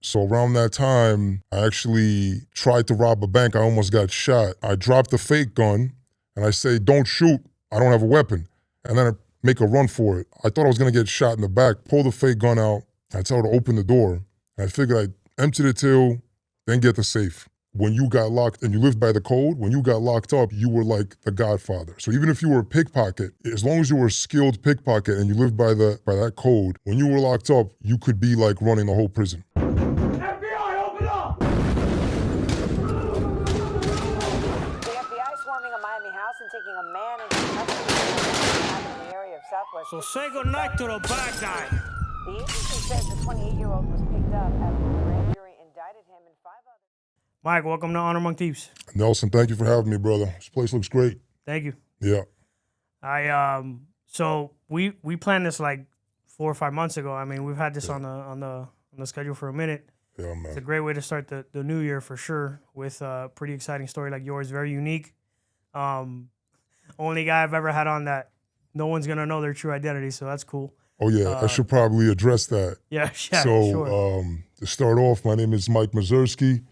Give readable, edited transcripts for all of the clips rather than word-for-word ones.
So around that time, I actually tried to rob a bank. I almost got shot. I dropped the fake gun and I say, don't shoot, I don't have a weapon. And then I make a run for it. I thought I was gonna get shot in the back, pull the fake gun out. I tell her to open the door. And I figured I'd empty the till, then get the safe. When you got locked and you lived by the code, when you got locked up, you were like the Godfather. So even if you were a pickpocket, as long as you were a skilled pickpocket and you lived by that code, when you were locked up, you could be like running the whole prison. FBI, open up! The FBI swarming a Miami house and taking a man into custody in the area of Southwest. So say goodnight to the bad guy. The agency says the 28-year-old was picked up after the grand jury indicted him and 5 others. Mike, welcome to Honor Among Thieves. Nelson, thank you for having me, brother. This place looks great. Thank you. Yeah. So we planned this like 4 or 5 months ago. I mean, we've had this on the schedule for a minute. Yeah, man. It's a great way to start the new year for sure with a pretty exciting story like yours, very unique. Only guy I've ever had on that no one's gonna know their true identity, so that's cool. Oh yeah, I should probably address that. Yeah, So sure. To start off, my name is Mike Mazursky.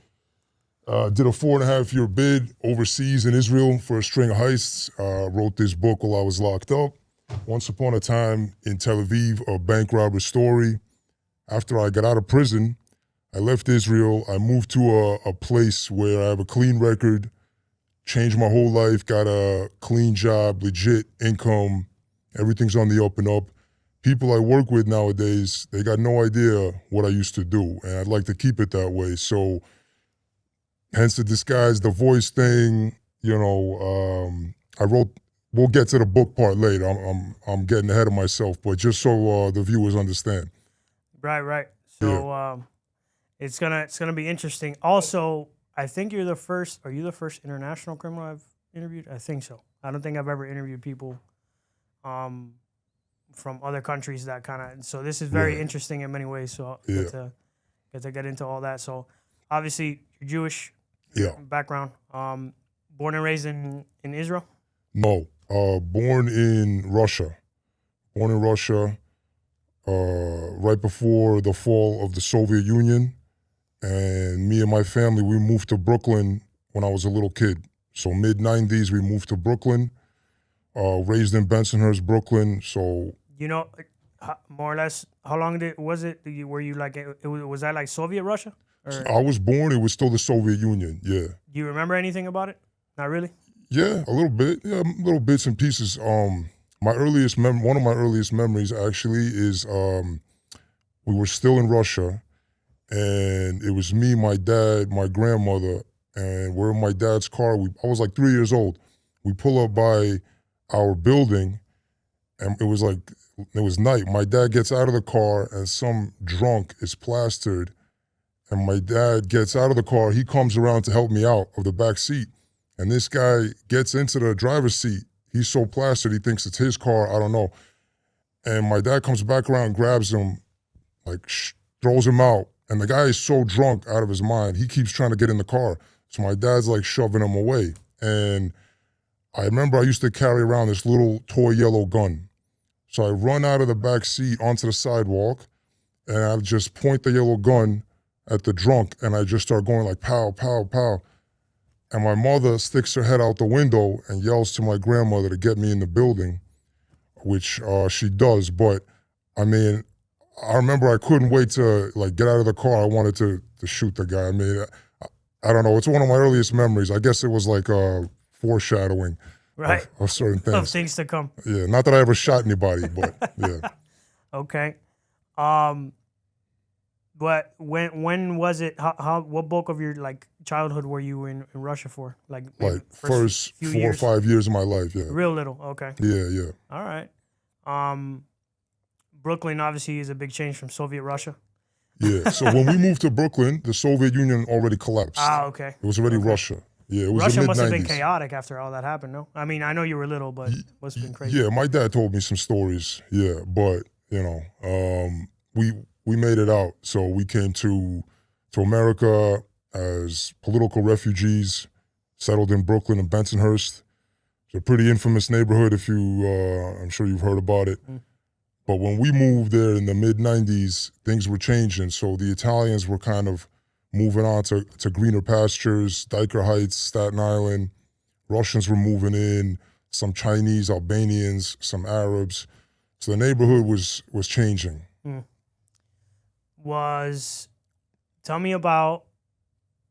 Did a 4.5-year bid overseas in Israel for a string of heists. Wrote this book while I was locked up. Once upon a time in Tel Aviv, a bank robber story. After I got out of prison, I left Israel. I moved to a place where I have a clean record, changed my whole life, got a clean job, legit income. Everything's on the up and up. People I work with nowadays, they got no idea what I used to do, and I'd like to keep it that way. So hence the disguise, the voice thing, you know, we'll get to the book part later. I'm getting ahead of myself, but just so the viewers understand. Right. So it's gonna be interesting. Also, I think are you the first international criminal I've interviewed? I think so. I don't think I've ever interviewed people from other countries that kind of, so this is very interesting in many ways. So I'll get to get into all that. So obviously you're Jewish background. Born and raised in Israel? No, born in Russia. Right before the fall of the Soviet Union. And me and my family, we moved to Brooklyn when I was a little kid. So mid-90s, we moved to Brooklyn, raised in Bensonhurst, Brooklyn. So, you know, more or less, how long was it? Were you like, was that like Soviet Russia? Or? I was born, it was still the Soviet Union, yeah. Do you remember anything about it? Not really? Yeah, a little bit. Yeah, little bits and pieces. One of my earliest memories actually is we were still in Russia, and it was me, my dad, my grandmother, and we're in my dad's car. I was like 3 years old. We pull up by our building, and it was night. My dad gets out of the car, and some drunk is plastered, and my dad gets out of the car. He comes around to help me out of the back seat, and this guy gets into the driver's seat. He's so plastered, he thinks it's his car, I don't know. And my dad comes back around, grabs him, like throws him out. And the guy is so drunk out of his mind, he keeps trying to get in the car. So my dad's like shoving him away. And I remember I used to carry around this little toy yellow gun. So I run out of the back seat onto the sidewalk, and I just point the yellow gun at the drunk, and I just start going like pow, pow, pow. And my mother sticks her head out the window and yells to my grandmother to get me in the building, which she does. But I mean, I remember I couldn't wait to like get out of the car. I wanted to shoot the guy. I mean, I don't know. It's one of my earliest memories. I guess it was like foreshadowing of certain things. Of things to come. Yeah, not that I ever shot anybody, but yeah. Okay. But when was it? What bulk of your like childhood were you in Russia for? Like first 4 or 5 years of my life. Yeah. Real little. Okay. Yeah. All right. Brooklyn obviously is a big change from Soviet Russia. Yeah. So when we moved to Brooklyn, the Soviet Union already collapsed. Okay. It was already Russia. Yeah. It was Russia the must have been mid-90s. chaotic after all that happened. No, I mean I know you were little, but it must have been crazy. Yeah, my dad told me some stories. Yeah, but you know, we made it out. So we came to America as political refugees, settled in Brooklyn and Bensonhurst. It's a pretty infamous neighborhood if you, I'm sure you've heard about it. But when we moved there in the mid-90s, things were changing. So the Italians were kind of moving on to greener pastures, Diker Heights, Staten Island. Russians were moving in, some Chinese, Albanians, some Arabs. So the neighborhood was changing. Tell me about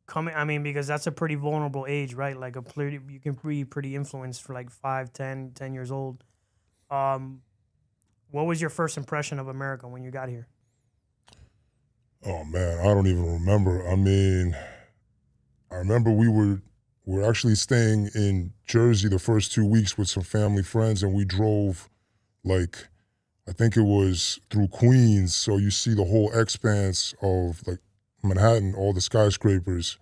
coming, I mean, because that's a pretty vulnerable age, right? Like you can be pretty influenced for like 5, 10 years old. What was your first impression of America when you got here? Oh man, I don't even remember. I mean, I remember we were actually staying in Jersey the first 2 weeks with some family friends, and we drove like, I think it was through Queens, so you see the whole expanse of like Manhattan, all the skyscrapers.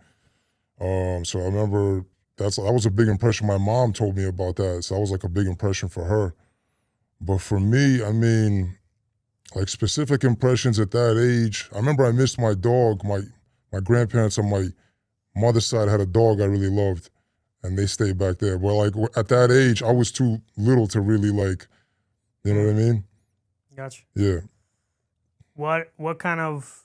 So I remember that was a big impression. My mom told me about that, so that was like a big impression for her. But for me, I mean, like specific impressions at that age, I remember I missed my dog. My grandparents on my mother's side had a dog I really loved, and they stayed back there. But like at that age, I was too little to really like, you know what I mean? Gotcha. Yeah. What kind of,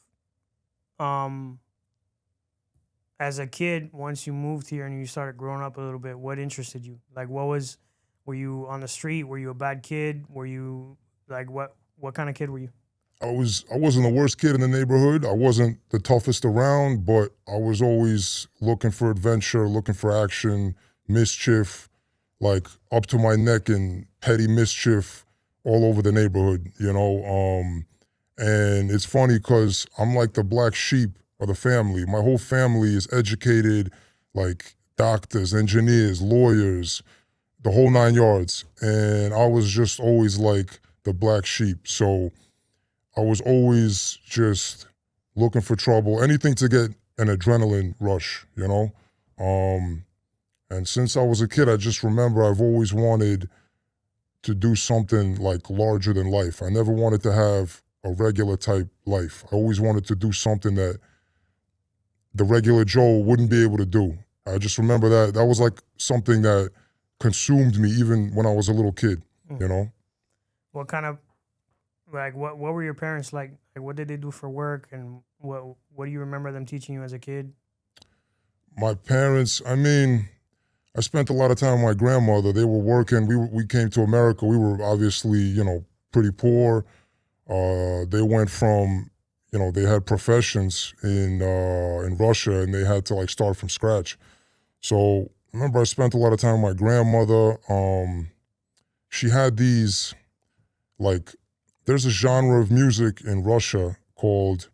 as a kid, once you moved here and you started growing up a little bit, what interested you? Like were you on the street? Were you a bad kid? Were you like, what kind of kid were you? I wasn't the worst kid in the neighborhood. I wasn't the toughest around, but I was always looking for adventure, looking for action, mischief, like up to my neck in petty mischief all over the neighborhood, you know? And it's funny because I'm like the black sheep of the family. My whole family is educated, like doctors, engineers, lawyers, the whole 9 yards. And I was just always like the black sheep. So I was always just looking for trouble, anything to get an adrenaline rush, you know? And since I was a kid, I just remember I've always wanted to do something like larger than life. I never wanted to have a regular type life. I always wanted to do something that the regular Joe wouldn't be able to do. I just remember that was like something that consumed me even when I was a little kid, you know? What kind of, like, what were your parents like? Like, what did they do for work, and what do you remember them teaching you as a kid? My parents, I mean, I spent a lot of time with my grandmother. They were working. We came to America. We were obviously, you know, pretty poor. They went from, you know, they had professions in Russia, and they had to like start from scratch. So I remember I spent a lot of time with my grandmother. She had these, like, there's a genre of music in Russia called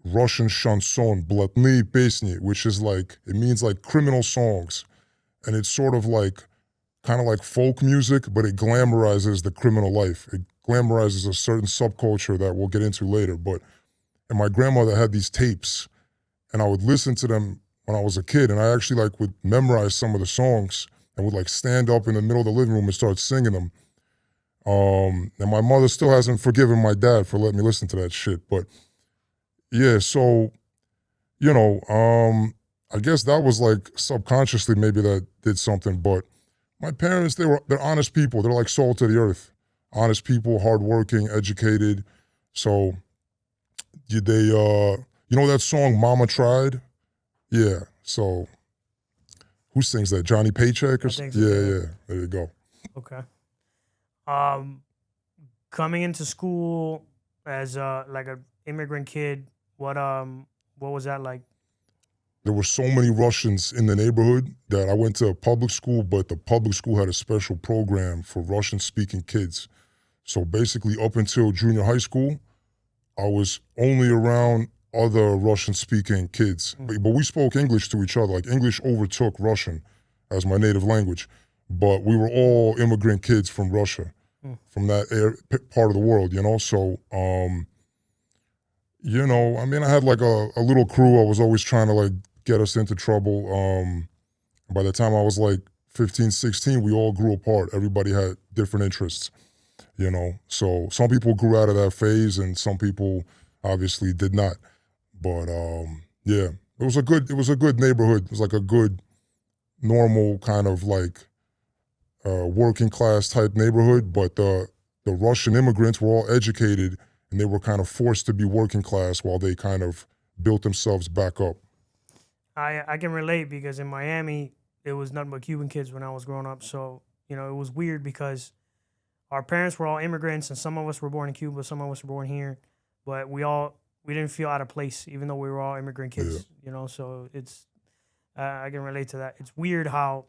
Russian chanson, blatные песни, which is like, it means like criminal songs. And it's sort of like, kind of like folk music, but it glamorizes the criminal life. It glamorizes a certain subculture that we'll get into later. And my grandmother had these tapes, and I would listen to them when I was a kid, and I actually like would memorize some of the songs and would like stand up in the middle of the living room and start singing them. And my mother still hasn't forgiven my dad for letting me listen to that shit. But yeah, so, you know, I guess that was like subconsciously maybe that did something. But my parents, they're honest people. They're like salt of the earth. Honest people, hardworking, educated. So you know that song Mama Tried? Yeah. So who sings that? Johnny Paycheck or something? Yeah. There you go. Okay. Coming into school as like an immigrant kid, what was that like? There were so many Russians in the neighborhood that I went to a public school, but the public school had a special program for Russian-speaking kids. So basically up until junior high school, I was only around other Russian-speaking kids. But we spoke English to each other. Like English overtook Russian as my native language. But we were all immigrant kids from Russia, from that part of the world, you know? So, you know, I mean, I had like a little crew. I was always trying to like get us into trouble. By the time I was like 15, 16, we all grew apart. Everybody had different interests, you know? So some people grew out of that phase and some people obviously did not. But yeah, it was a good neighborhood. It was like a good, normal kind of like working class type neighborhood. But the the Russian immigrants were all educated and they were kind of forced to be working class while they kind of built themselves back up. I can relate because in Miami, it was nothing but Cuban kids when I was growing up. So, you know, it was weird because our parents were all immigrants and some of us were born in Cuba, some of us were born here, but we didn't feel out of place, even though we were all immigrant kids, you know, so it's, I can relate to that. It's weird how,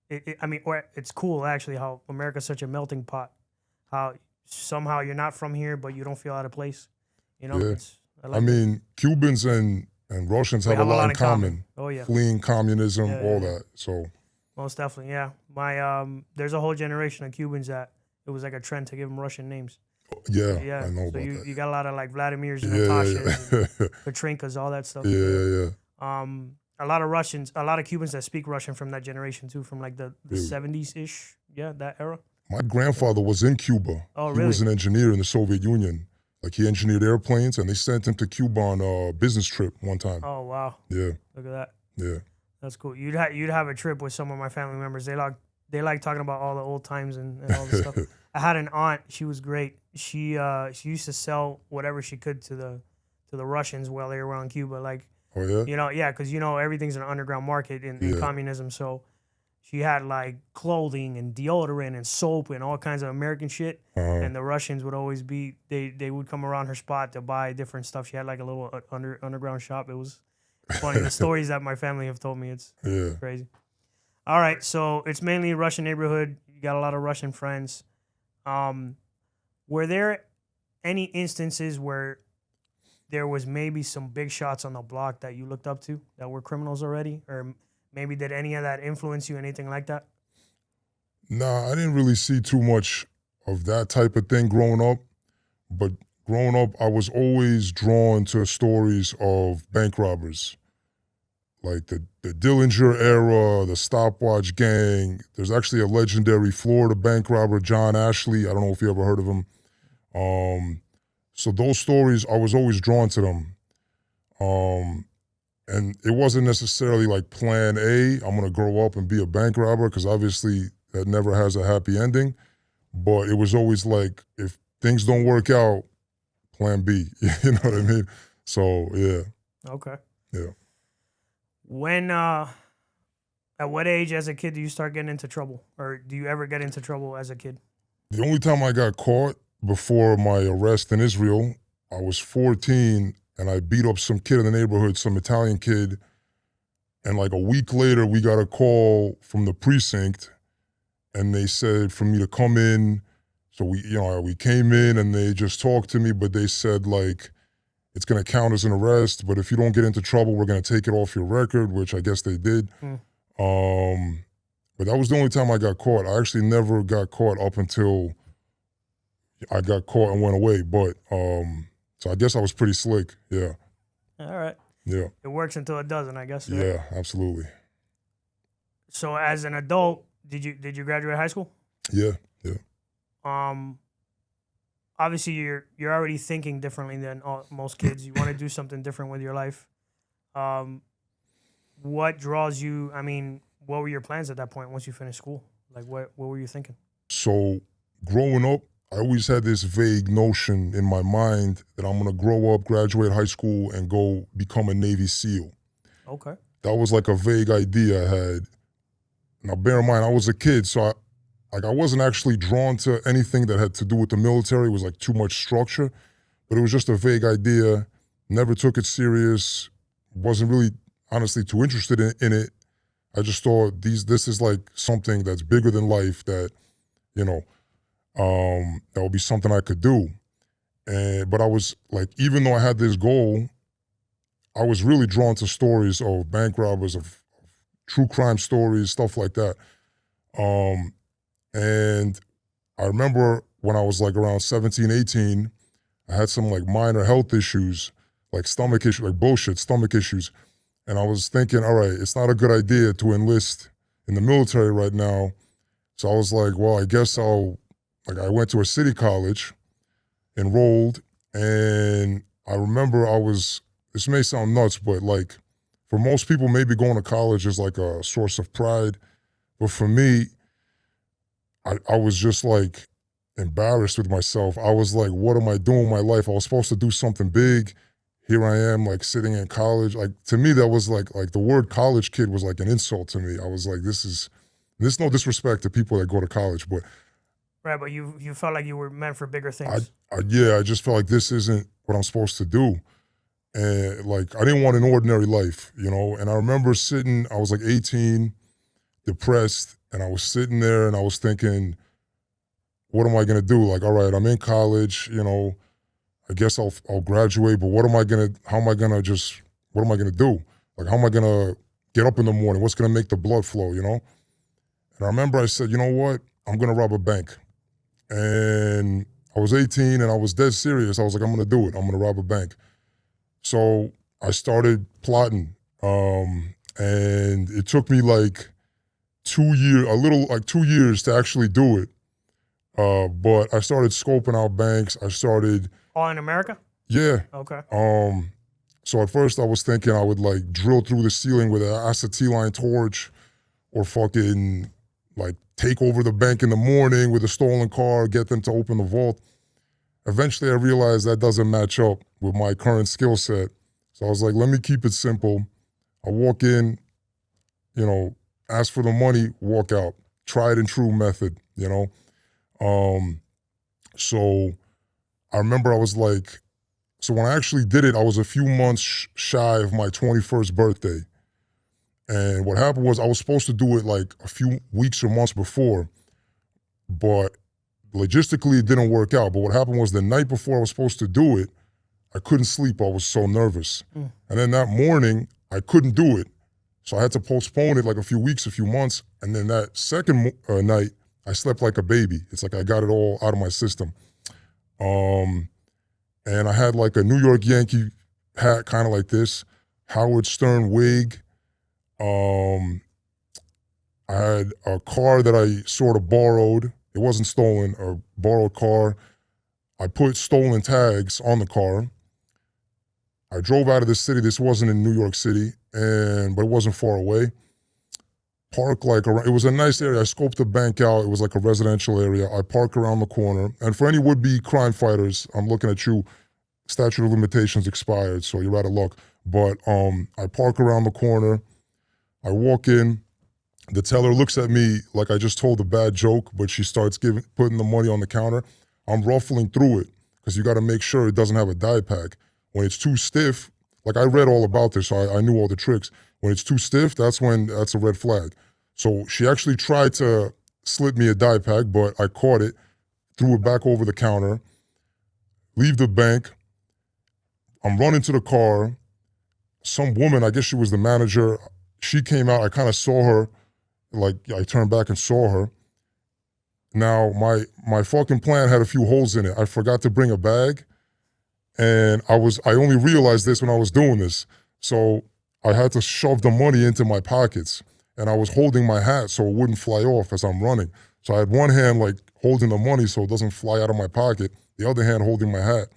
it's cool actually how America's such a melting pot, how somehow you're not from here, but you don't feel out of place, you know? Yeah. I mean, Cubans and Russians have a lot in common. Oh, yeah. Fleeing communism, all that, so. Most definitely, yeah. There's a whole generation of Cubans that it was like a trend to give them Russian names. Yeah, I know about that. You got a lot of like Vladimirs and Natashas, and Petrinkas, all that stuff. Yeah. A lot of Russians, a lot of Cubans that speak Russian from that generation too, from like the 70s-ish, that era. My grandfather was in Cuba. Oh, really? He was an engineer in the Soviet Union. Like he engineered airplanes, and they sent him to Cuba on a business trip one time. Oh, wow. Yeah. Look at that. Yeah. That's cool. You'd have a trip with some of my family members. They like talking about all the old times and all this stuff. I had an aunt. She was great. She used to sell whatever she could to the Russians while they were on Cuba. Like, oh yeah, you know, yeah, because you know everything's an underground market in communism. So she had like clothing and deodorant and soap and all kinds of American shit. And the Russians would always be they would come around her spot to buy different stuff. She had like a little underground shop. It was funny. The stories that my family have told me, it's crazy. All right, so it's mainly a Russian neighborhood. You got a lot of Russian friends. Were there any instances where there was maybe some big shots on the block that you looked up to that were criminals already? Or maybe did any of that influence you, anything like that? Nah, I didn't really see too much of that type of thing growing up. But growing up, I was always drawn to stories of bank robbers. Like the Dillinger era, the Stopwatch Gang. There's actually a legendary Florida bank robber, John Ashley. I don't know if you ever heard of him. So those stories, I was always drawn to them. And it wasn't necessarily like plan A, I'm gonna grow up and be a bank robber, because obviously that never has a happy ending. But it was always like, if things don't work out, plan B, you know what I mean? So, yeah. Okay. Yeah. When, at what age as a kid do you start getting into trouble? Or do you ever get into trouble as a kid? The only time I got caught before my arrest in Israel, I was 14 and I beat up some kid in the neighborhood, some Italian kid. And like a week later, we got a call from the precinct and they said for me to come in. So we came in and they just talked to me, but they said like, it's gonna count as an arrest, but if you don't get into trouble, we're gonna take it off your record, which I guess they did. But that was the only time I got caught. I actually never got caught up until I got caught and went away. But so I guess I was pretty slick. Yeah. All right. Yeah. It works until it doesn't, I guess. Right? Yeah, absolutely. So as an adult, did you graduate high school? Yeah. Obviously you're already thinking differently than most kids. You want to do something different with your life. What draws you? I mean, what were your plans at that point once you finished school? Like, what were you thinking? So growing up, I always had this vague notion in my mind that I'm gonna grow up, graduate high school, and go become a Navy SEAL. Okay. That was like a vague idea I had. Now, bear in mind, I was a kid, so I wasn't actually drawn to anything that had to do with the military. It was like too much structure, but it was just a vague idea. Never took it serious. Wasn't really, honestly, too interested in it. I just thought this is like something that's bigger than life that, that would be something I could do. But I was like, even though I had this goal, I was really drawn to stories of bank robbers, of true crime stories, stuff like that. And I remember when I was like around 17, 18, I had some like minor health issues, like stomach issues, like bullshit stomach issues. And I was thinking, all right, it's not a good idea to enlist in the military right now. So I was like, well, I guess I went to a city college, enrolled, and I remember this may sound nuts, but like for most people, maybe going to college is like a source of pride. But for me, I was just like, embarrassed with myself. I was like, what am I doing with my life? I was supposed to do something big. Here I am, like sitting in college. Like to me, that was like the word college kid was like an insult to me. I was like, this no disrespect to people that go to college, but right. But you felt like you were meant for bigger things. I just felt like this isn't what I'm supposed to do. And like, I didn't want an ordinary life, you know? And I remember sitting, I was like 18, depressed, and I was sitting there and I was thinking, what am I gonna do? Like, all right, I'm in college, you know, I guess I'll graduate, but what am I gonna do? Like, how am I gonna get up in the morning? What's gonna make the blood flow, you know? And I remember I said, you know what? I'm gonna rob a bank. And I was 18 and I was dead serious. I was like, I'm gonna do it. I'm gonna rob a bank. So I started plotting. And it took me like 2 years to actually do it. But I started scoping out banks. I started. All in America? Yeah. Okay. So at first I was thinking I would like drill through the ceiling with an acetylene torch, or fucking like take over the bank in the morning with a stolen car, get them to open the vault. Eventually I realized that doesn't match up with my current skill set. So I was like, let me keep it simple. I walk in, you know, ask for the money, walk out. Tried and true method, you know. So I remember I was like, so when I actually did it, I was a few months shy of my 21st birthday. And what happened was I was supposed to do it like a few weeks or months before, but logistically it didn't work out. But what happened was the night before I was supposed to do it, I couldn't sleep. I was so nervous. And then that morning, I couldn't do it. So I had to postpone it like a few weeks, a few months. And then that second night, I slept like a baby. It's like I got it all out of my system. And I had like a New York Yankee hat, kind of like this, Howard Stern wig. I had a car that I sort of borrowed. It wasn't stolen, a borrowed car. I put stolen tags on the car. I drove out of the city. This wasn't in New York City, but it wasn't far away. Park like around, it was a nice area. I scoped the bank out. It was like a residential area. I park around the corner. And for any would-be crime fighters, I'm looking at you, statute of limitations expired, so you're out of luck. But I park around the corner. I walk in. The teller looks at me like I just told a bad joke, but she starts putting the money on the counter. I'm ruffling through it because you got to make sure it doesn't have a die pack. When it's too stiff, like I read all about this, so I knew all the tricks. When it's too stiff, that's a red flag. So she actually tried to slip me a die pack, but I caught it, threw it back over the counter, leave the bank. I'm running to the car. Some woman, I guess she was the manager, she came out. I kind of saw her, like I turned back and saw her. Now, my fucking plan had a few holes in it. I forgot to bring a bag, and I only realized this when I was doing this. So I had to shove the money into my pockets, and I was holding my hat so it wouldn't fly off as I'm running. So I had one hand like holding the money so it doesn't fly out of my pocket, the other hand holding my hat.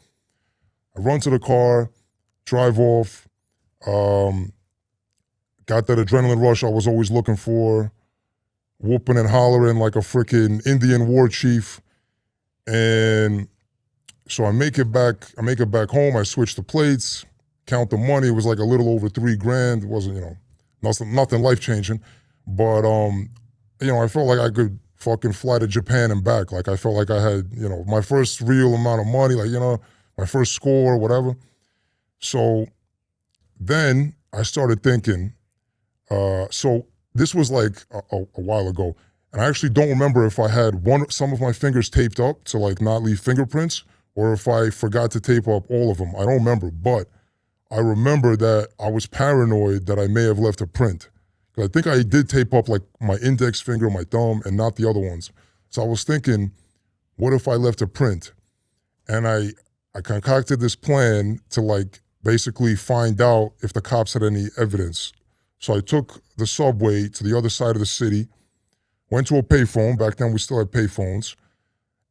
I run to the car, drive off, got that adrenaline rush I was always looking for, whooping and hollering like a freaking Indian war chief. And so I make it back home. I switch the plates, count the money. It was like a little over $3,000. It wasn't, nothing life-changing. But, I felt like I could fucking fly to Japan and back. Like I felt like I had, my first real amount of money, like, my first score or whatever. So then I started thinking, so this was like a while ago, and I actually don't remember if I had some of my fingers taped up to like not leave fingerprints, or if I forgot to tape up all of them. I don't remember, but I remember that I was paranoid that I may have left a print. I think I did tape up like my index finger, my thumb, and not the other ones. So I was thinking, what if I left a print? And I concocted this plan to like basically find out if the cops had any evidence. So I took the subway to the other side of the city, went to a payphone. Back then we still had payphones.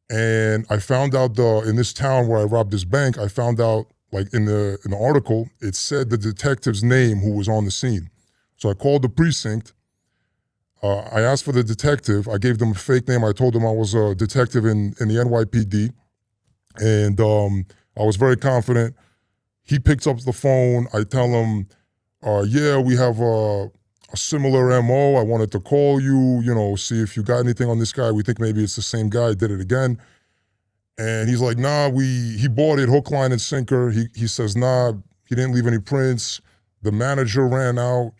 And I found out in this town where I robbed this bank, I found out like in the article, it said the detective's name who was on the scene. So I called the precinct. I asked for the detective. I gave them a fake name. I told them I was a detective in the NYPD. And I was very confident. He picks up the phone. I tell him, yeah, we have a similar MO. I wanted to call you, see if you got anything on this guy. We think maybe it's the same guy, did it again. And he's like, nah, he bought it hook, line, and sinker. He says, nah, he didn't leave any prints. The manager ran out.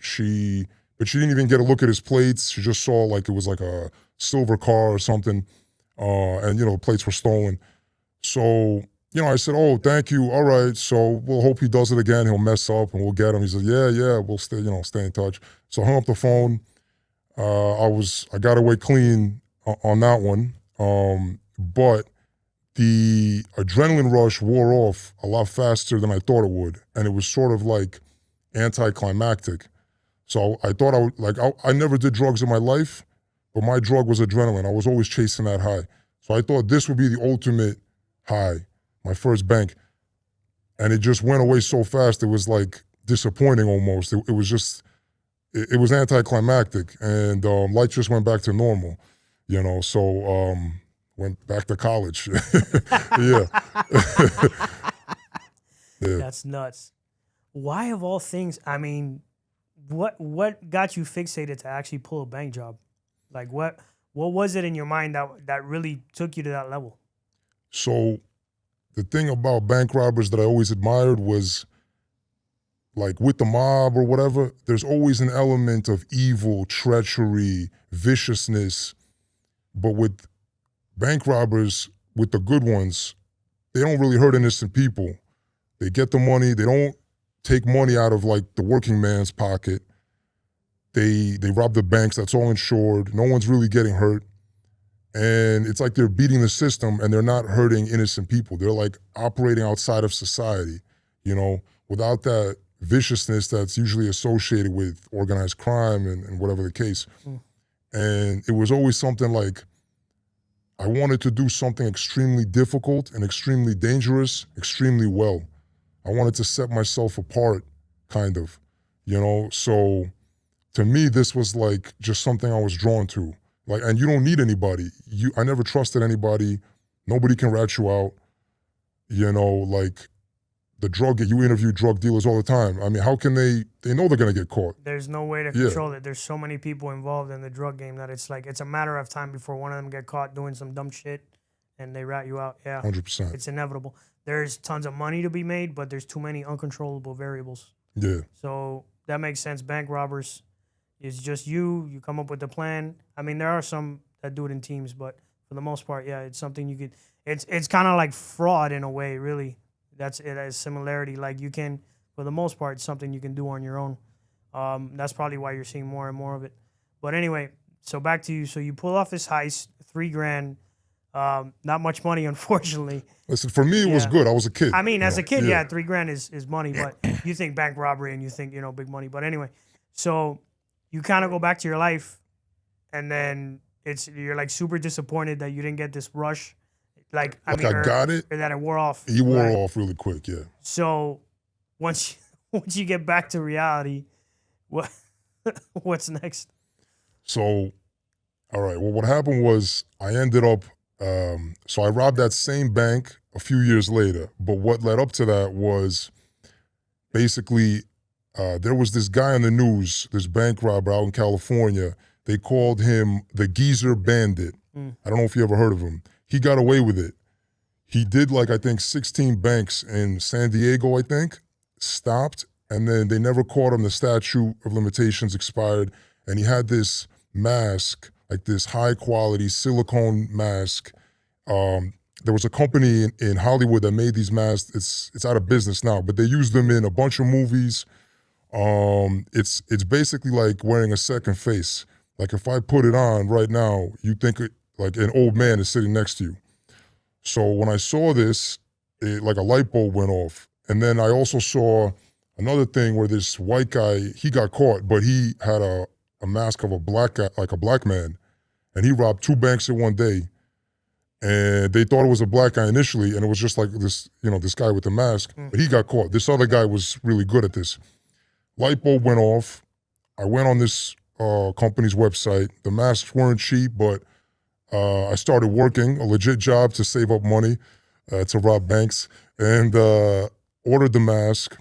But she didn't even get a look at his plates. She just saw like it was like a silver car or something. And, the plates were stolen. So, I said, oh, thank you. All right. So we'll hope he does it again. He'll mess up and we'll get him. He said, yeah, we'll stay in touch. So I hung up the phone. I got away clean on that one. But the adrenaline rush wore off a lot faster than I thought it would. And it was sort of like anticlimactic. So I thought I never did drugs in my life, but my drug was adrenaline. I was always chasing that high. So I thought this would be the ultimate high, my first bank. And it just went away so fast, it was like disappointing almost. It was just, it was anticlimactic. And life just went back to normal, so went back to college. Yeah. Yeah. That's nuts. Why of all things, I mean, what got you fixated to actually pull a bank job? Like what was it in your mind that really took you to that level? So the thing about bank robbers that I always admired was, like with the mob or whatever, there's always an element of evil, treachery, viciousness. But with bank robbers, with the good ones, they don't really hurt innocent people. They get the money, they don't take money out of like the working man's pocket. They rob the banks, that's all insured. No one's really getting hurt. And it's like they're beating the system and they're not hurting innocent people. They're like operating outside of society, without that viciousness that's usually associated with organized crime and whatever the case. And it was always something like, I wanted to do something extremely difficult and extremely dangerous, extremely well. I wanted to set myself apart, kind of, So to me, this was like just something I was drawn to. Like, and you don't need anybody. I never trusted anybody. Nobody can rat you out. Like you interview drug dealers all the time. I mean, how can they know they're gonna get caught. There's no way to control it. There's so many people involved in the drug game that it's like, it's a matter of time before one of them get caught doing some dumb shit and they rat you out. Yeah, 100%. It's inevitable. There's tons of money to be made, but there's too many uncontrollable variables. Yeah. So that makes sense. Bank robbers, it's just you come up with the plan. I mean, there are some that do it in teams, but for the most part, yeah, it's something you could, it's kind of like fraud in a way, really. It has similarity. Like you can, for the most part, it's something you can do on your own. That's probably why you're seeing more and more of it. But anyway, so back to you. So you pull off this heist, $3,000. Not much money, unfortunately. Listen, for me, it was good. I was a kid. I mean, as a kid, yeah, $3,000 is money. But you think bank robbery and you think, big money. But anyway, so you kind of go back to your life, and then you're like super disappointed that you didn't get this rush. I got it, or that it wore off. He wore off really quick, yeah. So once you get back to reality, what's next? So, all right. Well, what happened was I ended up. So I robbed that same bank a few years later. But what led up to that was basically there was this guy on the news, this bank robber out in California. They called him the Geezer Bandit. I don't know if you ever heard of him. He got away with it. He did I think 16 banks in San Diego, I think, stopped, and then they never caught him. The statute of limitations expired, and he had this mask, like this high quality silicone mask. There was a company in Hollywood that made these masks. It's out of business now, but they used them in a bunch of movies. It's basically like wearing a second face. Like if I put it on right now, you think like an old man is sitting next to you. So when I saw this, like a light bulb went off. And then I also saw another thing where this white guy, he got caught, but he had a mask of a black guy, like a black man. And he robbed 2 banks in one day. And they thought it was a black guy initially, and it was just like this, this guy with the mask. But he got caught. This other guy was really good at this. Light bulb went off. I went on this company's website. The masks weren't cheap, but I started working a legit job to save up money to rob banks, and ordered the mask,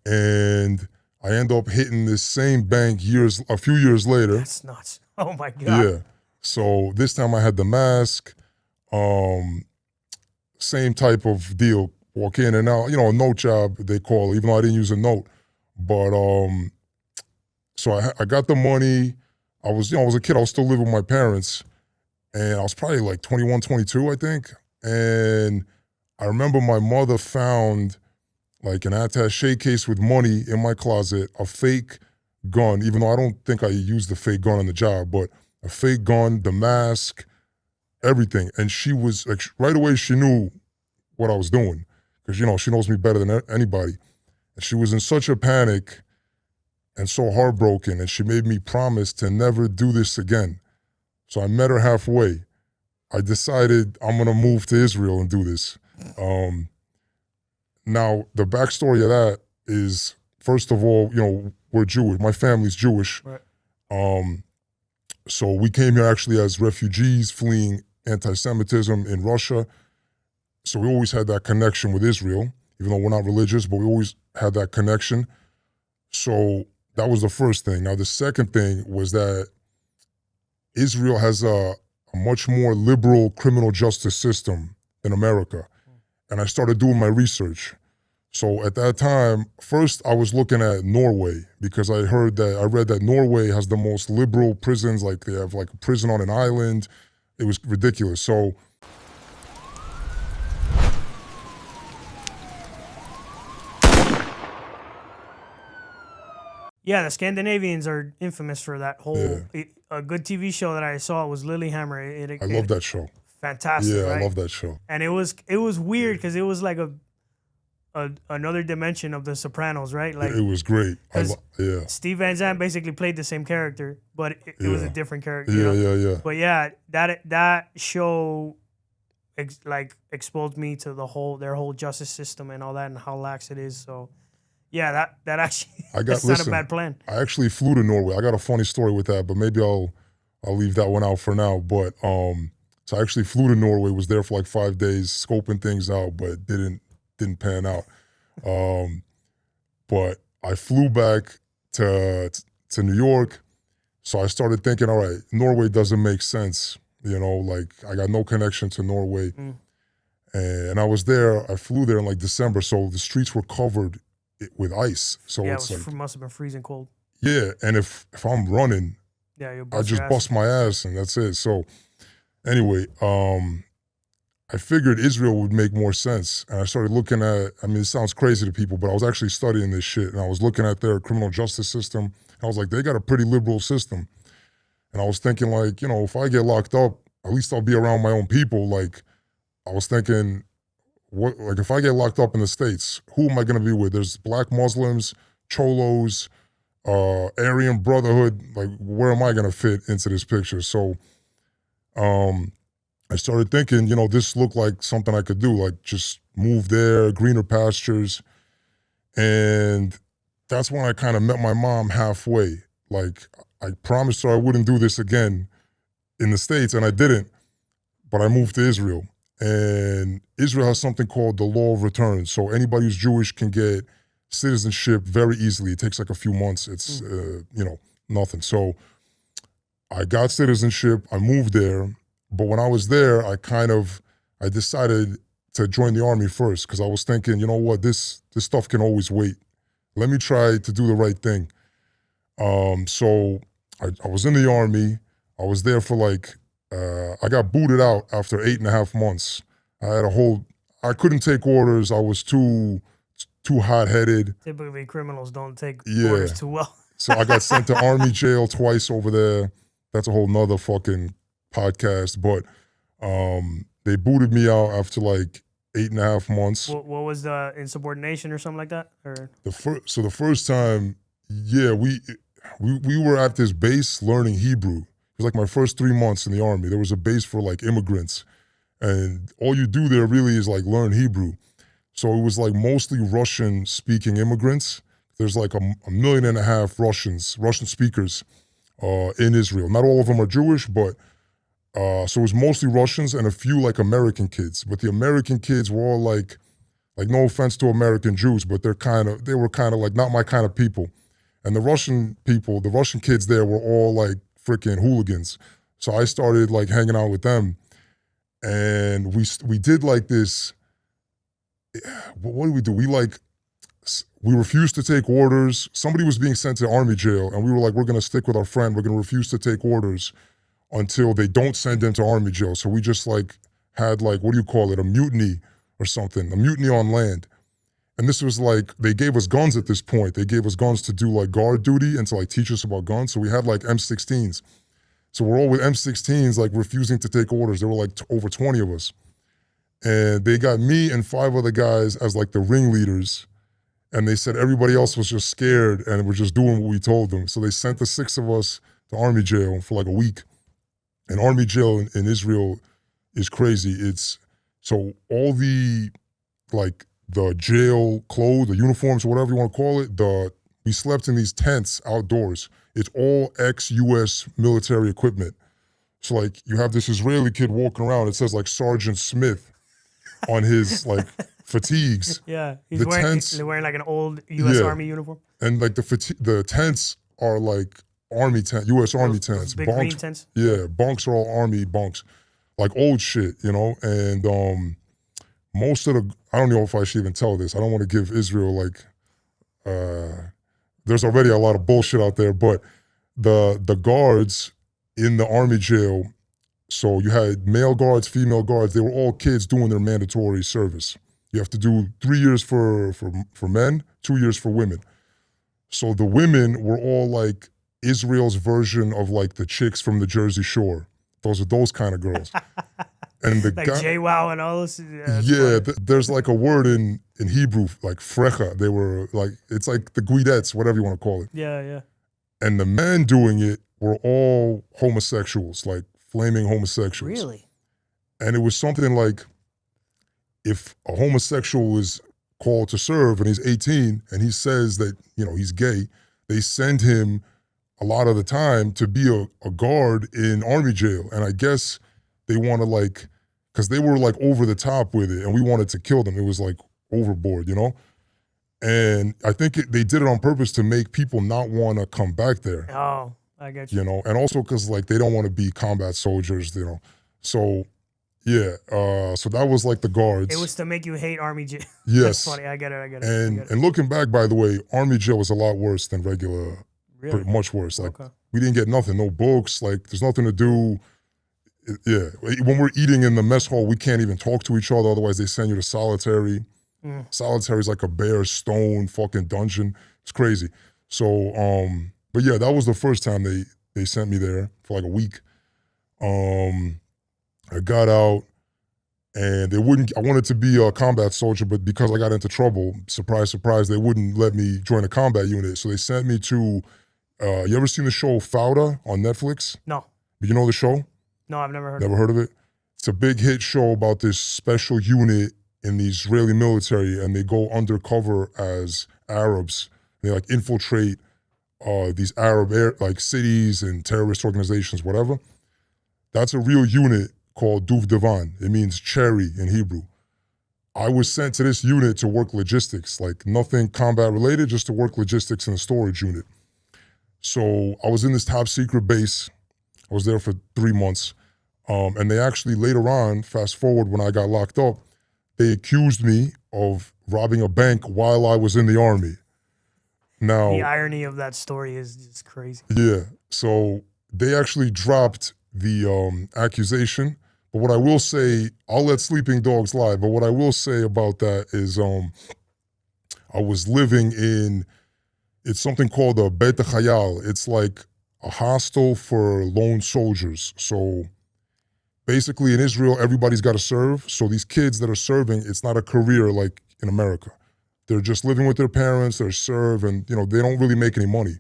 and I end up hitting this same bank a few years later. That's nuts. Oh my God. Yeah. So this time I had the mask, same type of deal. Walk in and out, a note job they call it, even though I didn't use a note. But so I got the money. I was a kid. I was still living with my parents, and I was probably like 21, 22, I think. And I remember my mother found like an attaché case with money in my closet, a fake gun, even though I don't think I used the fake gun on the job, but a fake gun, the mask, everything. And she was like, right away, she knew what I was doing because, she knows me better than anybody. And she was in such a panic and so heartbroken, and she made me promise to never do this again. So I met her halfway. I decided I'm gonna move to Israel and do this. Now, the backstory of that is, first of all, we're Jewish. My family's Jewish. Right. So we came here actually as refugees fleeing anti-Semitism in Russia. So we always had that connection with Israel, even though we're not religious, but we always had that connection. So that was the first thing. Now, the second thing was that Israel has a much more liberal criminal justice system than America. And I started doing my research. So at that time, first I was looking at Norway because I read that Norway has the most liberal prisons, like they have like a prison on an island. It was ridiculous. So yeah, the Scandinavians are infamous for that whole. A good TV show that I saw was Lilyhammer. I love that show. Fantastic. Yeah, right? I love that show. And it was weird because it was like another dimension of The Sopranos, right? Like it was great. Yeah. Steve Van Zandt basically played the same character, but it was a different character. Yeah. But yeah, that show exposed me to their whole justice system and all that and how lax it is. So yeah, that actually that's not a bad plan. I actually flew to Norway. I got a funny story with that, but maybe I'll leave that one out for now. But so I actually flew to Norway, was there for like 5 days, scoping things out, but didn't pan out. But I flew back to New York. So I started thinking, all right, Norway doesn't make sense. Like I got no connection to Norway. And I was there, I flew there in like December. So the streets were covered with ice. So yeah, it's it must have been freezing cold. Yeah, and if I'm running, I just bust my ass and that's it. So anyway, I figured Israel would make more sense. And I started looking at, it sounds crazy to people, but I was actually studying this shit. And I was looking at their criminal justice system. And I was like, they got a pretty liberal system. And I was thinking like, if I get locked up, at least I'll be around my own people. Like, I was thinking, if I get locked up in the States, who am I going to be with? There's black Muslims, cholos, Aryan Brotherhood. Like, where am I going to fit into this picture? So, I started thinking, this looked like something I could do, like just move there, greener pastures. And that's when I kind of met my mom halfway. Like, I promised her I wouldn't do this again in the States, and I didn't. But I moved to Israel. And Israel has something called the law of return. So anybody who's Jewish can get citizenship very easily. It takes like a few months. It's, nothing. So I got citizenship. I moved there. But when I was there, I decided to join the army first because I was thinking, you know what, this stuff can always wait. Let me try to do the right thing. So I was in the army. I was there for I got booted out after 8.5 months. I couldn't take orders. I was too hot-headed. Typically criminals don't take orders too well. So I got sent to army jail twice over there. That's a whole nother fucking podcast. But they booted me out after 8.5 months. What was the insubordination or something like that? Or the first time, we were at this base learning Hebrew. It was my first 3 months in the army. There was a base for immigrants. And all you do there really is learn Hebrew. So it was mostly Russian speaking immigrants. There's 1.5 million Russian speakers. in Israel. Not all of them are Jewish, but so it was mostly Russians and a few like American kids. But the American kids were all like no offense to American Jews, but they were kind of like not my kind of people. And the Russian people, the Russian kids there were all like freaking hooligans. So I started like hanging out with them, and we did like this. What did we do? We refused to take orders. Somebody was being sent to army jail, and we were like, we're gonna stick with our friend. We're gonna refuse to take orders until they don't send him to army jail. So we just like had like, what do you call it? A mutiny or something, a mutiny on land. And this was like, they gave us guns at this point. They gave us guns to do like guard duty and to like teach us about guns. So we had like M16s. So we're all with M16s, like refusing to take orders. There were like over 20 of us. And they got me and 5 other guys as like the ringleaders. And they said everybody else was just scared and were just doing what we told them. So they sent the 6 of us to army jail for like a week. And army jail in Israel is crazy. It's, so all the, like the jail clothes, the uniforms, whatever you want to call it, we slept in these tents outdoors. It's all ex-US military equipment. So like you have this Israeli kid walking around, it says like Sergeant Smith on his like fatigues. Yeah, he's wearing like an old US Army uniform. And like the tents are like Army tent, US Army tents. Big green tents? Yeah, bunks are all Army bunks. Like old shit, you know? And most of I don't know if I should even tell this. I don't want to give Israel like, there's already a lot of bullshit out there, but the guards in the army jail, so you had male guards, female guards, they were all kids doing their mandatory service. You have to do 3 years for men, 2 years for women. So the women were all like Israel's version of like the chicks from the Jersey Shore. Those are those kind of girls. And the like JWoww and all this. There's like a word in Hebrew, like frecha. They were like, it's like the guidettes, whatever you want to call it. Yeah. And the men doing it were all homosexuals, like flaming homosexuals. Really? And it was something like, if a homosexual is called to serve and he's 18 and he says that, you know, he's gay, they send him a lot of the time to be a guard in army jail. And I guess they want to like, because they were like over the top with it and we wanted to kill them. It was like overboard, you know? And I think they did it on purpose to make people not want to come back there. Oh, I get you. You know, and also because like they don't want to be combat soldiers, you know? So yeah, so that was like the guards. It was to make you hate army jail. Yes. That's funny, I get it. And looking back, by the way, army jail was a lot worse than regular. Really? Much worse. Like we didn't get nothing, no books. Like there's nothing to do. Yeah, when we're eating in the mess hall, we can't even talk to each other. Otherwise, they send you to solitary. Solitary is like a bare stone fucking dungeon. It's crazy. So, but yeah, that was the first time they sent me there for like a week. I got out, and they wouldn't. I wanted to be a combat soldier, but because I got into trouble, surprise, surprise, they wouldn't let me join a combat unit. So they sent me to. You ever seen the show Fauda on Netflix? No. You know the show? No, I've never heard Never heard of it? It's a big hit show about this special unit in the Israeli military, and they go undercover as Arabs. They like infiltrate these Arab like cities and terrorist organizations, whatever. That's a real unit called Duvdevan. It means cherry in Hebrew. I was sent to this unit to work logistics, like nothing combat related, just to work logistics in a storage unit. So I was in this top secret base. I was there for 3 months. And they actually later on, fast forward when I got locked up, they accused me of robbing a bank while I was in the army. Now, the irony of that story is just crazy. Yeah. So they actually dropped the accusation. But what I will say, I'll let sleeping dogs lie, but what I will say about that is I was living in, it's something called a Beit Chayal. It's like a hostel for lone soldiers. So basically in Israel, everybody's got to serve. So these kids that are serving, it's not a career like in America. They're just living with their parents, they serve, and you know they don't really make any money.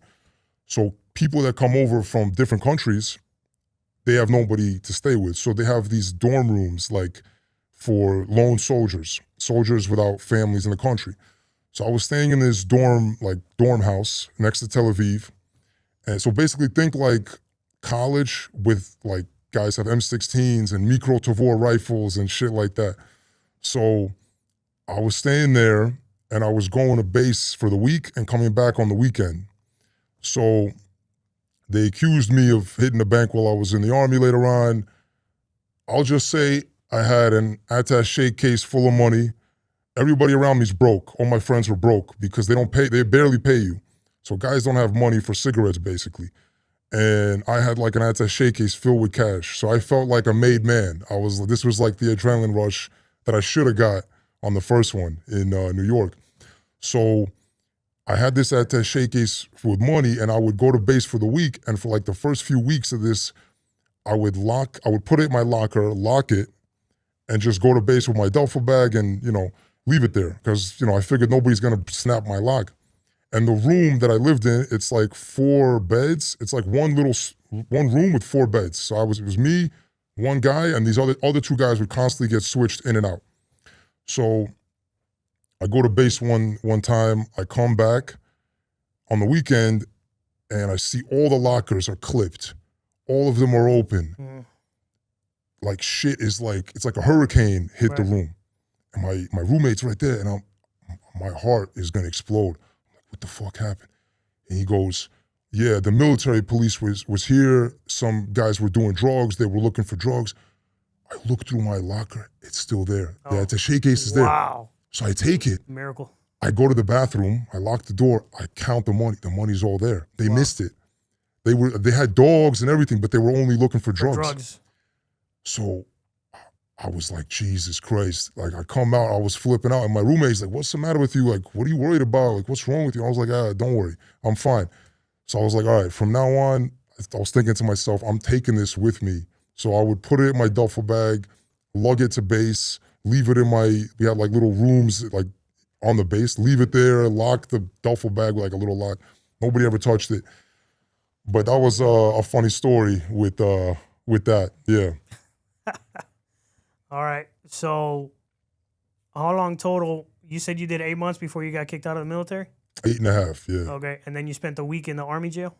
So people that come over from different countries, they have nobody to stay with. So they have these dorm rooms like for lone soldiers, soldiers without families in the country. So I was staying in this dorm house next to Tel Aviv, And so basically think like college with like guys have M16s and micro Tavor rifles and shit like that. So I was staying there and I was going to base for the week and coming back on the weekend. So they accused me of hitting the bank while I was in the Army later on. I'll just say I had an attaché case full of money. Everybody around me's broke. All my friends were broke because they barely pay you. So guys don't have money for cigarettes basically. And I had like an attaché case filled with cash. So I felt like a made man. This was like the adrenaline rush that I should have got on the first one in New York. So I had this attaché case with money and I would go to base for the week. And for like the first few weeks of this, I would put it in my locker, lock it, and just go to base with my duffel bag and, leave it there. Because, I figured nobody's gonna snap my lock. And the room that I lived in, it's like 4 beds. It's like one room with 4 beds. So it was me, one guy, and these other 2 guys would constantly get switched in and out. So I go to base one time, I come back on the weekend, and I see all the lockers are clipped. All of them are open. Like shit is like, it's like a hurricane hit the room. And my roommate's right there, and my heart is gonna explode. I'm like, what the fuck happened? And he goes, yeah, the military police was here. Some guys were doing drugs. They were looking for drugs. I look through my locker. It's still there. The attaché case is there. Wow. So I take it. Miracle. I go to the bathroom. I lock the door. I count the money. The money's all there. They missed it. They had dogs and everything, but they were only looking for drugs. So I was like, Jesus Christ. Like I come out, I was flipping out, and my roommate's like, what's the matter with you? Like, what are you worried about? Like, what's wrong with you? I was like, don't worry, I'm fine. So I was like, all right, from now on, I was thinking to myself, I'm taking this with me. So I would put it in my duffel bag, lug it to base, leave it in we had like little rooms like on the base, leave it there, lock the duffel bag with like a little lock. Nobody ever touched it. But that was a funny story with that, yeah. All right. So how long total? You said you did 8 months before you got kicked out of the military? 8.5, yeah. Okay. And then you spent a week in the Army jail?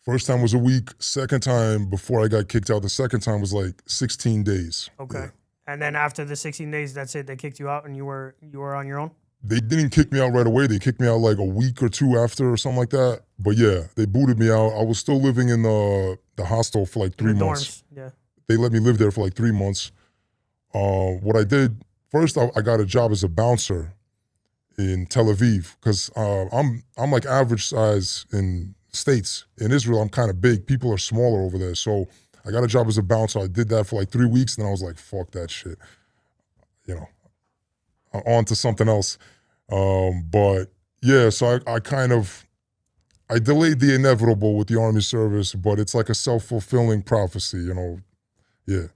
First time was a week. Second time, before I got kicked out, the second time was like 16 days. Okay. Yeah. And then after the 16 days, that's it? They kicked you out and you were on your own? They didn't kick me out right away. They kicked me out like a week or 2 after or something like that. But yeah, they booted me out. I was still living in the hostel for like 3 months. Dorms, yeah. They let me live there for like 3 months. What I did, first I got a job as a bouncer in Tel Aviv because I'm like average size in States. In Israel, I'm kind of big. People are smaller over there. So I got a job as a bouncer. I did that for like 3 weeks, and then I was like, fuck that shit. On to something else. But yeah, so I delayed the inevitable with the Army service, but it's like a self-fulfilling prophecy, yeah.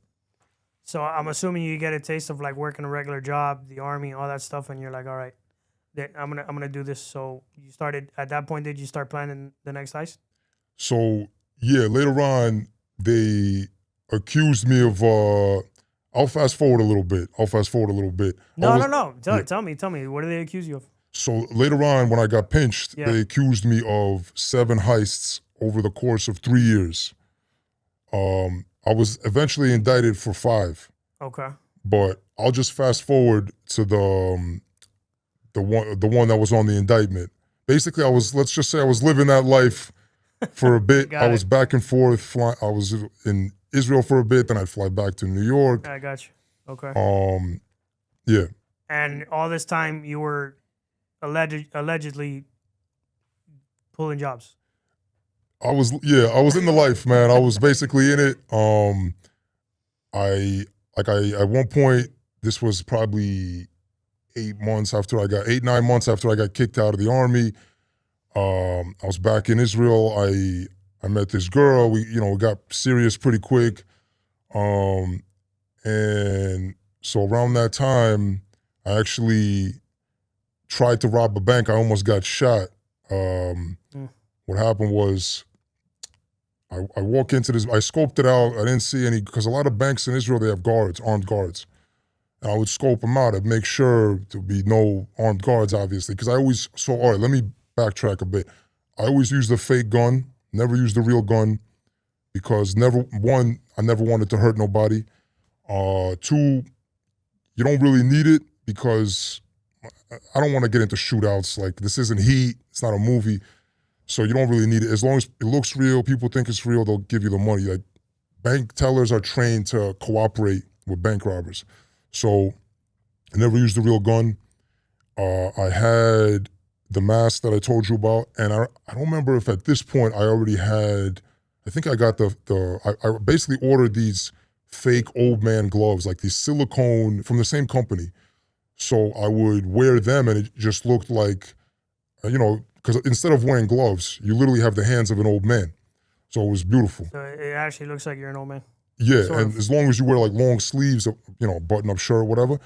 So I'm assuming you get a taste of like working a regular job, the Army, all that stuff, and you're like, all right, I'm gonna do this. So you started at that point. Did you start planning the next heist? So yeah, later on they accused me of. I'll fast forward a little bit. No. Tell me. What do they accuse you of? So later on, when I got pinched, they accused me of 7 heists over the course of 3 years. I was eventually indicted for 5. Okay. But I'll just fast forward to the one that was on the indictment. Basically, let's just say I was living that life for a bit. I was back and forth. I was in Israel for a bit, then I'd fly back to New York. I got you. Okay. Yeah. And all this time you were allegedly pulling jobs. I was in the life, man. I was basically in it. At one point, this was probably 8 months after 9 months after I got kicked out of the Army. I was back in Israel. I met this girl. We got serious pretty quick. And so around that time, I actually tried to rob a bank. I almost got shot. What happened was I walk into this, I scoped it out. I didn't see any, because a lot of banks in Israel, they have guards, armed guards. And I would scope them out and make sure to be no armed guards, obviously. Because all right, let me backtrack a bit. I always use the fake gun Never used the real gun because I never wanted to hurt nobody. Two, you don't really need it because I don't want to get into shootouts. Like, this isn't Heat. It's not a movie. So you don't really need it. As long as it looks real, people think it's real, they'll give you the money. Like, bank tellers are trained to cooperate with bank robbers. So I never used the real gun. I had the mask that I told you about, and I don't remember if at this point I already had, I think I got I basically ordered these fake old man gloves, like these silicone from the same company. So I would wear them and it just looked like, because instead of wearing gloves, you literally have the hands of an old man. So it was beautiful. So it actually looks like you're an old man. Yeah, and as long as you wear like long sleeves, button-up shirt or whatever,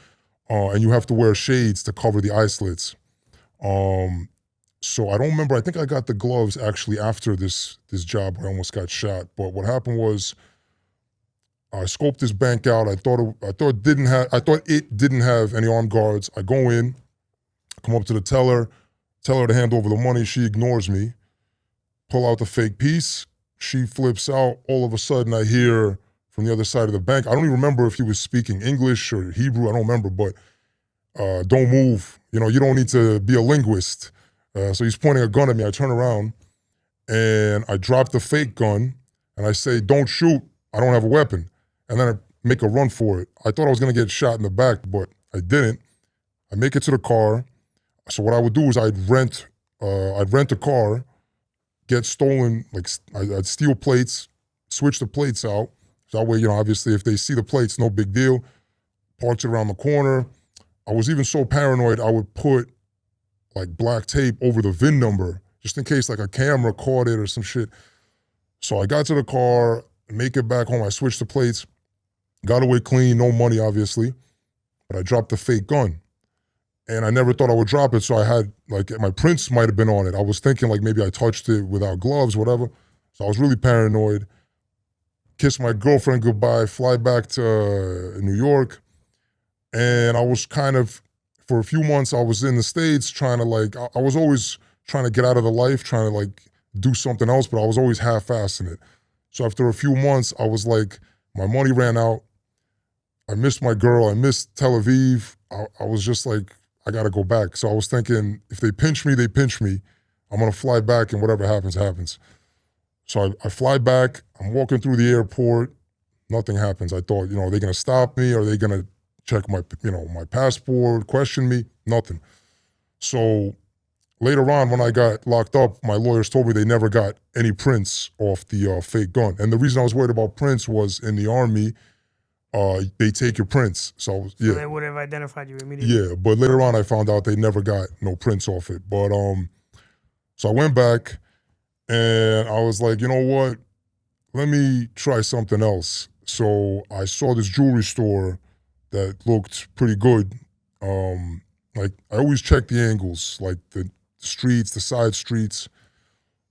and you have to wear shades to cover the eye slits. So I don't remember. I think I got the gloves actually after this job where I almost got shot. But what happened was, I scoped this bank out. I thought it didn't have any armed guards. I go in, come up to the teller, tell her to hand over the money. She ignores me. Pull out the fake piece. She flips out. All of a sudden, I hear from the other side of the bank. I don't even remember if he was speaking English or Hebrew. I don't remember, but don't move. You don't need to be a linguist. So he's pointing a gun at me. I turn around and I drop the fake gun and I say, "Don't shoot. I don't have a weapon." And then I make a run for it. I thought I was gonna get shot in the back, but I didn't. I make it to the car. So what I would do is I'd rent a car, get stolen, like I'd steal plates, switch the plates out. So that way, obviously if they see the plates, no big deal. Parked it around the corner. I was even so paranoid, I would put like black tape over the VIN number, just in case like a camera caught it or some shit. So I got to the car, make it back home, I switched the plates, got away clean, no money obviously, but I dropped the fake gun. And I never thought I would drop it, so I had, like, my prints might have been on it. I was thinking like maybe I touched it without gloves, whatever. So I was really paranoid. Kissed my girlfriend goodbye, fly back to New York. And I was kind of, for a few months, I was in the States trying to I was always trying to get out of the life, trying to do something else, but I was always half-assing it. So after a few months, I was like, my money ran out. I missed my girl. I missed Tel Aviv. I was just like, I got to go back. So I was thinking, if they pinch me, they pinch me. I'm going to fly back and whatever happens, happens. So I fly back. I'm walking through the airport. Nothing happens. I thought, are they going to stop me? Are they going to check my, my passport, question me? Nothing. So later on, when I got locked up, my lawyers told me they never got any prints off the fake gun. And the reason I was worried about prints was in the Army, they take your prints. So they would have identified you immediately. Yeah, but later on I found out they never got no prints off it. But so I went back and I was like, you know what? Let me try something else. So I saw this jewelry store that looked pretty good. Like, I always check the angles, like the streets, the side streets.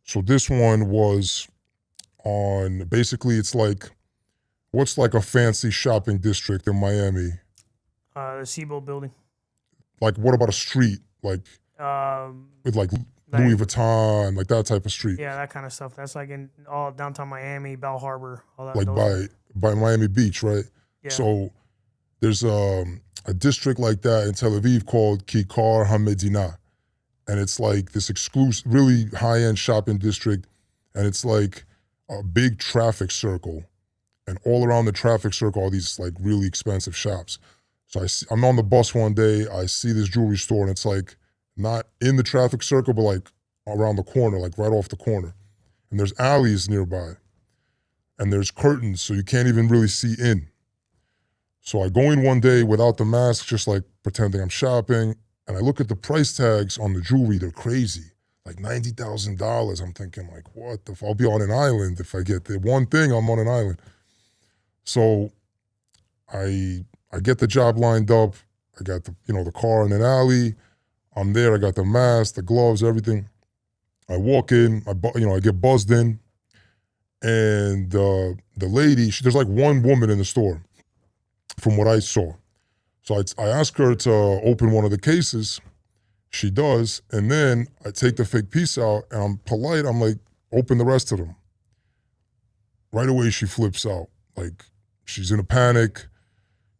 So this one was on, basically it's like, what's like a fancy shopping district in Miami? The Siebel building. Like, what about a street? Like, with like Louis Vuitton, like that type of street. Yeah, that kind of stuff. That's like in all downtown Miami, Bell Harbor, all that. Like by Miami Beach, right? Yeah. So there's a district like that in Tel Aviv called Kikar HaMedina. And it's like this exclusive, really high-end shopping district. And it's like a big traffic circle. And all around the traffic circle are these like really expensive shops. So I'm on the bus one day, I see this jewelry store and it's like not in the traffic circle, but like around the corner, like right off the corner. And there's alleys nearby. And there's curtains, so you can't even really see in. So I go in one day without the mask, just like pretending I'm shopping. And I look at the price tags on the jewelry, they're crazy. Like $90,000. I'm thinking like, what if I'll be on an island if I get the one thing, I'm on an island. So I get the job lined up. I got the car in an alley. I'm there. I got the mask, the gloves, everything. I walk in. I get buzzed in, and the lady. There's like one woman in the store, from what I saw. So I ask her to open one of the cases. She does, and then I take the fake piece out, and I'm polite. I'm like, open the rest of them. Right away, she flips out. Like, she's in a panic.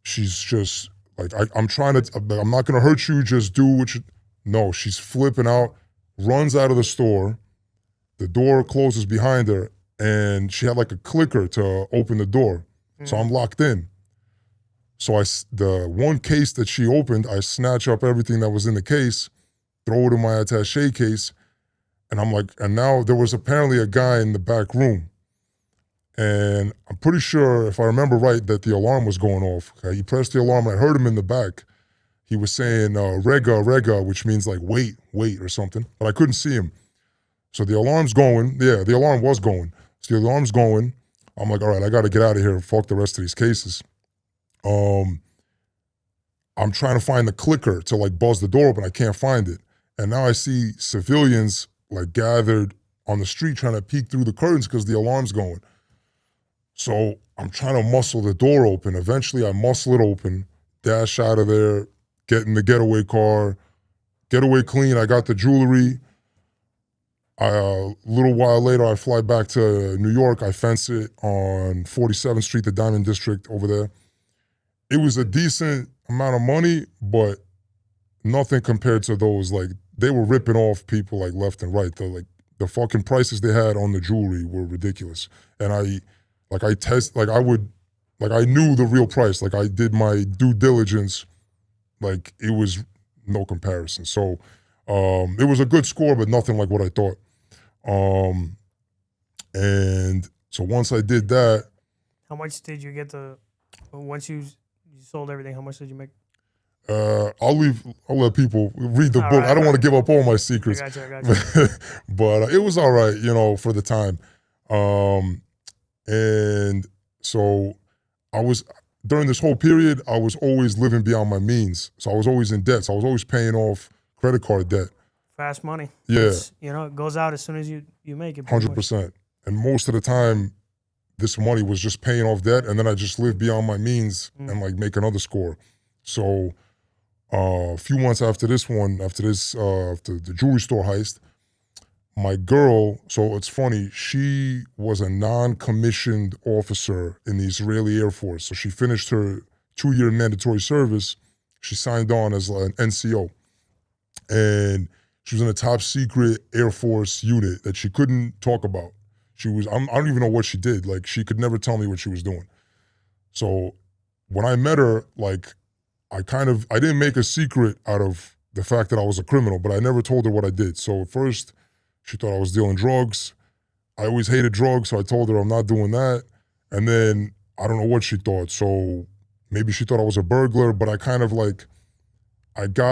She's just like, I'm not going to hurt you. Just do what you. No, she's flipping out, runs out of the store. The door closes behind her, and she had like a clicker to open the door. So I'm locked in. So the one case that she opened, I snatch up everything that was in the case, throw it in my attaché case, and I'm like, and now there was apparently a guy in the back room. And I'm pretty sure, if I remember right, that the alarm was going off. Okay? He pressed the alarm, and I heard him in the back. He was saying, rega, which means like wait, or something. But I couldn't see him. So the alarm's going. Yeah, the alarm was going. So the alarm's going. I'm like, all right, I got to get out of here. Fuck the rest of these cases. I'm trying to find the clicker to like buzz the door open. I can't find it. And now I see civilians like gathered on the street trying to peek through the curtains because the alarm's going. So I'm trying to muscle the door open. Eventually I muscle it open, dash out of there, get in the getaway car, getaway clean. I got the jewelry. A little while later, I fly back to New York. I fence it on 47th Street, the Diamond District over there. It was a decent amount of money, but nothing compared to those. Like, they were ripping off people like left and right. The fucking prices they had on the jewelry were ridiculous. And I knew the real price. Like, I did my due diligence. Like, it was no comparison. So it was a good score, but nothing like what I thought. And so once I did that. How much did you get once you sold everything, how much did you make? I'll let people read the book. Right, I don't want to give up all my secrets. I got you. But it was all right, for the time. And so during this whole period, I was always living beyond my means. So I was always in debt. So I was always paying off credit card debt. Fast money. Yeah. It goes out as soon as you make it. 100%. And most of the time, this money was just paying off debt, and then I just lived beyond my means and like make another score. So a few months after the jewelry store heist, my girl, so it's funny, she was a non-commissioned officer in the Israeli Air Force. So she finished her 2-year mandatory service. She signed on as an NCO. And she was in a top secret Air Force unit that she couldn't talk about. I don't even know what she did. Like, she could never tell me what she was doing. So when I met her, like, I didn't make a secret out of the fact that I was a criminal, but I never told her what I did. So at first, she thought I was dealing drugs. I always hated drugs, so I told her I'm not doing that. And then I don't know what she thought. So maybe she thought I was a burglar, but I got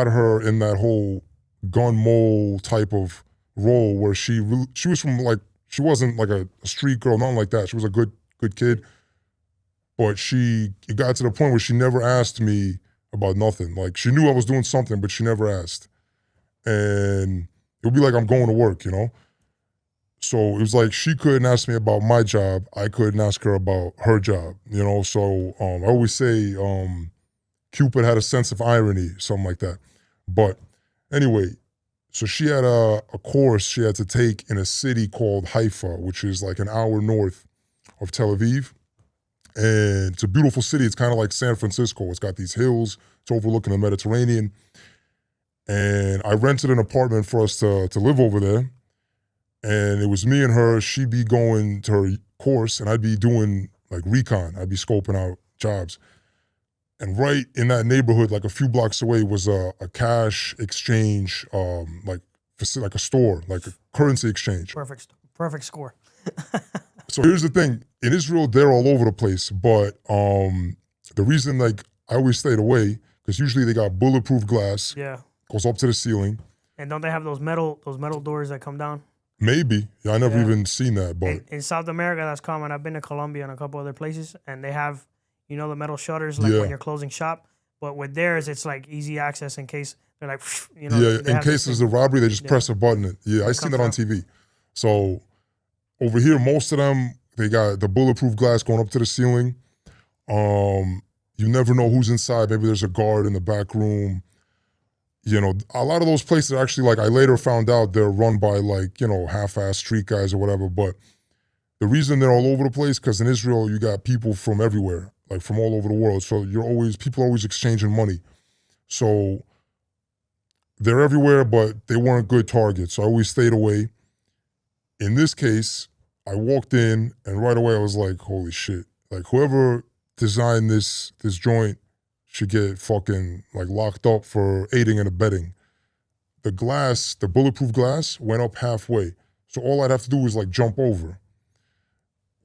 her in that whole gun mole type of role where she was from like, she wasn't like a street girl, nothing like that. She was a good kid. But it got to the point where she never asked me about nothing. Like, she knew I was doing something, but she never asked. And it would be like I'm going to work, So it was like she couldn't ask me about my job. I couldn't ask her about her job, So I always say Cupid had a sense of irony, something like that. But anyway, so she had a course she had to take in a city called Haifa, which is like an hour north of Tel Aviv. And it's a beautiful city. It's kind of like San Francisco. It's got these hills. It's overlooking the Mediterranean. And I rented an apartment for us to live over there. And it was me and her. She'd be going to her course, and I'd be doing like recon. I'd be scoping out jobs. And right in that neighborhood, like a few blocks away, was a cash exchange, like a store, like a currency exchange. Perfect score. So here's the thing. In Israel, they're all over the place. But the reason like I always stayed away, because usually they got bulletproof glass. Yeah. Goes up to the ceiling. And don't they have those metal doors that come down? Maybe. Yeah, I never even seen that. But in South America, that's common. I've been to Colombia and a couple other places, and they have, the metal shutters like when you're closing shop. But with theirs, it's like easy access in case they're like, in case there's a robbery, they just press a button. Yeah, I seen that on TV. So over here, most of them, they got the bulletproof glass going up to the ceiling. You never know who's inside. Maybe there's a guard in the back room. you know, a lot of those places actually, like I later found out they're run by like, you know, half-ass street guys or whatever. But the reason they're all over the place, because in Israel, you got people from everywhere, like from all over the world. So people are always exchanging money. So they're everywhere, but they weren't good targets. So I always stayed away. In this case, I walked in and right away I was like, holy shit. Like whoever designed this joint should get fucking like locked up for aiding and abetting. The bulletproof glass went up halfway. So all I'd have to do was like jump over.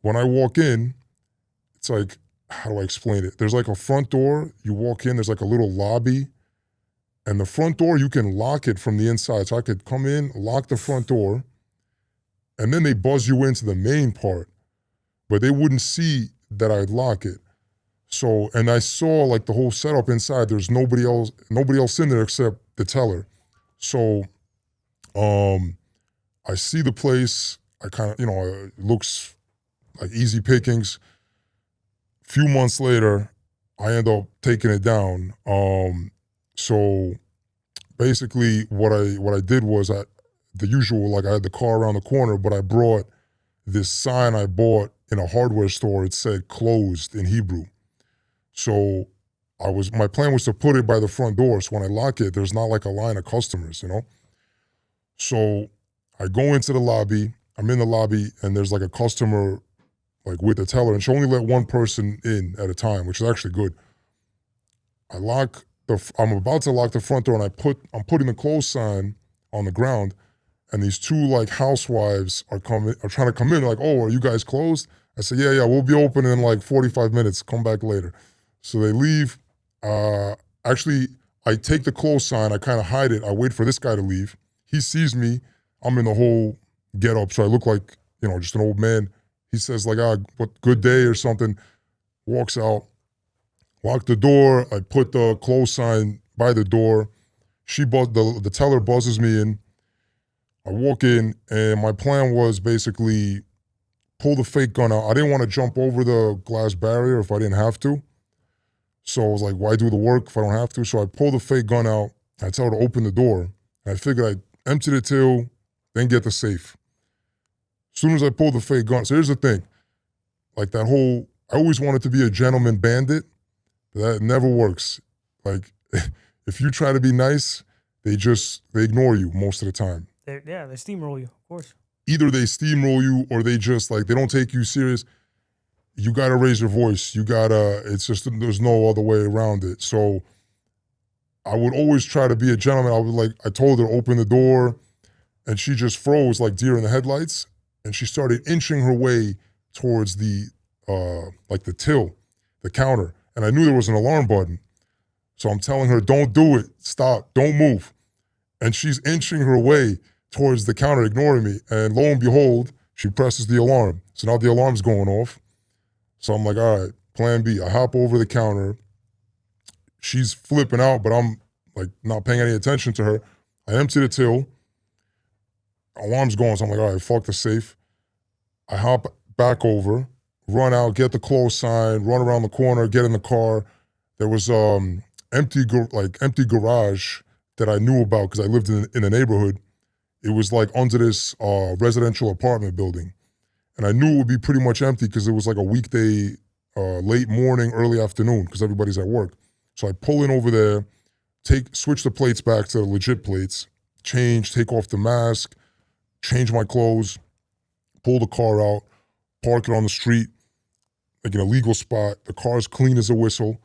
When I walk in, it's like, how do I explain it? There's like a front door, you walk in, there's like a little lobby, and the front door, you can lock it from the inside. So I could come in, lock the front door, and then they buzz you into the main part, but they wouldn't see that I'd lock it. So, and I saw like the whole setup inside. There's nobody else in there except the teller. So, I see the place. I kind of, it looks like easy pickings. Few months later, I end up taking it down. So basically what I did was the usual, like I had the car around the corner, but I brought this sign I bought in a hardware store. It said closed in Hebrew. So my plan was to put it by the front door. So when I lock it, there's not like a line of customers, So I go into the lobby, I'm in the lobby, and there's like a customer like with the teller, and she only let one person in at a time, which is actually good. I'm about to lock the front door, and I'm putting the close sign on the ground, and these two like housewives are trying to come in, like, oh, are you guys closed? I said, yeah, we'll be open in like 45 minutes, come back later. So they leave. Actually, I take the close sign, I kind of hide it, I wait for this guy to leave. He sees me, I'm in the whole get up, so I look like, just an old man. He says like, what, good day or something, walks out, lock the door, I put the close sign by the door. The teller buzzes me in. I walk in, and my plan was basically pull the fake gun out. I didn't want to jump over the glass barrier if I didn't have to. So I was like, why do the work if I don't have to? So I pull the fake gun out, I tell her to open the door. And I figured I'd empty the till, then get the safe. As soon as I pull the fake gun, so here's the thing. Like I always wanted to be a gentleman bandit, but that never works. Like if you try to be nice, they ignore you most of the time. They steamroll you, of course. Either they steamroll you or they just like, they don't take you serious. You gotta raise your voice. It's just, there's no other way around it. So I would always try to be a gentleman. I told her to open the door, and she just froze like deer in the headlights, and she started inching her way towards the till, the counter. And I knew there was an alarm button. So I'm telling her, don't do it, stop, don't move. And she's inching her way towards the counter, ignoring me. And lo and behold, she presses the alarm. So now the alarm's going off. So I'm like, all right, plan B. I hop over the counter. She's flipping out, but I'm like not paying any attention to her. I empty the till. Alarm's going, so I'm like, all right, fuck the safe. I hop back over, run out, get the close sign, run around the corner, get in the car. There was empty garage that I knew about because I lived in a neighborhood. It was like under this residential apartment building. And I knew it would be pretty much empty because it was like a weekday, late morning, early afternoon because everybody's at work. So I pull in over there, switch the plates back to the legit plates, take off the mask, change my clothes, pull the car out, park it on the street, like in a legal spot. The car's clean as a whistle.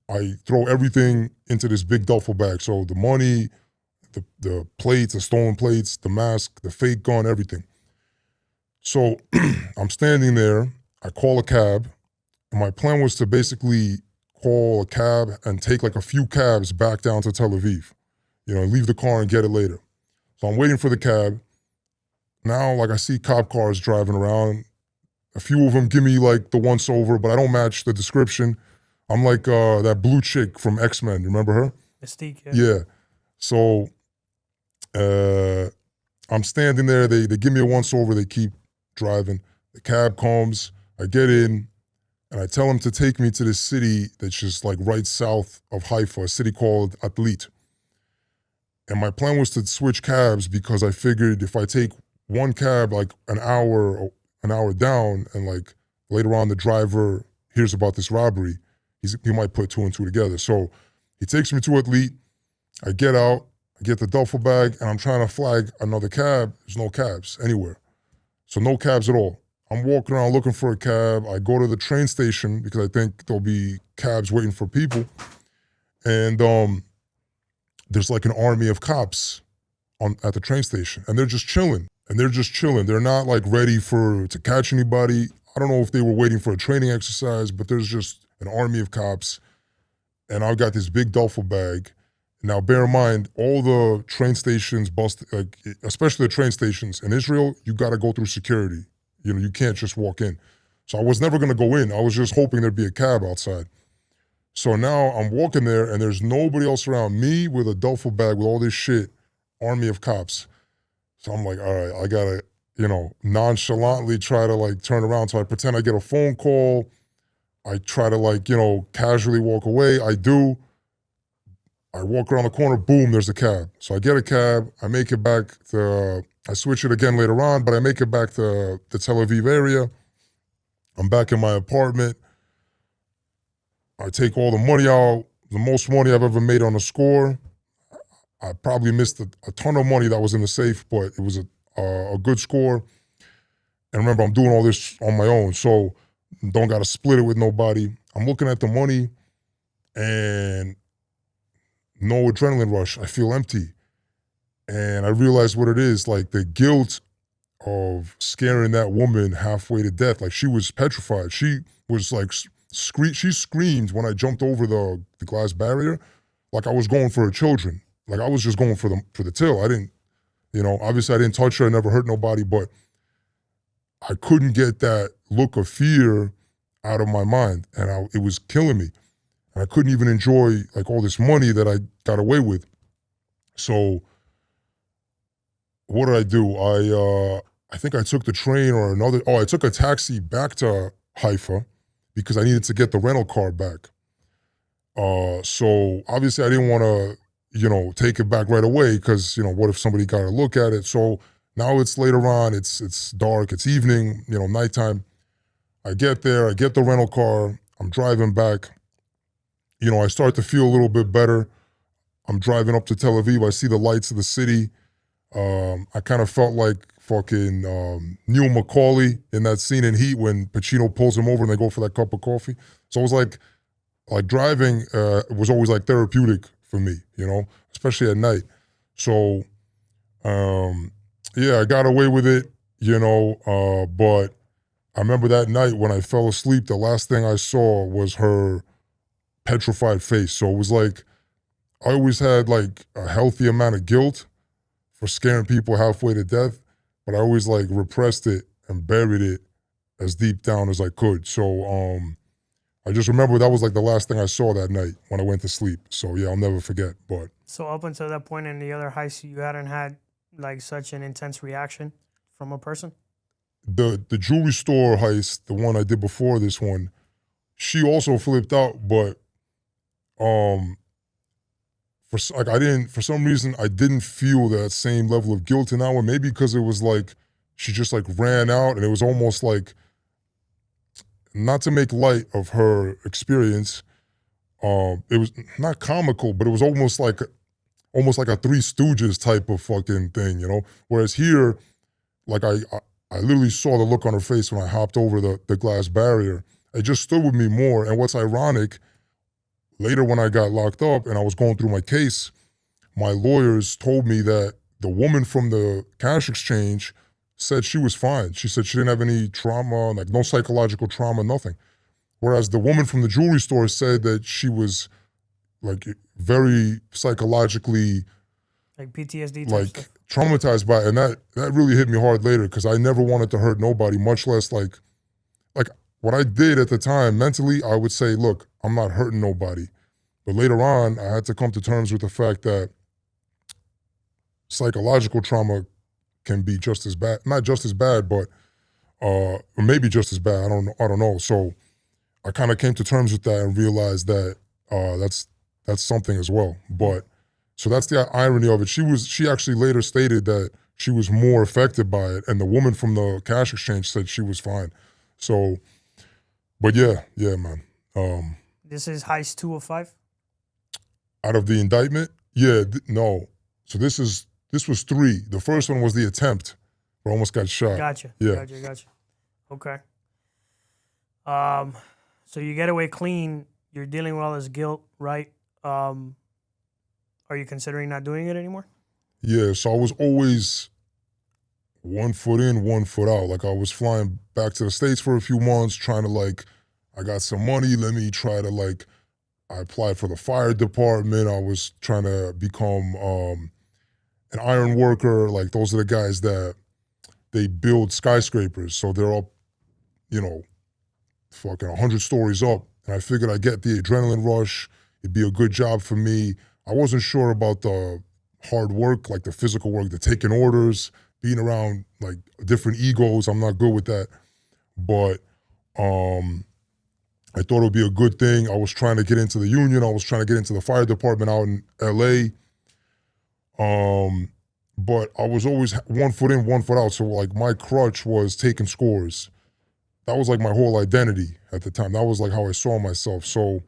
I throw everything into this big duffel bag. So the money, the plates, the stolen plates, the mask, the fake gun, everything. So I'm standing there, I call a cab, and my plan was to basically call a cab and take like a few cabs back down to Tel Aviv, leave the car and get it later. So I'm waiting for the cab. Now, like I see cop cars driving around. A few of them give me like the once over, but I don't match the description. I'm like that blue chick from X-Men, you remember her? Mystique, yeah. Yeah. So I'm standing there, they give me a once over, they keep driving. The cab comes, I get in, and I tell them to take me to this city that's just like right south of Haifa, a city called Atlit. And my plan was to switch cabs because I figured if I take one cab like an hour down, and like later on the driver hears about this robbery, he might put 2 and 2 together. So he takes me to Elite. I get out, I get the duffel bag, and I'm trying to flag another cab. There's no cabs anywhere. So no cabs at all. I'm walking around looking for a cab. I go to the train station because I think there'll be cabs waiting for people. And there's like an army of cops at the train station, and they're just chilling. They're not like ready to catch anybody. I don't know if they were waiting for a training exercise, but there's just an army of cops. And I've got this big duffel bag. Now, bear in mind, all the train stations, especially the train stations in Israel, you got to go through security. You know, you can't just walk in. So I was never going to go in. I was just hoping there'd be a cab outside. So now I'm walking there, and there's nobody else around me with a duffel bag with all this shit, army of cops. So I'm like, all right, I got to, nonchalantly try to like turn around. So I pretend I get a phone call. I try to casually walk away. I do. I walk around the corner, boom, there's a cab. So I get a cab, I make it back I switch it again later on, but I make it back to the Tel Aviv area. I'm back in my apartment. I take all the money out, the most money I've ever made on a score. I probably missed a ton of money that was in the safe, but it was a good score. And remember, I'm doing all this on my own, so don't got to split it with nobody. I'm looking at the money, and no adrenaline rush. I feel empty. And I realized what it is, like the guilt of scaring that woman halfway to death. Like she was petrified. She was like, she screamed when I jumped over the glass barrier, like I was going for her children. Like I was just going for the till. I didn't, obviously I didn't touch her, I never hurt nobody, but I couldn't get that look of fear out of my mind. And it was killing me. And I couldn't even enjoy like all this money that I got away with. So what did I do? I think I took the train or I took a taxi back to Haifa because I needed to get the rental car back. So obviously I didn't want to, take it back right away because, what if somebody got a look at it? So now it's later on, it's dark, it's evening, nighttime. I get there, I get the rental car, I'm driving back. I start to feel a little bit better. I'm driving up to Tel Aviv, I see the lights of the city. I kind of felt like fucking Neil McCauley in that scene in Heat when Pacino pulls him over and they go for that cup of coffee. So it was like driving was always like therapeutic for me, especially at night. So, I got away with it, but I remember that night when I fell asleep, the last thing I saw was her petrified face. So it was like, I always had like a healthy amount of guilt for scaring people halfway to death, but I always like repressed it and buried it as deep down as I could. So I just remember that was like the last thing I saw that night when I went to sleep. So yeah, I'll never forget. But so up until that point in the other heist, you hadn't had like such an intense reaction from a person? The jewelry store heist, the one I did before this one, she also flipped out, but for some reason I didn't feel that same level of guilt in that one. Maybe because it was like she just like ran out, and it was almost like, not to make light of her experience, it was not comical, but it was almost like a Three Stooges type of fucking thing, Whereas here, like I literally saw the look on her face when I hopped over the glass barrier. It just stood with me more. And what's ironic, later when I got locked up and I was going through my case, my lawyers told me that the woman from the cash exchange said she was fine. She said she didn't have any trauma, like no psychological trauma, nothing. Whereas the woman from the jewelry store said that she was like very psychologically, like PTSD, like stuff. Traumatized by it. And that really hit me hard later because I never wanted to hurt nobody, much less like what I did at the time mentally. I would say, look, I'm not hurting nobody. But later on, I had to come to terms with the fact that psychological trauma can be just as bad, not just as bad, but maybe just as bad. I don't know. So I kind of came to terms with that and realized that that's something as well. But So that's the irony of it. She actually later stated that she was more affected by it, and the woman from the cash exchange said she was fine. So, but yeah, man. This is Heist 2 of 5? Out of the indictment? Yeah, no. So this was 3. The first one was the attempt, where I almost got shot. Gotcha. Yeah. Gotcha. Okay. So you get away clean. You're dealing with all this guilt, right? Are you considering not doing it anymore? Yeah, so I was always 1 foot in, 1 foot out. Like I was flying back to the States for a few months, trying to like, I got some money, let me try to like, I applied for the fire department. I was trying to become an iron worker. Like those are the guys that they build skyscrapers. So they're up, you know, fucking 100 stories up. And I figured I'd get the adrenaline rush. It'd be a good job for me. I wasn't sure about the hard work, like the physical work, the taking orders, being around like different egos. I'm not good with that. But I thought it would be a good thing. I was trying to get into the union. I was trying to get into the fire department out in LA. But I was always 1 foot in, 1 foot out. So like my crutch was taking scores. That was like my whole identity at the time. That was like how I saw myself. So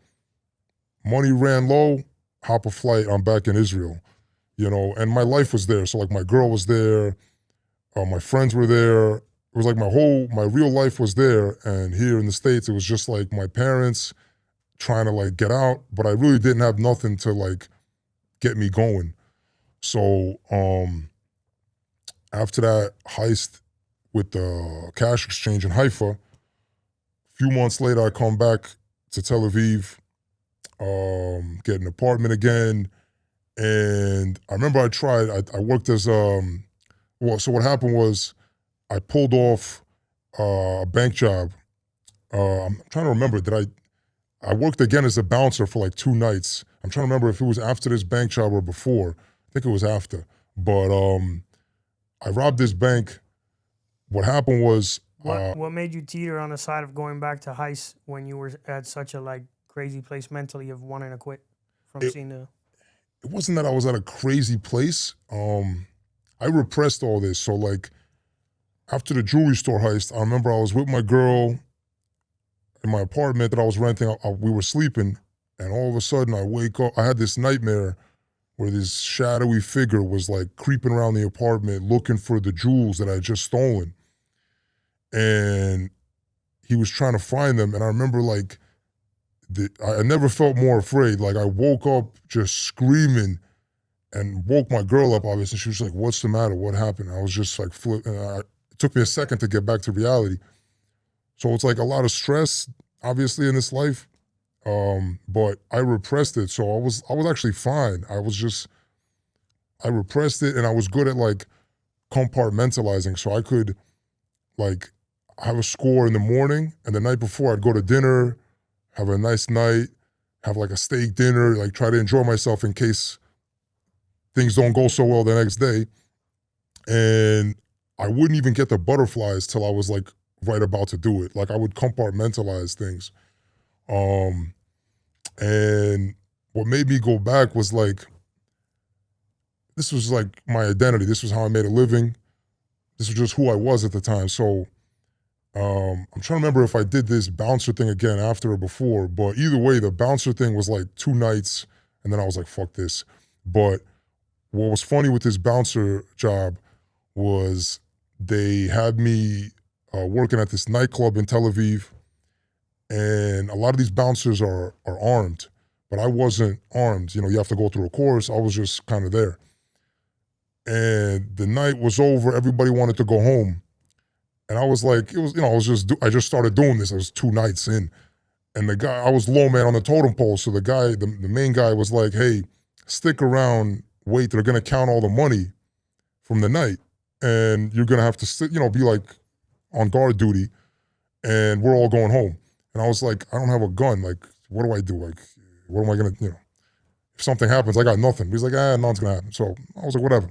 money ran low, hop a flight, I'm back in Israel, you know, and my life was there. So like my girl was there, my friends were there. It was like my real life was there. And here in the States, it was just like my parents trying to like get out, but I really didn't have nothing to like get me going. So after that heist with the cash exchange in Haifa, a few months later, I come back to Tel Aviv, get an apartment again. And I remember I worked as, so what happened was I pulled off a bank job. I'm trying to remember, I worked again as a bouncer for like 2 nights. I'm trying to remember if it was after this bank job or before. I think it was after. But I robbed this bank. What happened was... What made you teeter on the side of going back to heist when you were at such a like crazy place mentally of wanting to quit from seeing the... It wasn't that I was at a crazy place. I repressed all this. So like after the jewelry store heist, I remember I was with my girl in my apartment that I was renting. We were sleeping, and all of a sudden I wake up. I had this nightmare where this shadowy figure was like creeping around the apartment looking for the jewels that I had just stolen. And he was trying to find them. And I remember like, I never felt more afraid. Like I woke up just screaming and woke my girl up, obviously. She was like, what's the matter? What happened? I was just like, it took me a second to get back to reality. So it's like a lot of stress, obviously, in this life. But I repressed it. So I was actually fine. I repressed it, and I was good at like compartmentalizing. So I could like have a score in the morning, and the night before I'd go to dinner, have a nice night, have like a steak dinner, like try to enjoy myself in case things don't go so well the next day. And I wouldn't even get the butterflies till I was like right about to do it. Like I would compartmentalize things. And what made me go back was like, this was like my identity. This was how I made a living. This was just who I was at the time. So I'm trying to remember if I did this bouncer thing again after or before, but either way, the bouncer thing was like 2 nights, and then I was like, fuck this. But what was funny with this bouncer job was they had me working at this nightclub in Tel Aviv, and a lot of these bouncers are armed, but I wasn't armed. You know, you have to go through a course. I was just kind of there. And the night was over. Everybody wanted to go home. And I was like, I just started doing this. I was 2 nights in. And the guy, I was low man on the totem pole. So the guy, the main guy was like, hey, stick around, wait, they're going to count all the money from the night. And you're going to have to, be like on guard duty. And we're all going home. And I was like, I don't have a gun. Like, what do I do? Like, what am I going to, if something happens, I got nothing. He's like, nothing's going to happen. So I was like, whatever.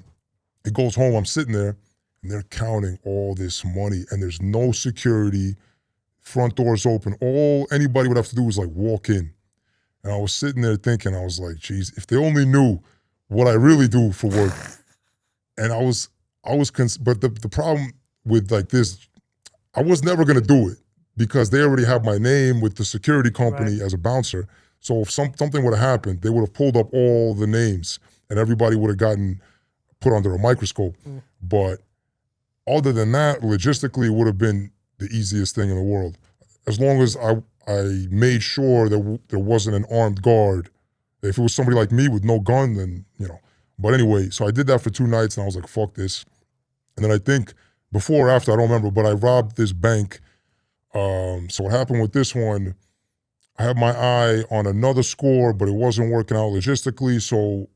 He goes home, I'm sitting there, and they're counting all this money, and there's no security, front doors open. All anybody would have to do was like walk in. And I was sitting there thinking, I was like, geez, if they only knew what I really do for work. And but the problem with like this, I was never gonna do it because they already have my name with the security company as a bouncer. So if something would have happened, they would have pulled up all the names and everybody would have gotten put under a microscope. But other than that, logistically, it would have been the easiest thing in the world. As long as I made sure that there wasn't an armed guard. If it was somebody like me with no gun, then, you know. But anyway, so I did that for 2 nights and I was like, fuck this. And then I think before or after, I don't remember, but I robbed this bank. So what happened with this one, I had my eye on another score, but it wasn't working out logistically. So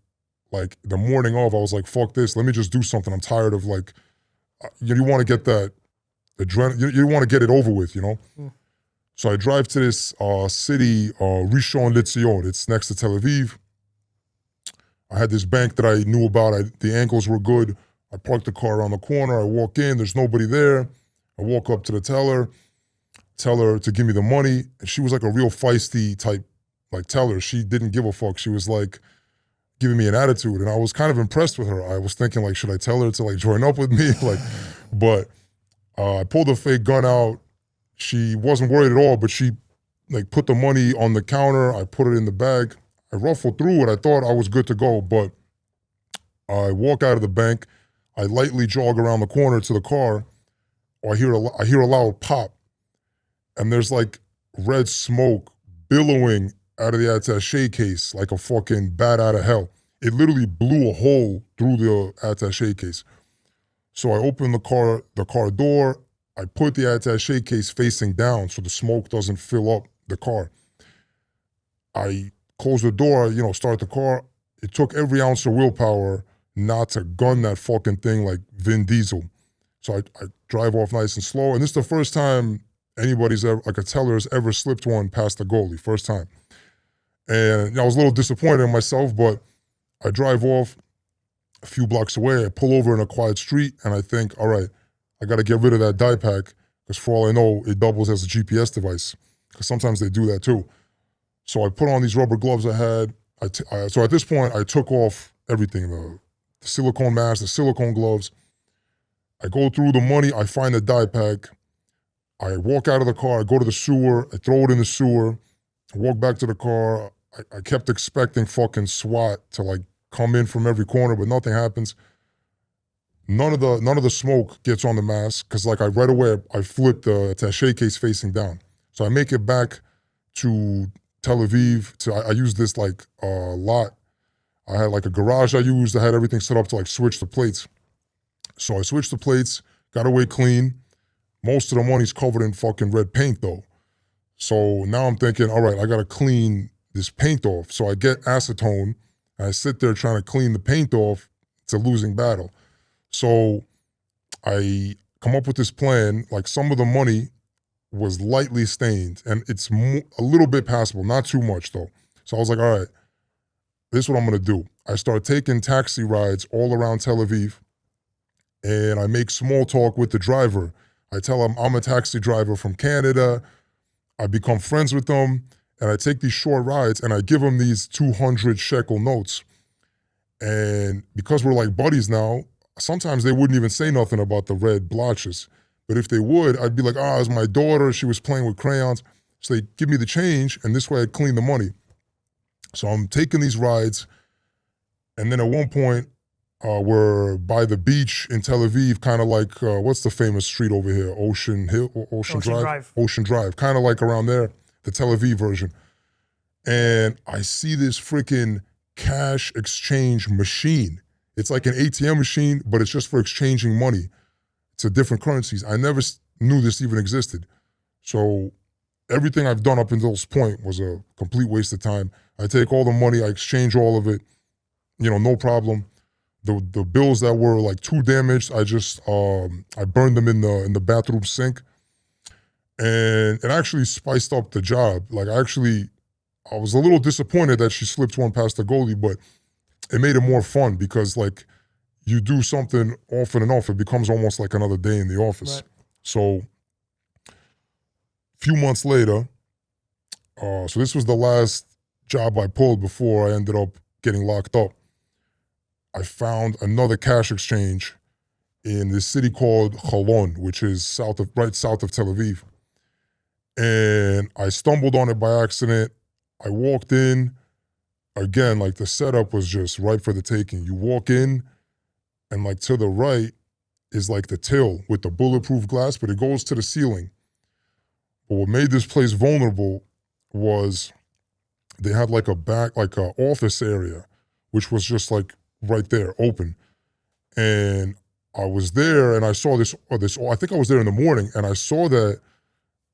like the morning of, I was like, fuck this, let me just do something. I'm tired of like, you want to get that adrenaline, you want to get it over with, you know? So I drive to this city, Rishon LeZion. It's next to Tel Aviv. I had this bank that I knew about. The angles were good. I parked the car around the corner. I walk in. There's nobody there. I walk up to the teller, tell her to give me the money. And she was like a real feisty type, like teller. She didn't give a fuck. She was like giving me an attitude. And I was kind of impressed with her. I was thinking like, should I tell her to like join up with me? But I pulled a fake gun out. She wasn't worried at all, but she like put the money on the counter. I put it in the bag. I ruffled through it. I thought I was good to go, but I walk out of the bank. I lightly jog around the corner to the car. I hear a loud pop, and there's like red smoke billowing out of the attaché case like a fucking bat out of hell. It literally blew a hole through the attaché case. So I open the car door. I put the attaché case facing down so the smoke doesn't fill up the car. I close the door, start the car. It took every ounce of willpower not to gun that fucking thing like Vin Diesel. So I drive off nice and slow. And this is the first time anybody's ever, like a teller's ever slipped one past the goalie, first time. And I was a little disappointed in myself, but I drive off a few blocks away. I pull over in a quiet street and I think, all right, I got to get rid of that die pack because for all I know, it doubles as a GPS device because sometimes they do that too. So I put on these rubber gloves I had. So at this point, I took off everything, the silicone mask, the silicone gloves. I go through the money. I find the die pack. I walk out of the car. I go to the sewer. I throw it in the sewer. I walk back to the car. I kept expecting fucking SWAT to like come in from every corner, but nothing happens. None of the smoke gets on the mask because like right away I flip the attaché case facing down. So I make it back to Tel Aviv. I used this like lot. I had like a garage I used. I had everything set up to like switch the plates. So I switched the plates, got away clean. Most of the money's covered in fucking red paint though. So now I'm thinking, all right, I gotta clean this paint off. So I get acetone and I sit there trying to clean the paint off. It's a losing battle. So I come up with this plan, like some of the money was lightly stained and it's a little bit passable, not too much though. So I was like, all right, this is what I'm gonna do. I start taking taxi rides all around Tel Aviv and I make small talk with the driver. I tell him I'm a taxi driver from Canada. I become friends with them and I take these short rides and I give them these 200 shekel notes. And because we're like buddies now, sometimes they wouldn't even say nothing about the red blotches. But if they would, I'd be like, it was my daughter. She was playing with crayons. So they give me the change and this way I'd clean the money. So I'm taking these rides. And then at one point, we're by the beach in Tel Aviv, kind of like, what's the famous street over here? Ocean Drive. Ocean Drive, kind of like around there, the Tel Aviv version. And I see this freaking cash exchange machine. It's like an ATM machine, but it's just for exchanging money to different currencies. I never knew this even existed. So everything I've done up until this point was a complete waste of time. I take all the money, I exchange all of it, no problem. The bills that were like too damaged, I just I burned them in the bathroom sink, and it actually spiced up the job. Like I was a little disappointed that she slipped one past the goalie, but it made it more fun because like you do something often enough, it becomes almost like another day in the office. Right. So a few months later, so this was the last job I pulled before I ended up getting locked up. I found another cash exchange in this city called Cholon, which is right south of Tel Aviv. And I stumbled on it by accident. I walked in. Again, like the setup was just ripe for the taking. You walk in, and like to the right is like the till with the bulletproof glass, but it goes to the ceiling. But what made this place vulnerable was they had like a back, like a office area, which was just like right there, open. And I was there and I saw this, I think I was there in the morning, and I saw that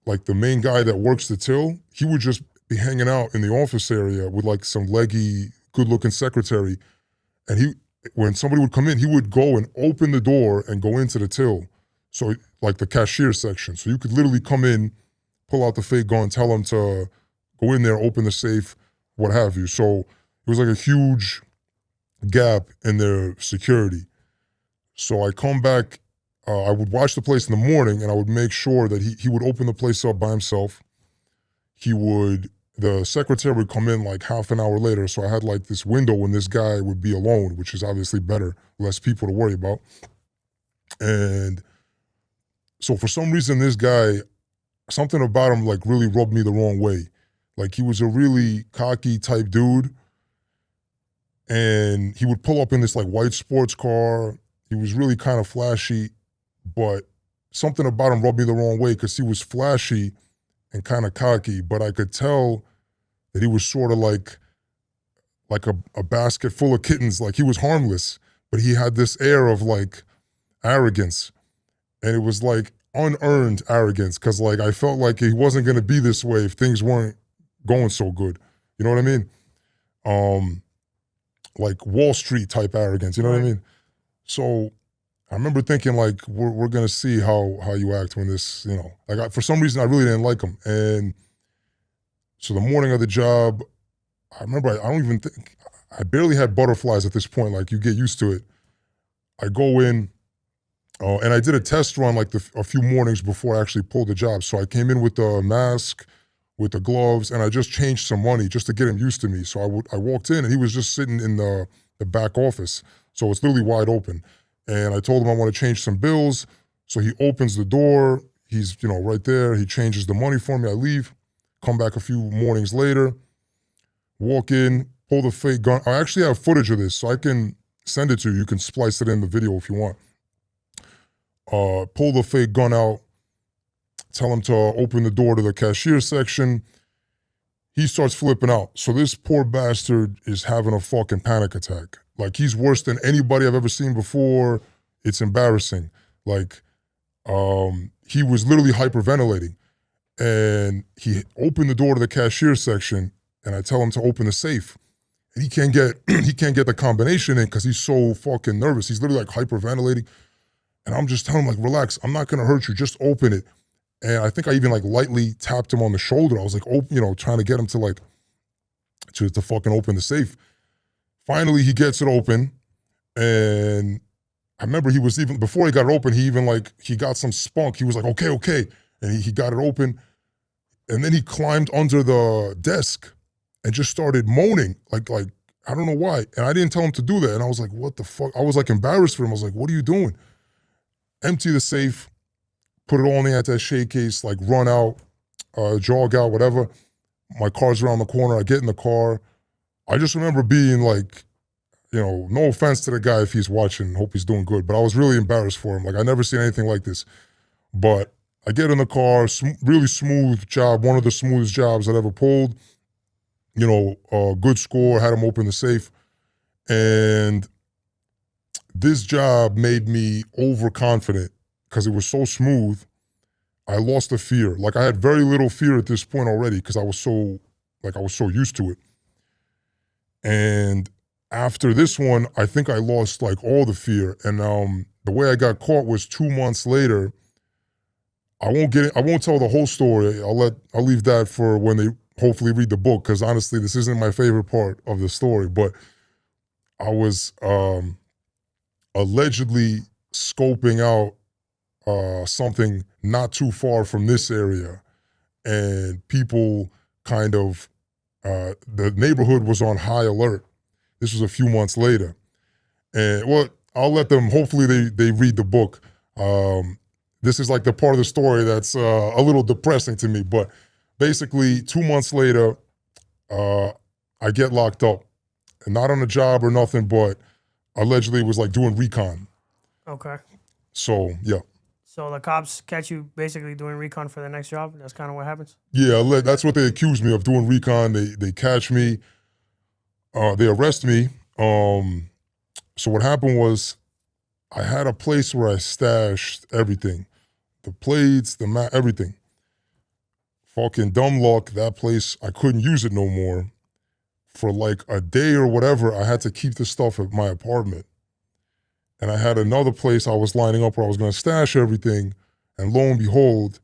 like the main guy that works the till, he would just be hanging out in the office area with like some leggy, good-looking secretary. And when somebody would come in, he would go and open the door and go into the till. So like the cashier section. So you could literally come in, pull out the fake gun, tell them to go in there, open the safe, what have you. So it was like a huge gap in their security. So I come back, I would watch the place in the morning, and I would make sure that he would open the place up by himself. The secretary would come in like half an hour later, so I had like this window when this guy would be alone, which is obviously better, less people to worry about. And so for some reason, this guy, something about him like really rubbed me the wrong way. Like he was a really cocky type dude, and he would pull up in this like white sports car. He was really kind of flashy, but something about him rubbed me the wrong way because he was flashy and kind of cocky, but I could tell that he was sort of like a basket full of kittens. Like he was harmless, but he had this air of like arrogance, and it was like unearned arrogance because like I felt like he wasn't going to be this way if things weren't going so good. You know what I mean? Like Wall Street type arrogance. You know what I mean? So I remember thinking like, we're going to see how you act when this, you know, like for some reason I really didn't like him. And so the morning of the job, I remember I barely had butterflies at this point. Like you get used to it. I go in, and I did a test run like a few mornings before I actually pulled the job. So I came in with the mask, with the gloves, and I just changed some money just to get him used to me. So I walked in, and he was just sitting in the back office. So it's literally wide open. And I told him I want to change some bills. So he opens the door. He's, you know, right there. He changes the money for me. I leave, come back a few mornings later, walk in, pull the fake gun. I actually have footage of this, so I can send it to you. You can splice it in the video if you want. Pull the fake gun out, tell him to open the door to the cashier section. He starts flipping out. So this poor bastard is having a fucking panic attack. Like he's worse than anybody I've ever seen before. It's embarrassing. Like he was literally hyperventilating. And he opened the door to the cashier section, and I tell him to open the safe. And he can't get the combination in because he's so fucking nervous. He's literally like hyperventilating. And I'm just telling him, like, relax, I'm not gonna hurt you, just open it. And I think I even like lightly tapped him on the shoulder. I was like, trying to get him to like, to fucking open the safe. Finally, he gets it open. And I remember he was even, before he got it open, he got some spunk. He was like, okay. And he got it open. And then he climbed under the desk and just started moaning, like I don't know why. And I didn't tell him to do that. And I was like, what the fuck? I was like embarrassed for him. I was like, what are you doing? Empty the safe, put it all in the anti-shade case, like run out, jog out, whatever. My car's around the corner. I get in the car. I just remember being like, no offense to the guy if he's watching, hope he's doing good, but I was really embarrassed for him. Like I never seen anything like this. But I get in the car, really smooth job, one of the smoothest jobs I'd ever pulled. Good score, had him open the safe. And this job made me overconfident because it was so smooth. I lost the fear. Like I had very little fear at this point already because I was so used to it. And after this one, I think I lost like all the fear. And the way I got caught was 2 months later. I won't tell the whole story. I'll leave that for when they hopefully read the book, because honestly, this isn't my favorite part of the story. But I was allegedly scoping out something not too far from this area, and people kind of the neighborhood was on high alert. This was a few months later, And well, I'll let them. Hopefully, they read the book. This is like the part of the story that's a little depressing to me. But basically, 2 months later, I get locked up, and not on a job or nothing, but allegedly was like doing recon. Okay. So yeah. So the cops catch you basically doing recon for the next job. That's kind of what happens. Yeah, that's what they accuse me of, doing recon. They catch me. They arrest me. So what happened was, I had a place where I stashed everything, the plates, everything. Fucking dumb luck, that place, I couldn't use it no more. For like a day or whatever, I had to keep the stuff at my apartment. And I had another place I was lining up where I was gonna stash everything, and lo and behold,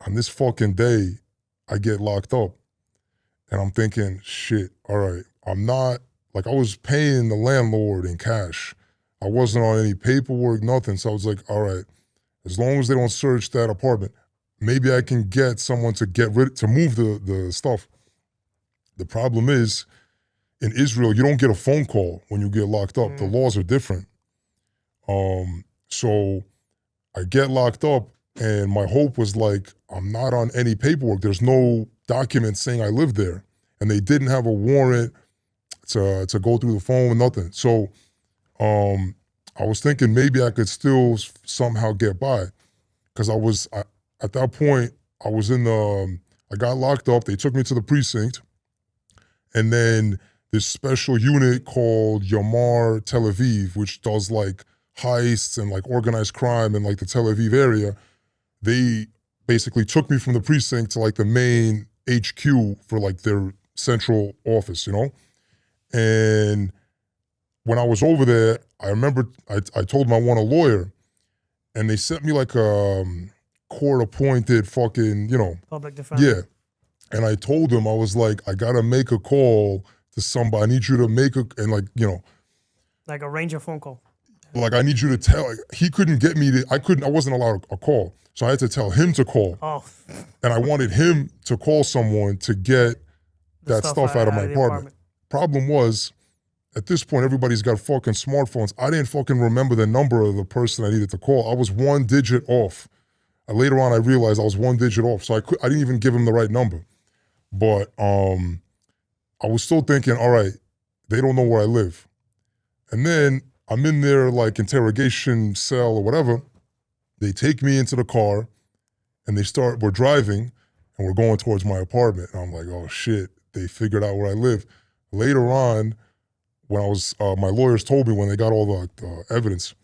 on this fucking day, I get locked up. And I'm thinking, shit, all right, I'm not, like, I was paying the landlord in cash. I wasn't on any paperwork, nothing. So I was like, all right, as long as they don't search that apartment, maybe I can get someone to move the stuff. The problem is, in Israel, you don't get a phone call when you get locked up. The laws are different. So I get locked up, and my hope was like, I'm not on any paperwork. There's no document saying I live there. And they didn't have a warrant to go through the phone, nothing. So I was thinking maybe I could still somehow get by. Because at that point, I was I got locked up. They took me to the precinct. And then this special unit called Yamar Tel Aviv, which does like heists and like organized crime in like the Tel Aviv area, they basically took me from the precinct to like the main HQ for like their central office, you know? And when I was over there, I remember I told them I want a lawyer, and they sent me like a court-appointed fucking, you know. Public defender. Yeah. And I told him, I was like, I gotta make a call to somebody. I need you to make and like, you know. Like arrange a phone call. Like I need you to tell, like, he couldn't get me I wasn't allowed a call. So I had to tell him to call. Oh. And I wanted him to call someone to get that stuff out of my apartment. Problem was, at this point, everybody's got fucking smartphones. I didn't fucking remember the number of the person I needed to call. I was 1 digit off. Later on, I realized I was 1 digit off. So I didn't even give him the right number. But I was still thinking, all right, they don't know where I live. And then I'm in their like interrogation cell or whatever. They take me into the car, and we're driving, and we're going towards my apartment. And I'm like, oh shit, they figured out where I live. Later on, when I was, my lawyers told me when they got all the evidence.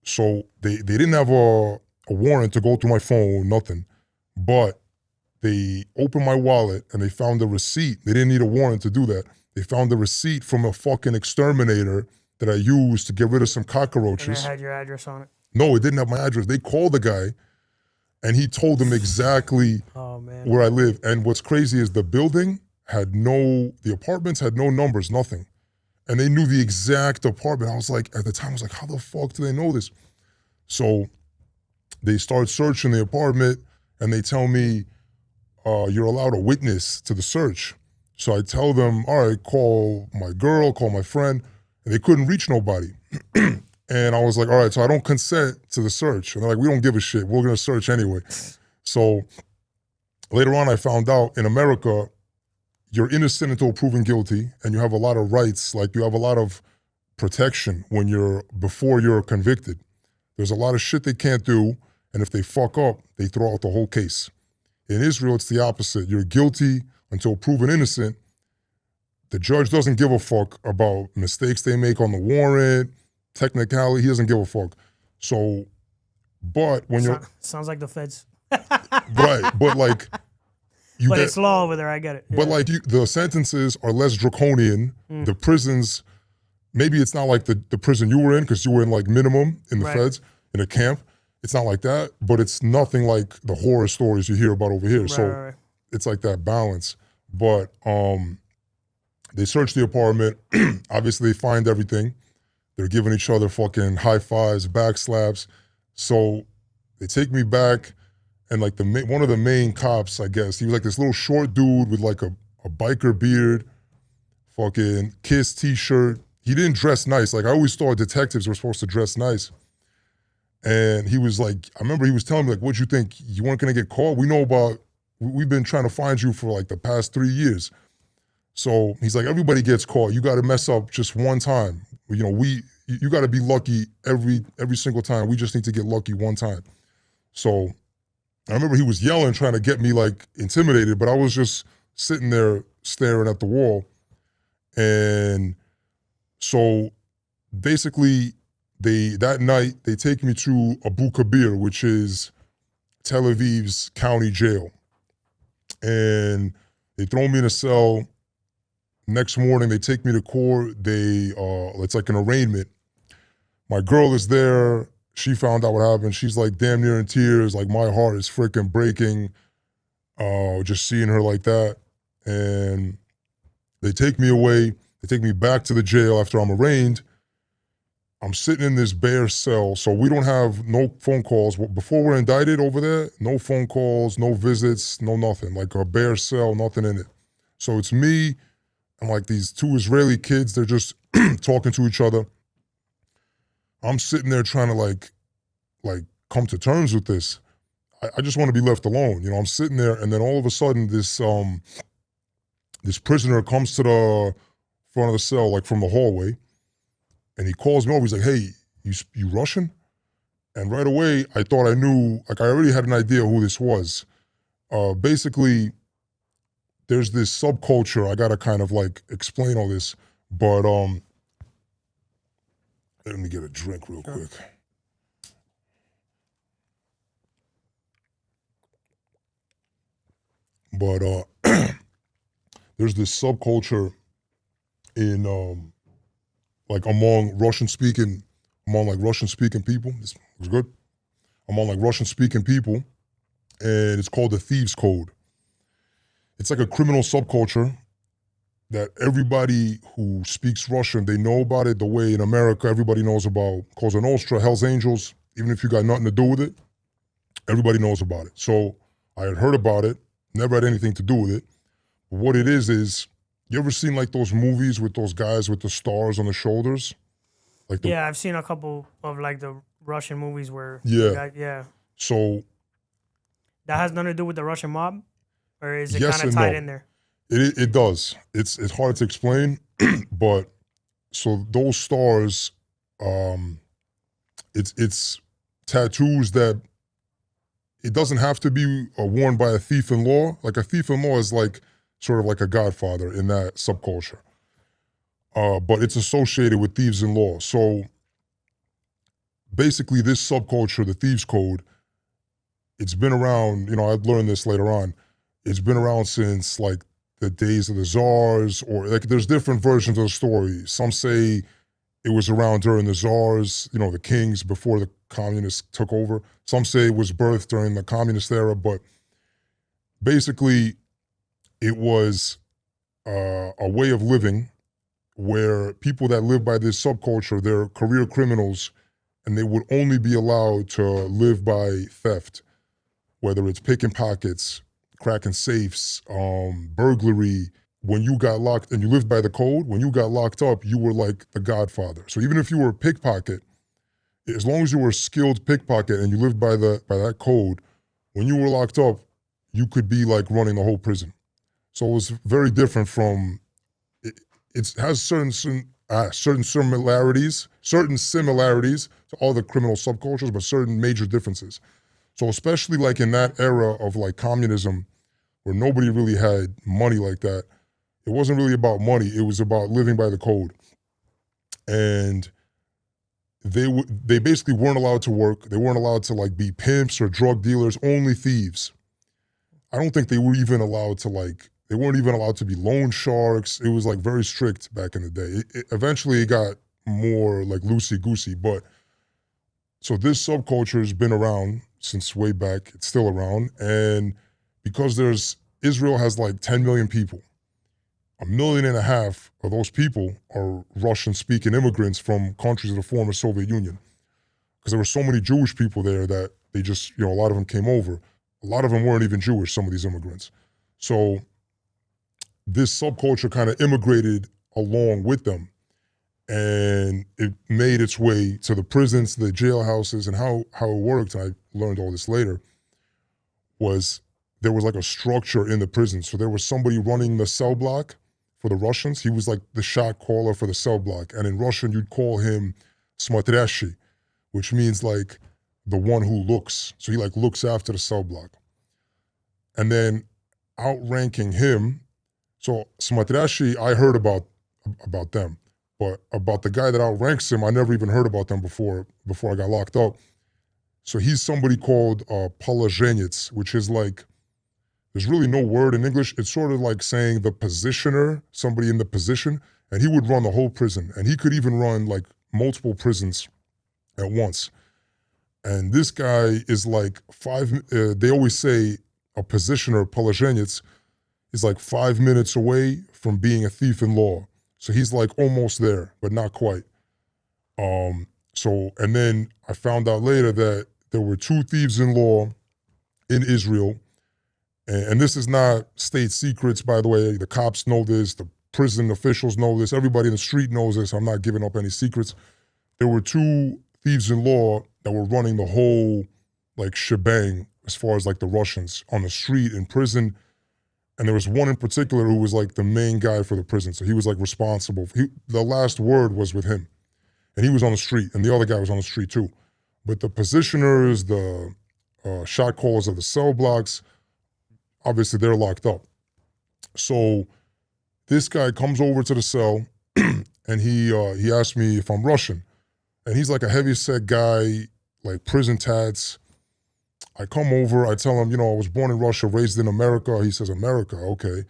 So they didn't have a warrant to go through my phone, nothing. But they opened my wallet and they found a receipt. They didn't need a warrant to do that. They found a receipt from a fucking exterminator that I used to get rid of some cockroaches. And it had your address on it? No, it didn't have my address. They called the guy, and he told them exactly where I live. And what's crazy is the apartments had no numbers, nothing. And they knew the exact apartment. I was like, at the time, I was like, how the fuck do they know this? So they start searching the apartment, and they tell me, you're allowed a witness to the search. So I tell them, all right, call my girl, call my friend, and they couldn't reach nobody. And I was like, all right, so I don't consent to the search. And they're like, we don't give a shit. We're gonna search anyway. So later on, I found out in America, you're innocent until proven guilty, and you have a lot of rights, like you have a lot of protection before you're convicted. There's a lot of shit they can't do, and if they fuck up, they throw out the whole case. In Israel, it's the opposite. You're guilty until proven innocent. The judge doesn't give a fuck about mistakes they make on the warrant, technicality, he doesn't give a fuck. So, but when Sounds like the feds. Right, but like, it's law over there, I get it. Yeah. But like the sentences are less draconian. The prisons, maybe it's not like the prison you were in, because you were in like minimum in the feds, in a camp. It's not like that, but it's nothing like the horror stories you hear about over here. So it's like that balance. But they search the apartment. Obviously, they find everything. They're giving each other fucking high fives, back slaps. So they take me back, and like one of the main cops, I guess, he was like this little short dude with like a biker beard, fucking Kiss t-shirt. he didn't dress nice. Like I always thought detectives were supposed to dress nice. And he was like, I remember he was telling me like, what'd you think? You weren't gonna get caught? We've been trying to find you for like the past 3 years. So he's like, everybody gets caught. You gotta mess up just one time. You know, you gotta be lucky every single time. We just need to get lucky one time. So I remember he was yelling, trying to get me like intimidated, but I was just sitting there staring at the wall. And so basically that night they take me to Abu Kabir, which is Tel Aviv's county jail. And they throw me in a cell. Next morning they take me to court. It's like an arraignment. My girl is there. She found out what happened. She's like damn near in tears. Like my heart is freaking breaking. Just seeing her like that. And they take me away. They take me back to the jail after I'm arraigned. I'm sitting in this bare cell, so we don't have no phone calls. Before we're indicted over there, no phone calls, no visits, no nothing. Like a bare cell, nothing in it. So it's me and like these two Israeli kids. They're just talking to each other. I'm sitting there trying to like come to terms with this. I just want to be left alone. You know, I'm sitting there, and then all of a sudden this prisoner comes to the front of the cell, like from the hallway, and he calls me over. He's like, "Hey, you Russian?" And right away, I thought I knew. Like I already had an idea who this was. Basically, there's this subculture. I gotta kind of like explain all this, but let me get a drink real quick. But there's this subculture in like among Russian speaking people. This was good. Among like Russian speaking people, and it's called the Thieves Code. It's like a criminal subculture that everybody who speaks Russian, they know about it the way in America everybody knows about Cosa Nostra, Hell's Angels. Even if you got nothing to do with it, everybody knows about it. So I had heard about it, never had anything to do with it. But what it is you ever seen like those movies with those guys with the stars on the shoulders? Like yeah, I've seen a couple of like the Russian movies where So that has nothing to do with the Russian mob, or is it yes kind of tied in there? It does. It's hard to explain, but so those stars, it's tattoos that it doesn't have to be worn by a thief in law. Like a thief in law is like sort of like a godfather in that subculture. But it's associated with thieves in law. So basically this subculture, the Thieves Code, it's been around, you know, I'd learned this later on. It's been around since like the days of the czars, or like there's different versions of the story. Some say it was around during the czars, you know, the kings before the communists took over. Some say it was birthed during the communist era, but basically it was a way of living where people that live by this subculture, they're career criminals, and they would only be allowed to live by theft, whether it's picking pockets, cracking safes, burglary. When you got locked, and you lived by the code, when you got locked up, you were like the godfather. So even if you were a pickpocket, as long as you were a skilled pickpocket and you lived by that code, when you were locked up, you could be like running the whole prison. So it was very different from, it has certain similarities to all the criminal subcultures, but certain major differences. So especially like in that era of like communism, where nobody really had money like that, it wasn't really about money, it was about living by the code. And they basically weren't allowed to work, they weren't allowed to like be pimps or drug dealers, only thieves. I don't think they were even allowed to like, they weren't even allowed to be loan sharks. It was like very strict back in the day. Eventually it got more like loosey-goosey, but so this subculture has been around since way back, it's still around, and because Israel has like 10 million people, 1.5 million of those people are Russian-speaking immigrants from countries of the former Soviet Union. Because there were so many Jewish people there that they just, you know, a lot of them came over. A lot of them weren't even Jewish, some of these immigrants. So this subculture kind of immigrated along with them. and it made its way to the prisons, the jailhouses, and how it worked, and I learned all this later, was there was like a structure in the prison. So there was somebody running the cell block for the Russians. He was like the shot caller for the cell block. And in Russian, you'd call him смотрящий, which means like the one who looks. So he like looks after the cell block. And then outranking him, so смотрящий, I heard about them. But about the guy that outranks him, I never even heard about them before I got locked up. So he's somebody called положенец, which is like, there's really no word in English. It's sort of like saying the positioner, somebody in the position, and he would run the whole prison. And he could even run like multiple prisons at once. And this guy is like they always say a positioner, положенец, is like 5 minutes away from being a thief in law. So he's like almost there, but not quite. And then I found out later that there were 2 thieves in law in Israel. And this is not state secrets, by the way. The cops know this, the prison officials know this, everybody in the street knows this. I'm not giving up any secrets. There were 2 thieves in law that were running the whole like shebang as far as like the Russians on the street, in prison. And there was one in particular who was like the main guy for the prison. So he was like responsible. The last word was with him. And he was on the street, and the other guy was on the street too. But the positioners, the shot callers of the cell blocks, obviously they're locked up. So this guy comes over to the cell and he asked me if I'm Russian. And he's like a heavyset guy, like prison tats. I come over, I tell him, I was born in Russia, raised in America. He says, America, okay.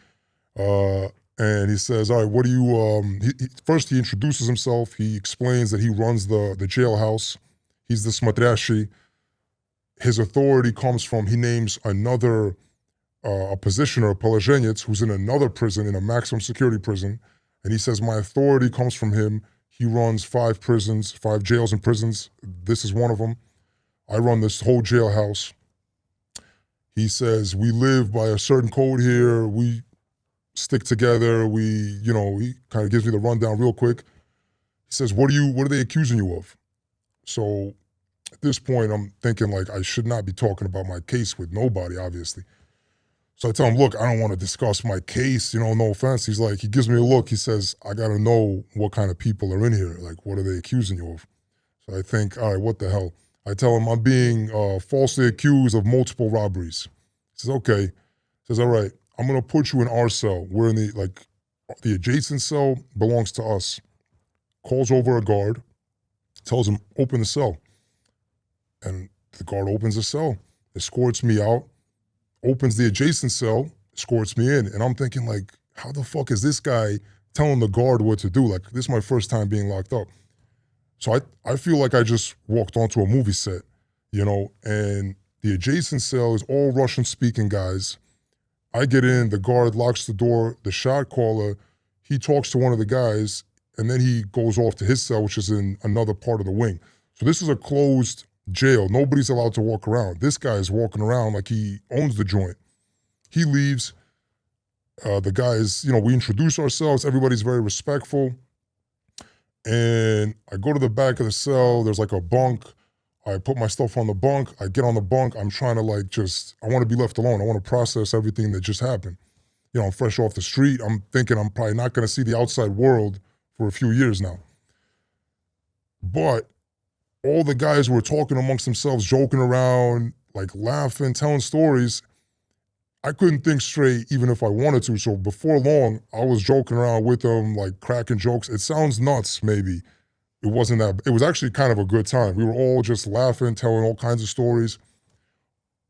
And he says, all right, what do you, first he introduces himself. He explains that he runs the jailhouse. He's the смотрящий. His authority comes from, he names another, a positioner, a положенец, who's in another prison, in a maximum security prison. And he says, my authority comes from him. He runs 5 prisons, 5 jails and prisons. This is one of them. I run this whole jailhouse. He says, we live by a certain code here. We stick together. He kind of gives me the rundown real quick. He says, what are they accusing you of? So at this point, I'm thinking like I should not be talking about my case with nobody, obviously. So I tell him, look, I don't want to discuss my case, no offense. He's like, he gives me a look. He says, I got to know what kind of people are in here. Like, what are they accusing you of? So I think, all right, what the hell? I tell him I'm being falsely accused of multiple robberies. He says, okay. He says, all right, I'm going to put you in our cell. We're in the adjacent cell belongs to us. Calls over a guard, tells him, open the cell. And the guard opens the cell, escorts me out, opens the adjacent cell, escorts me in. And I'm thinking like, how the fuck is this guy telling the guard what to do? Like, this is my first time being locked up. So I feel like I just walked onto a movie set, and the adjacent cell is all Russian-speaking guys. I get in, the guard locks the door, the shot caller, he talks to one of the guys, and then he goes off to his cell, which is in another part of the wing. So this is a closed jail. Nobody's allowed to walk around. This guy is walking around like he owns the joint. He leaves. The guys, we introduce ourselves. Everybody's very respectful. And I go to the back of the cell. There's like a bunk. I put my stuff on the bunk. I get on the bunk. I'm trying to I want to be left alone. I want to process everything that just happened. I'm fresh off the street. I'm thinking I'm probably not going to see the outside world for a few years now. But all the guys were talking amongst themselves, joking around, like laughing, telling stories. I couldn't think straight even if I wanted to. So before long, I was joking around with them, like cracking jokes. It sounds nuts, maybe. It wasn't that. It was actually kind of a good time. We were all just laughing, telling all kinds of stories.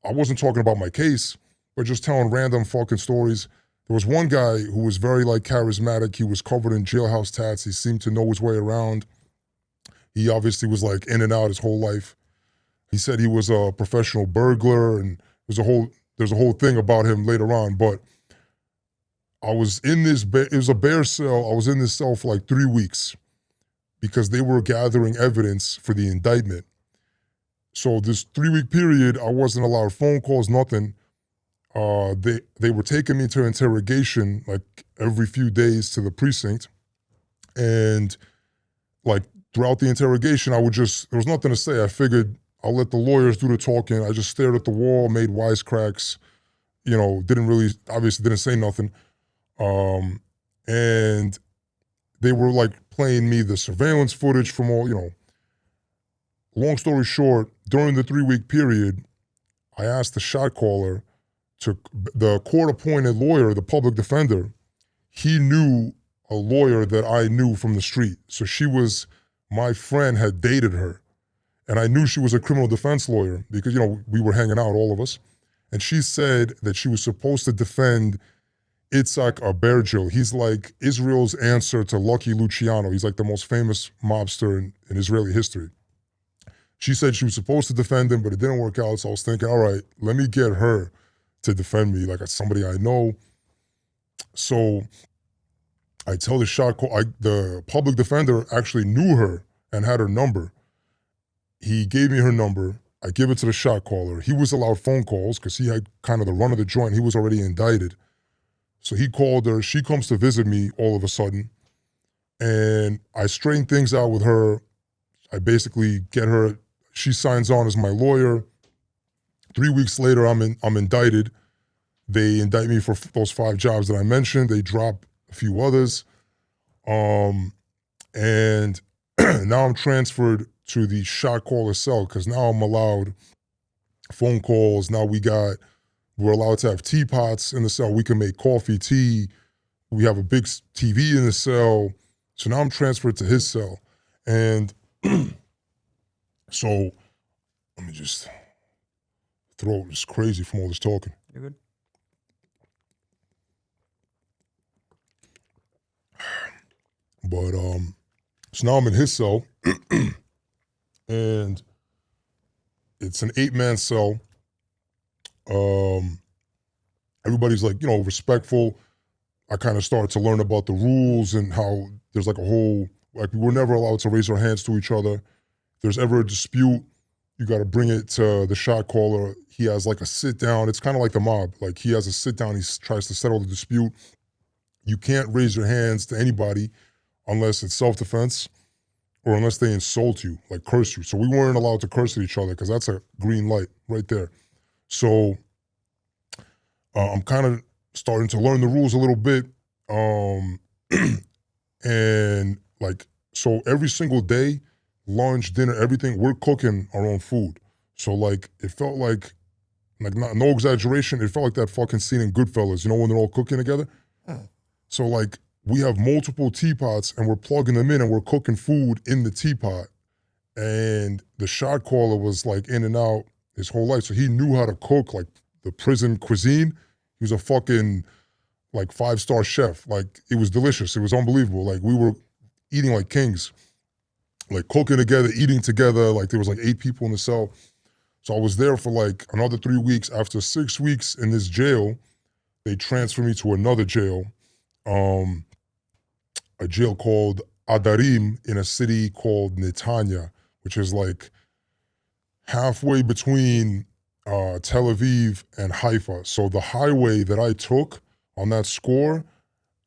I wasn't talking about my case, but just telling random fucking stories. There was one guy who was very charismatic. He was covered in jailhouse tats. He seemed to know his way around. He obviously was in and out his whole life. He said he was a professional burglar, and there's a whole thing about him later on. But I was in it was a bear cell. I was in this cell for 3 weeks because they were gathering evidence for the indictment. So this 3-week period, I wasn't allowed phone calls, nothing. They were taking me to interrogation every few days to the precinct. And like throughout the interrogation, there was nothing to say. I figured I'll let the lawyers do the talking. I just stared at the wall, made wisecracks, obviously didn't say nothing. And they were like playing me the surveillance footage from all, long story short, during the 3-week period, I asked the shot caller the court-appointed lawyer, the public defender, he knew a lawyer that I knew from the street. So my friend had dated her. And I knew she was a criminal defense lawyer because, we were hanging out, all of us. And she said that she was supposed to defend Itzhak Abergil. He's like Israel's answer to Lucky Luciano. He's like the most famous mobster in Israeli history. She said she was supposed to defend him, but it didn't work out. So I was thinking, all right, let me get her to defend me, like somebody I know. So I tell the public defender actually knew her and had her number. He gave me her number. I give it to the shot caller. He was allowed phone calls because he had kind of the run of the joint. He was already indicted. So he called her. She comes to visit me all of a sudden. And I straighten things out with her. I basically get her, she signs on as my lawyer. 3 weeks later, I'm indicted. They indict me for those 5 jobs that I mentioned. They drop a few others. And now I'm transferred to the shot caller cell because now I'm allowed phone calls. Now we're allowed to have teapots in the cell. We can make coffee, tea. We have a big TV in the cell. So now I'm transferred to his cell. And so let me just, throat is crazy from all this talking. You're good. But so now I'm in his cell, and it's an 8-man cell. Everybody's like, respectful. I kind of started to learn about the rules and how there's like a whole, like we're never allowed to raise our hands to each other. If there's ever a dispute, you got to bring it to the shot caller. He has like a sit down. It's kind of like the mob. Like he has a sit down. He tries to settle the dispute. You can't raise your hands to anybody unless it's self-defense or unless they insult you, like curse you. So we weren't allowed to curse at each other because that's a green light right there. So I'm kind of starting to learn the rules a little bit. And like, so every single day, lunch, dinner, everything, we're cooking our own food. So like, it felt like no exaggeration, it felt like that fucking scene in Goodfellas, when they're all cooking together? So like, we have multiple teapots and we're plugging them in and we're cooking food in the teapot. And the shot caller was like in and out his whole life. So he knew how to cook like the prison cuisine. He was a fucking like 5-star chef. Like it was delicious. It was unbelievable. Like we were eating like kings, like cooking together, eating together. Like there was like 8 people in the cell. So I was there for like another 3 weeks. After 6 weeks in this jail, they transferred me to another jail. A jail called Adarim in a city called Netanya, which is like halfway between Tel Aviv and Haifa. So the highway that I took on that score,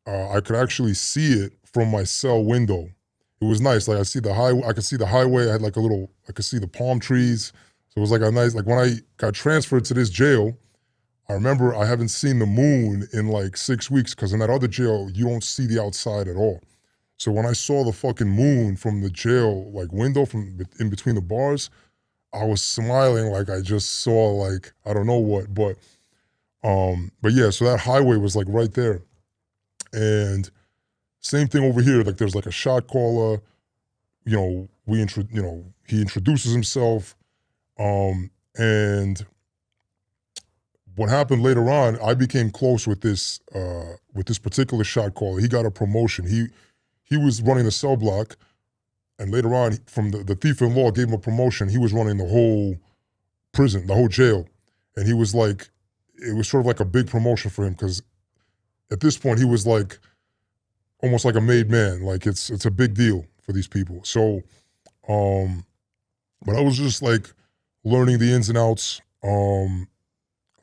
I could actually see it from my cell window. It was nice. Like I could see the highway. I had like I could see the palm trees. So it was like a nice, like when I got transferred to this jail, I remember I haven't seen the moon in like 6 weeks because in that other jail, you don't see the outside at all. So when I saw the fucking moon from the jail like window from in between the bars, I was smiling like I just saw like, I don't know what, but yeah, so that highway was like right there. And same thing over here, like there's like a shot caller, he introduces himself, and what happened later on, I became close with this particular shot caller. He got a promotion. He was running the cell block, and later on, from the thief in law gave him a promotion. He was running the whole prison, the whole jail, and he was like, it was sort of like a big promotion for him because at this point he was like almost like a made man. Like it's a big deal for these people. So, but I was just like learning the ins and outs. A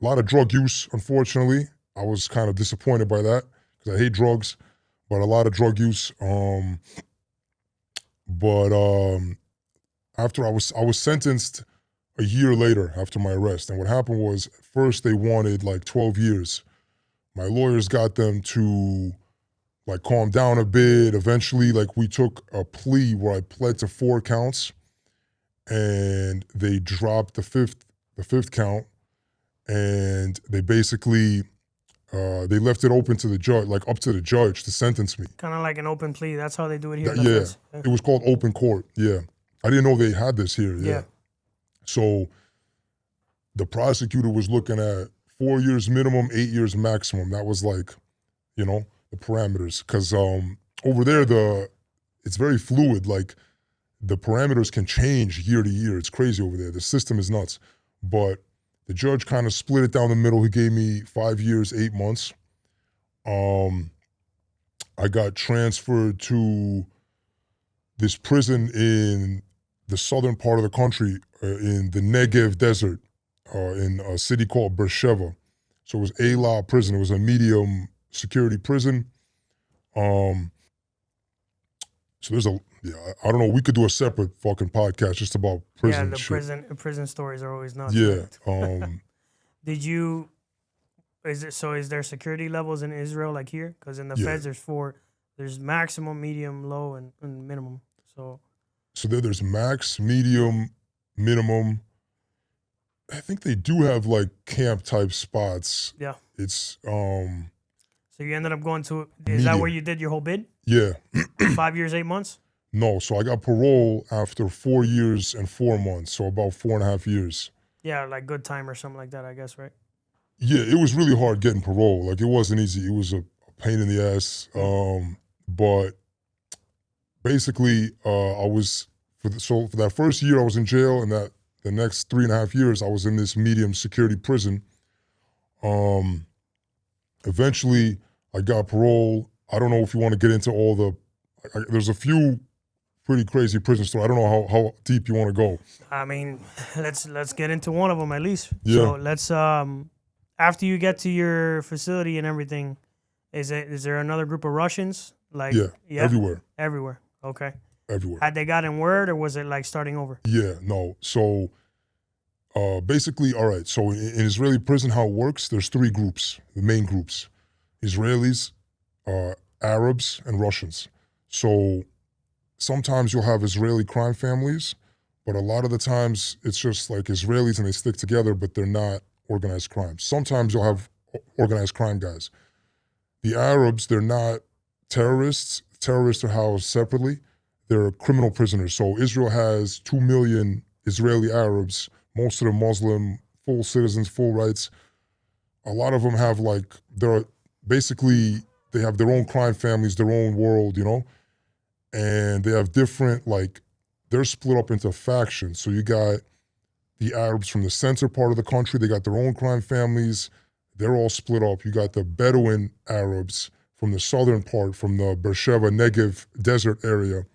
lot of drug use, unfortunately. I was kind of disappointed by that because I hate drugs, but a lot of drug use. But after I was sentenced a year later after my arrest. And what happened was, first they wanted like 12 years. My lawyers got them to like calm down a bit. Eventually, like we took a plea where I pled to 4 counts, and they dropped the fifth count, and they basically they left it open to the judge, like up to the judge to sentence me. Kind of like an open plea. That's how they do it here. Yeah, it was called open court. Yeah, I didn't know they had this here. Yeah. So the prosecutor was looking at 4 years minimum, 8 years maximum. That was like, you know, the parameters. Because over there, it's very fluid. Like the parameters can change year to year. It's crazy over there. The system is nuts. But the judge kind of split it down the middle. He gave me 5 years, 8 months. I got transferred to this prison in the southern part of the country, in the Negev desert, in a city called Beersheba. So it was Eilat prison. It was a medium security prison. So there's I don't know, we could do a separate fucking podcast just about prison shit. Prison stories are always nuts. Yeah. Is there security levels in Israel like here? Because in the feds there's 4. There's maximum, medium, low, and minimum. So there's max, medium, minimum. I think they do have like camp type spots. Yeah. It's So you ended up going to, is that where you did your whole bid? Yeah. 5 years, 8 months? No, so I got parole after 4 years and 4 months, so about 4.5 years. Yeah, like good time or something like that, I guess, right? Yeah, it was really hard getting parole. Like it wasn't easy. It was a pain in the ass. But basically, I was for that first year I was in jail, and that the next 3.5 years I was in this medium security prison. Eventually, I got parole. I don't know if you want to get into all the. There's a few pretty crazy prison stories. I don't know how deep you want to go. I mean, let's get into one of them at least. Yeah. So let's after you get to your facility and everything, is there another group of Russians? Like everywhere. Everywhere. Okay. Everywhere. Had they gotten word, or was it like starting over? Yeah, no. So basically, all right. So in Israeli prison, how it works? There's 3 groups, the main groups: Israelis, Arabs, and Russians. So sometimes you'll have Israeli crime families, but a lot of the times it's just like Israelis and they stick together, but they're not organized crime. Sometimes you'll have organized crime guys. The Arabs, they're not terrorists. Terrorists are housed separately. They're criminal prisoners. So Israel has 2 million Israeli Arabs, most of them Muslim, full citizens, full rights. A lot of them have they have their own crime families, their own world, you know? And they have different, they're split up into factions. So you got the Arabs from the center part of the country, they got their own crime families, they're all split up. You got the Bedouin Arabs from the southern part, from the Beersheba Negev desert area.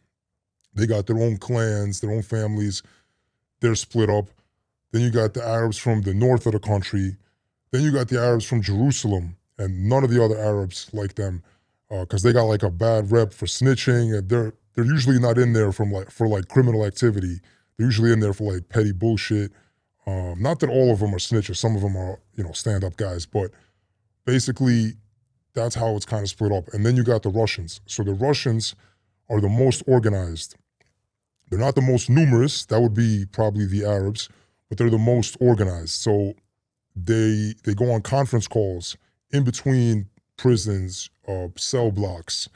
They got their own clans, their own families, they're split up. Then you got the Arabs from the north of the country. Then you got the Arabs from Jerusalem, and none of the other Arabs like them, because they got like a bad rep for snitching, and they're usually not in there for criminal activity. They're usually in there for like petty bullshit. Not that all of them are snitches. Some of them are, stand-up guys. But basically, that's how it's kind of split up. And then you got the Russians. So the Russians are the most organized. They're not the most numerous. That would be probably the Arabs. But they're the most organized. So they go on conference calls in between prisons, cell blocks,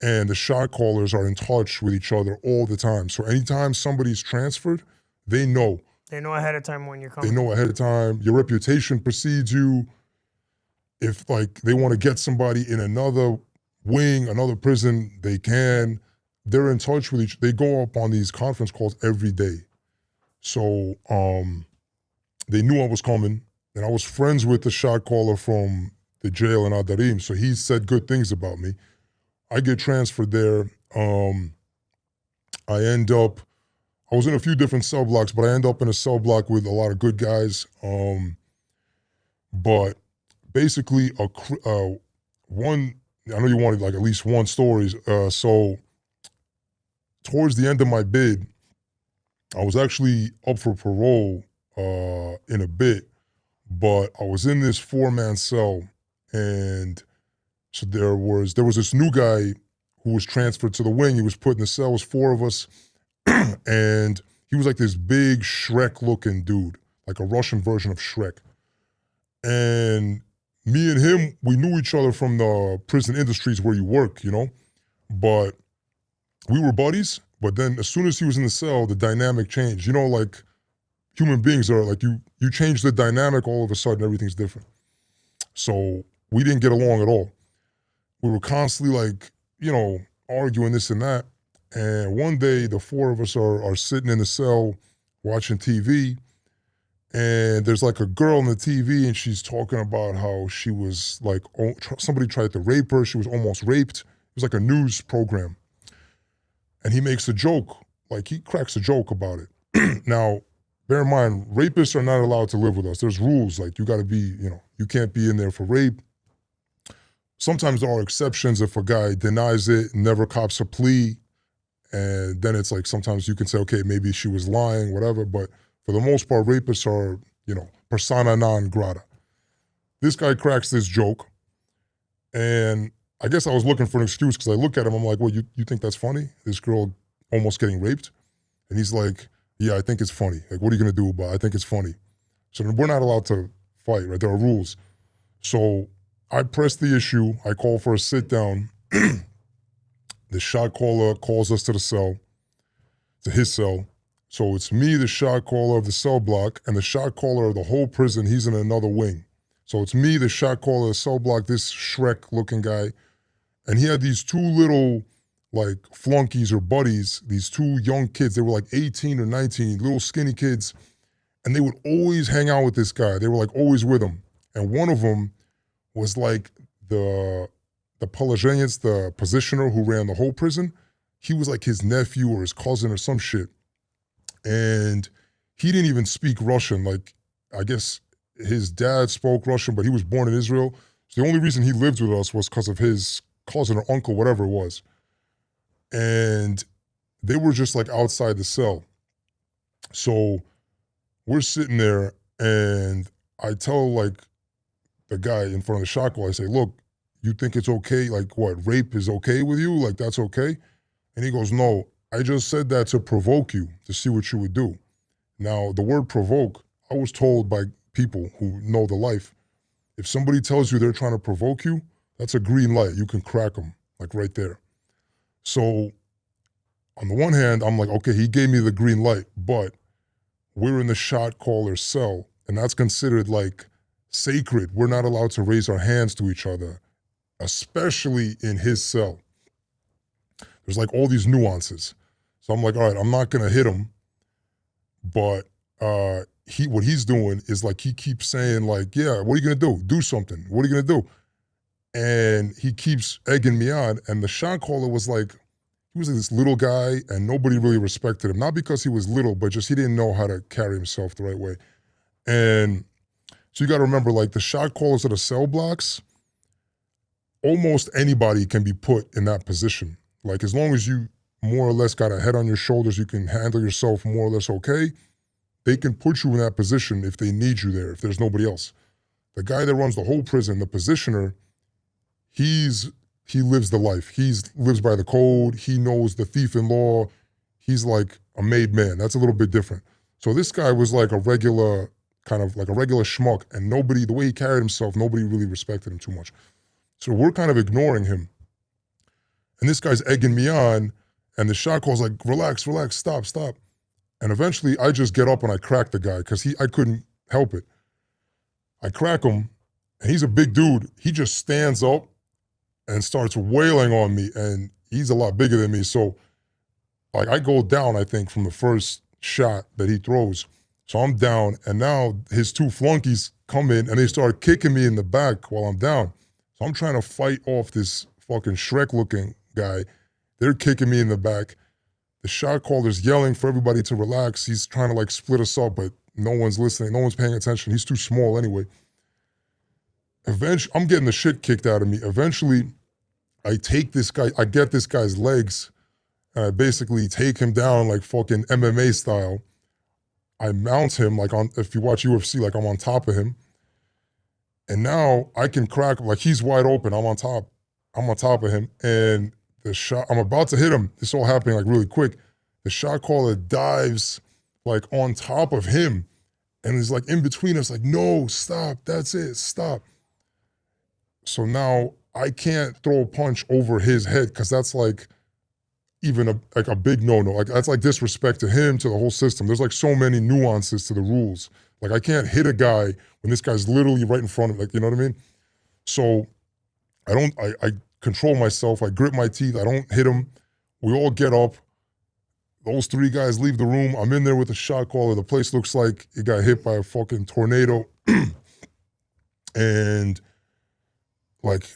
and the shot callers are in touch with each other all the time. So anytime somebody's transferred, they know. They know ahead of time when you're coming. They know ahead of time. Your reputation precedes you. If they want to get somebody in another wing, another prison, they can. They're in touch with they go up on these conference calls every day. So they knew I was coming, and I was friends with the shot caller from the jail in Adarim, so he said good things about me. I get transferred there. I was in a few different cell blocks, but I end up in a cell block with a lot of good guys. But basically, I know you wanted at least one story. So towards the end of my bid, I was actually up for parole in a bit, but I was in this 4-man cell, and so there was this new guy who was transferred to the wing. He was put in the cell. It was 4 of us, and he was like this big Shrek-looking dude, like a Russian version of Shrek. And me and him, we knew each other from the prison industries where you work, you know, but we were buddies. But then as soon as he was in the cell, the dynamic changed. You know, like human beings are like, you change the dynamic, all of a sudden everything's different. So we didn't get along at all. We were constantly like, you know, arguing this and that. And one day the 4 of us are sitting in the cell watching TV, and there's like a girl on the TV, and she's talking about how she was like, somebody tried to rape her. She was almost raped. It was like a news program. And he makes a joke, like he cracks a joke about it. Now, bear in mind, rapists are not allowed to live with us. There's rules, like you gotta be, you know, you can't be in there for rape. Sometimes there are exceptions if a guy denies it, never cops a plea, and then it's like sometimes you can say, okay, maybe she was lying, whatever, but for the most part, rapists are, you know, persona non grata. This guy cracks this joke, and I guess I was looking for an excuse because I look at him, I'm like, well, you think that's funny? This girl almost getting raped? And he's like, yeah, I think it's funny. Like, what are you gonna do about it? I think it's funny. So we're not allowed to fight, right? There are rules. So I press the issue, I call for a sit down. The shot caller calls us to the cell, to his cell. So it's me, the shot caller of the cell block, and the shot caller of the whole prison. He's in another wing. So it's me, the shot caller of the cell block, this Shrek-looking guy. And he had these 2 little, like, flunkies or buddies, these 2 young kids. They were like 18 or 19, little skinny kids. And they would always hang out with this guy. They were like always with him. And one of them was like the Polozhenets, the positioner who ran the whole prison. He was like his nephew or his cousin or some shit. And he didn't even speak Russian. Like, I guess his dad spoke Russian, but he was born in Israel. So the only reason he lived with us was because of his cousin or uncle, whatever it was. And they were just like outside the cell. So we're sitting there, and I tell like the guy in front of the shot call, I say, look, you think it's okay? Like what, rape is okay with you? Like that's okay? And he goes, no, I just said that to provoke you, to see what you would do. Now, the word provoke, I was told by people who know the life, if somebody tells you they're trying to provoke you, that's a green light. You can crack them, like right there. So on the one hand, I'm like, okay, he gave me the green light, but we're in the shot caller's cell, and that's considered like sacred. We're not allowed to raise our hands to each other, especially in his cell. There's like all these nuances. So I'm like, all right, I'm not gonna hit him, but what he's doing is like, he keeps saying like, yeah, what are you gonna do? Do something. What are you gonna do? And he keeps egging me on. And the shot caller was like, he was like this little guy, and nobody really respected him. Not because he was little, but just he didn't know how to carry himself the right way. And so you gotta remember, like the shot callers of the cell blocks, almost anybody can be put in that position. Like as long as you more or less got a head on your shoulders, you can handle yourself more or less okay, they can put you in that position if they need you there, if there's nobody else. The guy that runs the whole prison, the positioner, he lives the life. He lives by the code. He knows the thief in law. He's like a made man. That's a little bit different. So this guy was like a regular, kind of like a regular schmuck, and nobody, the way he carried himself, nobody really respected him too much. So we're kind of ignoring him. And this guy's egging me on, and the shot call's like, relax, relax, stop, stop. And eventually I just get up and I crack the guy because I couldn't help it. I crack him, and he's a big dude. He just stands up and starts wailing on me, and he's a lot bigger than me. So like I go down, I think, from the first shot that he throws. So I'm down, and now his 2 flunkies come in and they start kicking me in the back while I'm down. So I'm trying to fight off this fucking Shrek-looking guy. They're kicking me in the back. The shot caller's yelling for everybody to relax. He's trying to like split us up, but no one's listening. No one's paying attention. He's too small anyway. Eventually, I'm getting the shit kicked out of me. Eventually, I take this guy, I get this guy's legs, and I basically take him down like fucking MMA style. I mount him like if you watch UFC, like I'm on top of him. And now I can crack, like he's wide open, I'm on top of him. And the shot, I'm about to hit him. This all happening like really quick. The shot caller dives like on top of him and is like in between us, like, no, stop, that's it, stop. So now I can't throw a punch over his head because that's like even a big no-no. Like that's like disrespect to him, to the whole system. There's like so many nuances to the rules. Like I can't hit a guy when this guy's literally right in front of me, like, you know what I mean? So I control myself, I grip my teeth, I don't hit him. We all get up. Those 3 guys leave the room. I'm in there with the shot caller. The place looks like it got hit by a fucking tornado. And like,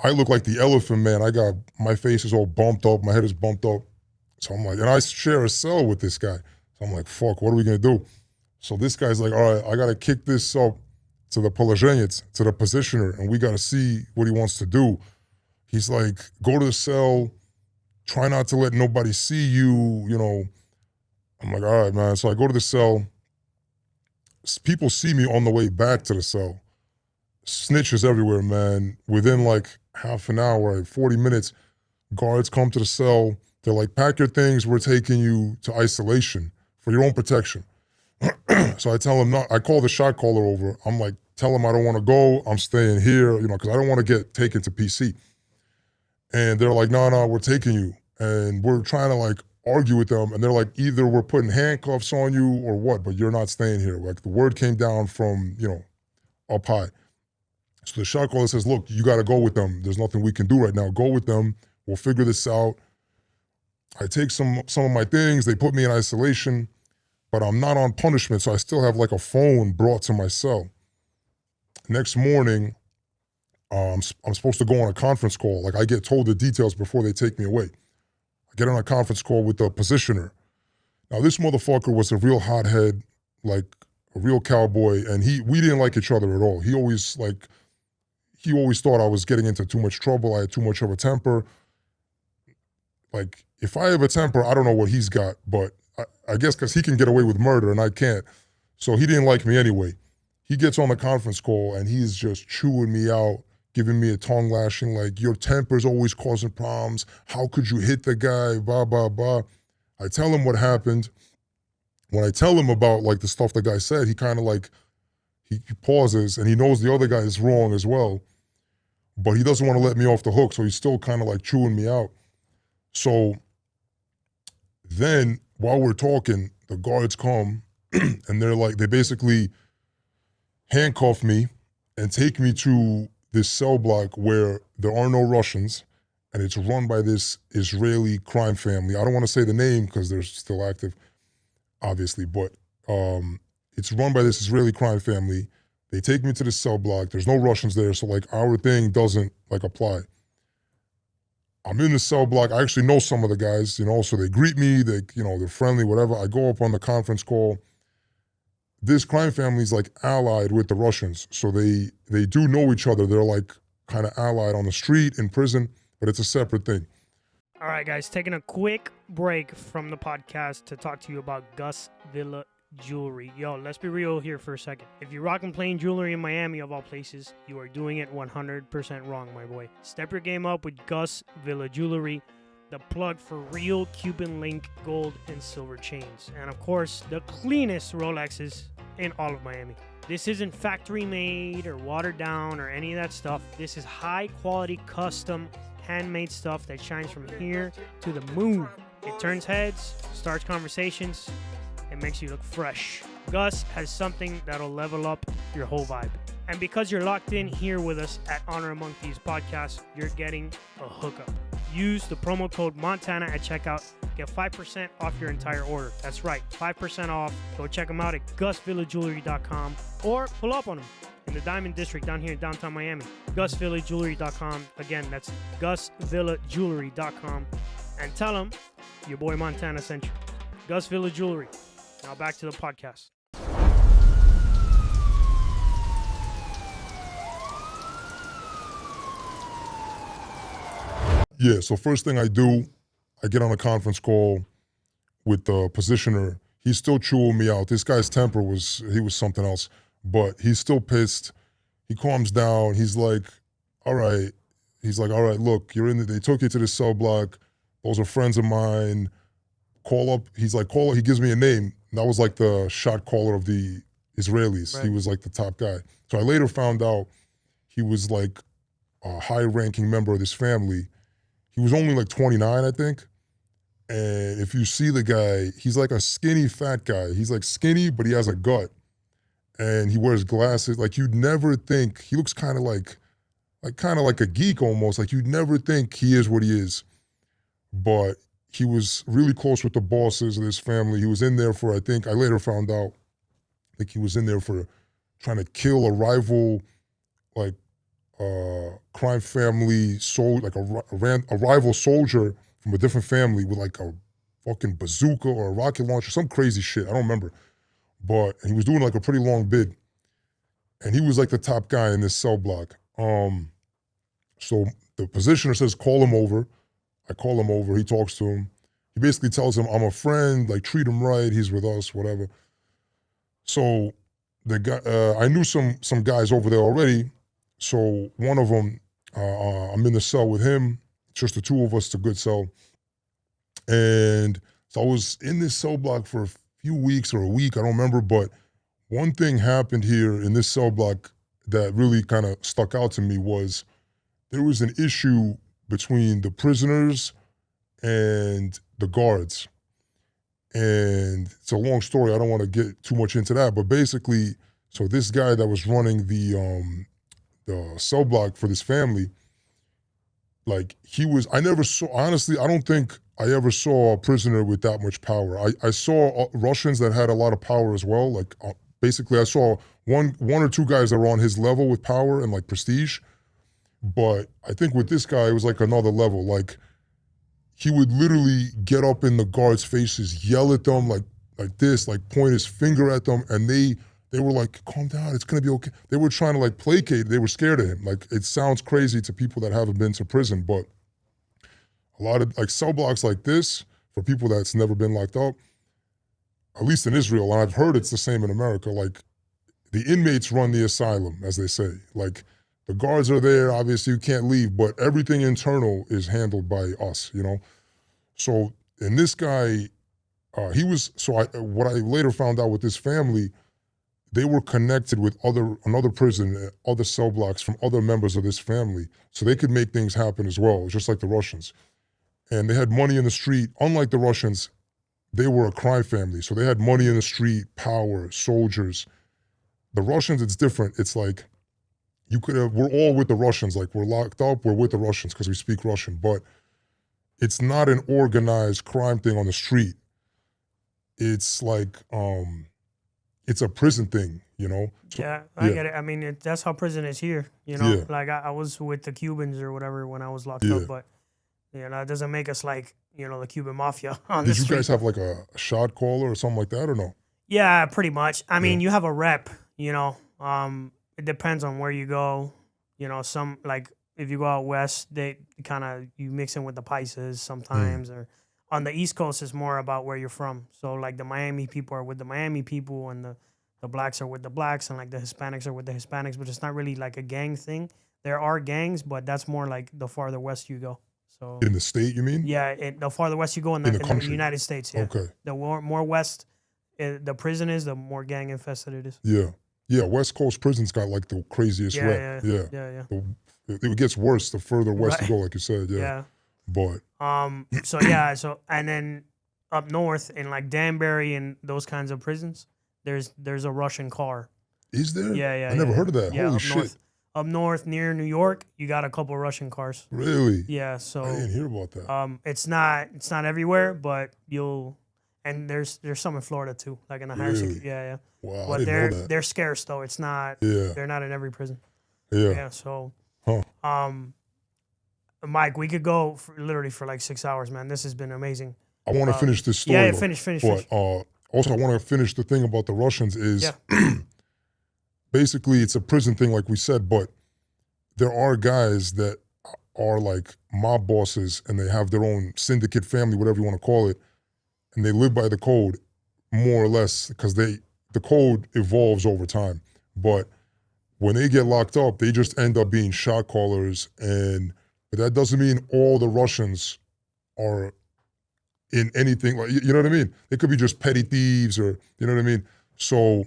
I look like the elephant man. My face is all bumped up, my head is bumped up. So I'm like, and I share a cell with this guy. So I'm like, fuck, what are we gonna do? So this guy's like, all right, I gotta kick this up to the poложенец, to the positioner, and we gotta see what he wants to do. He's like, go to the cell, try not to let nobody see you, you know. I'm like, all right, man. So I go to the cell. People see me on the way back to the cell. Snitches everywhere, man. Within like half an hour, like 40 minutes, guards come to the cell. They're like, pack your things, we're taking you to isolation for your own protection. So I tell him, I call the shot caller over. I'm like, tell him I don't want to go. I'm staying here, you know, because I don't want to get taken to PC. And they're like, no, we're taking you. And we're trying to like argue with them. And they're like, either we're putting handcuffs on you or what, but you're not staying here. Like the word came down from, you know, up high. So the shot caller says, look, you got to go with them. There's nothing we can do right now. Go with them. We'll figure this out. I take some of my things. They put me in isolation, but I'm not on punishment. So I still have like a phone brought to my cell. Next morning, I'm supposed to go on a conference call. Like I get told the details before they take me away. I get on a conference call with the positioner. Now this motherfucker was a real hothead, like a real cowboy, and we didn't like each other at all. He always thought I was getting into too much trouble. I had too much of a temper. Like if I have a temper, I don't know what he's got, but I guess because he can get away with murder and I can't. So he didn't like me anyway. He gets on the conference call and he's just chewing me out, giving me a tongue lashing, like, your temper's always causing problems. How could you hit the guy, blah, blah, blah. I tell him what happened. When I tell him about like the stuff the guy said, he kind of like, he pauses and he knows the other guy is wrong as well, but he doesn't want to let me off the hook. So he's still kind of like chewing me out. So then while we're talking, the guards come and they basically handcuff me and take me to this cell block where there are no Russians and it's run by this Israeli crime family. I don't want to say the name because they're still active, obviously, but it's run by this Israeli crime family. They take me to the cell block. There's no Russians there, so like our thing doesn't like apply. I'm in the cell block. I actually know some of the guys, you know, so they greet me, they're friendly, whatever. I go up on the conference call. This crime family is like allied with the Russians. So they do know each other. They're like kind of allied on the street, in prison, but it's a separate thing. All right, guys, taking a quick break from the podcast to talk to you about Gus Villa Jewelry. Yo, let's be real here for a second. If you're rocking plain jewelry in Miami, of all places, you are doing it 100% wrong, my boy. Step your game up with Gus Villa Jewelry, the plug for real Cuban link gold and silver chains. And of course, the cleanest Rolexes in all of Miami. This isn't factory made or watered down or any of that stuff. This is high quality, custom, handmade stuff that shines from here to the moon. It turns heads, starts conversations, and makes you look fresh. Gus has something that'll level up your whole vibe. And because you're locked in here with us at Honor Among Thieves podcast, you're getting a hookup. Use the promo code Montana at checkout. Get 5% off your entire order. That's right, 5% off. Go check them out at GusVillaJewelry.com or pull up on them in the Diamond District down here in downtown Miami. GusVillaJewelry.com. Again, that's GusVillaJewelry.com. And tell them your boy Montana sent you. Gus Villa Jewelry. Now back to the podcast. Yeah, so first thing I do, I get on a conference call with the positioner. He's still chewing me out. This guy's temper was something else, but he's still pissed. He calms down. He's like, all right. He's like, all right, look, they took you to this cell block. Those are friends of mine. Call up. He's like, call up. He gives me a name. And that was like the shot caller of the Israelis. Right. He was like the top guy. So I later found out he was like a high-ranking member of this family. He was only like 29, I think. And if you see the guy, he's like a skinny, fat guy. He's like skinny, but he has a gut. And he wears glasses. Like you'd never think, he looks kind of like a geek almost. Like you'd never think he is what he is. But he was really close with the bosses of this family. He was in there for, I later found out, he was in there for trying to kill a rival, like crime family, like a rival soldier from a different family with like a fucking bazooka or a rocket launcher, some crazy shit. I don't remember. But he was doing like a pretty long bid. And he was like the top guy in this cell block. So the positioner says, call him over. I call him over. He talks to him. He basically tells him, I'm a friend, like treat him right. He's with us, whatever. So the guy, I knew some guys over there already. So one of them, I'm in the cell with him. Just the two of us, it's a good cell. And so I was in this cell block for a few weeks or a week, I don't remember, but one thing happened here in this cell block that really kind of stuck out to me was there was an issue between the prisoners and the guards. And it's a long story, I don't want to get too much into that, but basically, so this guy that was running the cell block for this family, like I never saw, honestly, I don't think I ever saw a prisoner with that much power. I saw Russians that had a lot of power as well. Like basically I saw one or two guys that were on his level with power and like prestige. But I think with this guy, it was like another level. Like he would literally get up in the guards' faces, yell at them like this, like point his finger at them. And they were like, calm down, it's gonna be okay. They were trying to like placate, they were scared of him. Like it sounds crazy to people that haven't been to prison, but a lot of like cell blocks like this, for people that's never been locked up, at least in Israel, and I've heard it's the same in America, like the inmates run the asylum, as they say. Like the guards are there, obviously you can't leave, but everything internal is handled by us, you know? So, and this guy, what I later found out with this family, they were connected with another prison, other cell blocks from other members of this family, so they could make things happen as well, just like the Russians. And they had money in the street. Unlike the Russians, they were a crime family, so they had money in the street, power, soldiers. The Russians, it's different. It's like, we're all with the Russians, like we're locked up, we're with the Russians because we speak Russian, but it's not an organized crime thing on the street. It's like, it's a prison thing, you know? So, yeah, I get it. I mean, that's how prison is here, you know? Yeah. Like I was with the Cubans or whatever when I was locked up, but you know, it doesn't make us like, you know, the Cuban mafia on the street. Did you guys have like a shot caller or something like that or no? Yeah, pretty much. I mean, you have a rep, you know. It depends on where you go. You know, some, like, if you go out west, they kind of, you mix in with the Paisas sometimes. Or on the East Coast, it's more about where you're from. So, like, the Miami people are with the Miami people, and the blacks are with the blacks, and, like, the Hispanics are with the Hispanics. But it's not really, like, a gang thing. There are gangs, but that's more, like, the farther west you go. So in the state, you mean? Yeah, the farther west you go in the United States, yeah. Okay. The more west the prison is, the more gang infested it is. Yeah. Yeah, West Coast prison's got like the craziest rep. Yeah. It gets worse the further west you go, like you said, yeah. But so and then up north in like Danbury and those kinds of prisons, there's a Russian car. Is there? Yeah. I never heard of that. Yeah, Holy shit. Up north near New York, you got a couple Russian cars. Really? Yeah, so I didn't hear about that. It's not everywhere, but and there's some in Florida too, like in the higher security. Yeah. Wow, but I didn't know that. They're scarce though. It's not. Yeah. They're not in every prison. Yeah. Yeah. So. Mike, we could go literally for like 6 hours, man. This has been amazing. I want to finish this story. Yeah, finish. But also, I want to finish the thing about the Russians is basically it's a prison thing, like we said, but there are guys that are like mob bosses and they have their own syndicate family, whatever you want to call it, and they live by the code more or less because the code evolves over time. But when they get locked up, they just end up being shot callers, but that doesn't mean all the Russians are in anything like, you know what I mean? They could be just petty thieves or, you know what I mean? So,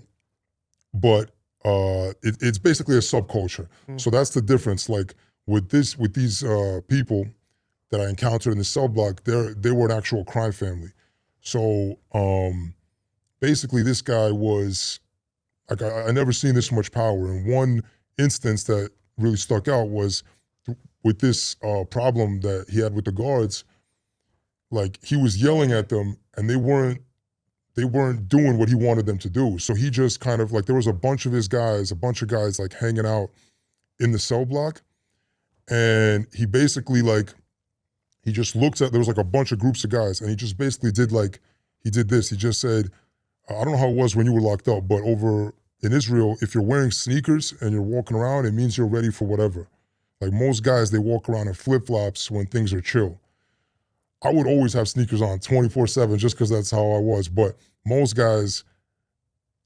but it's basically a subculture. So that's the difference. Like with these people that I encountered in the cell block, they were an actual crime family. So basically this guy was, like I never seen this much power. And one instance that really stuck out was with this problem that he had with the guards. Like he was yelling at them and they weren't doing what he wanted them to do. So he just kind of like, there was a bunch of guys like hanging out in the cell block. And he basically like, he just looked at, there was like a bunch of groups of guys and he just basically did this. He just said, I don't know how it was when you were locked up, but over in Israel, if you're wearing sneakers and you're walking around, it means you're ready for whatever. Like most guys, they walk around in flip-flops when things are chill. I would always have sneakers on 24/7 just because that's how I was. But most guys,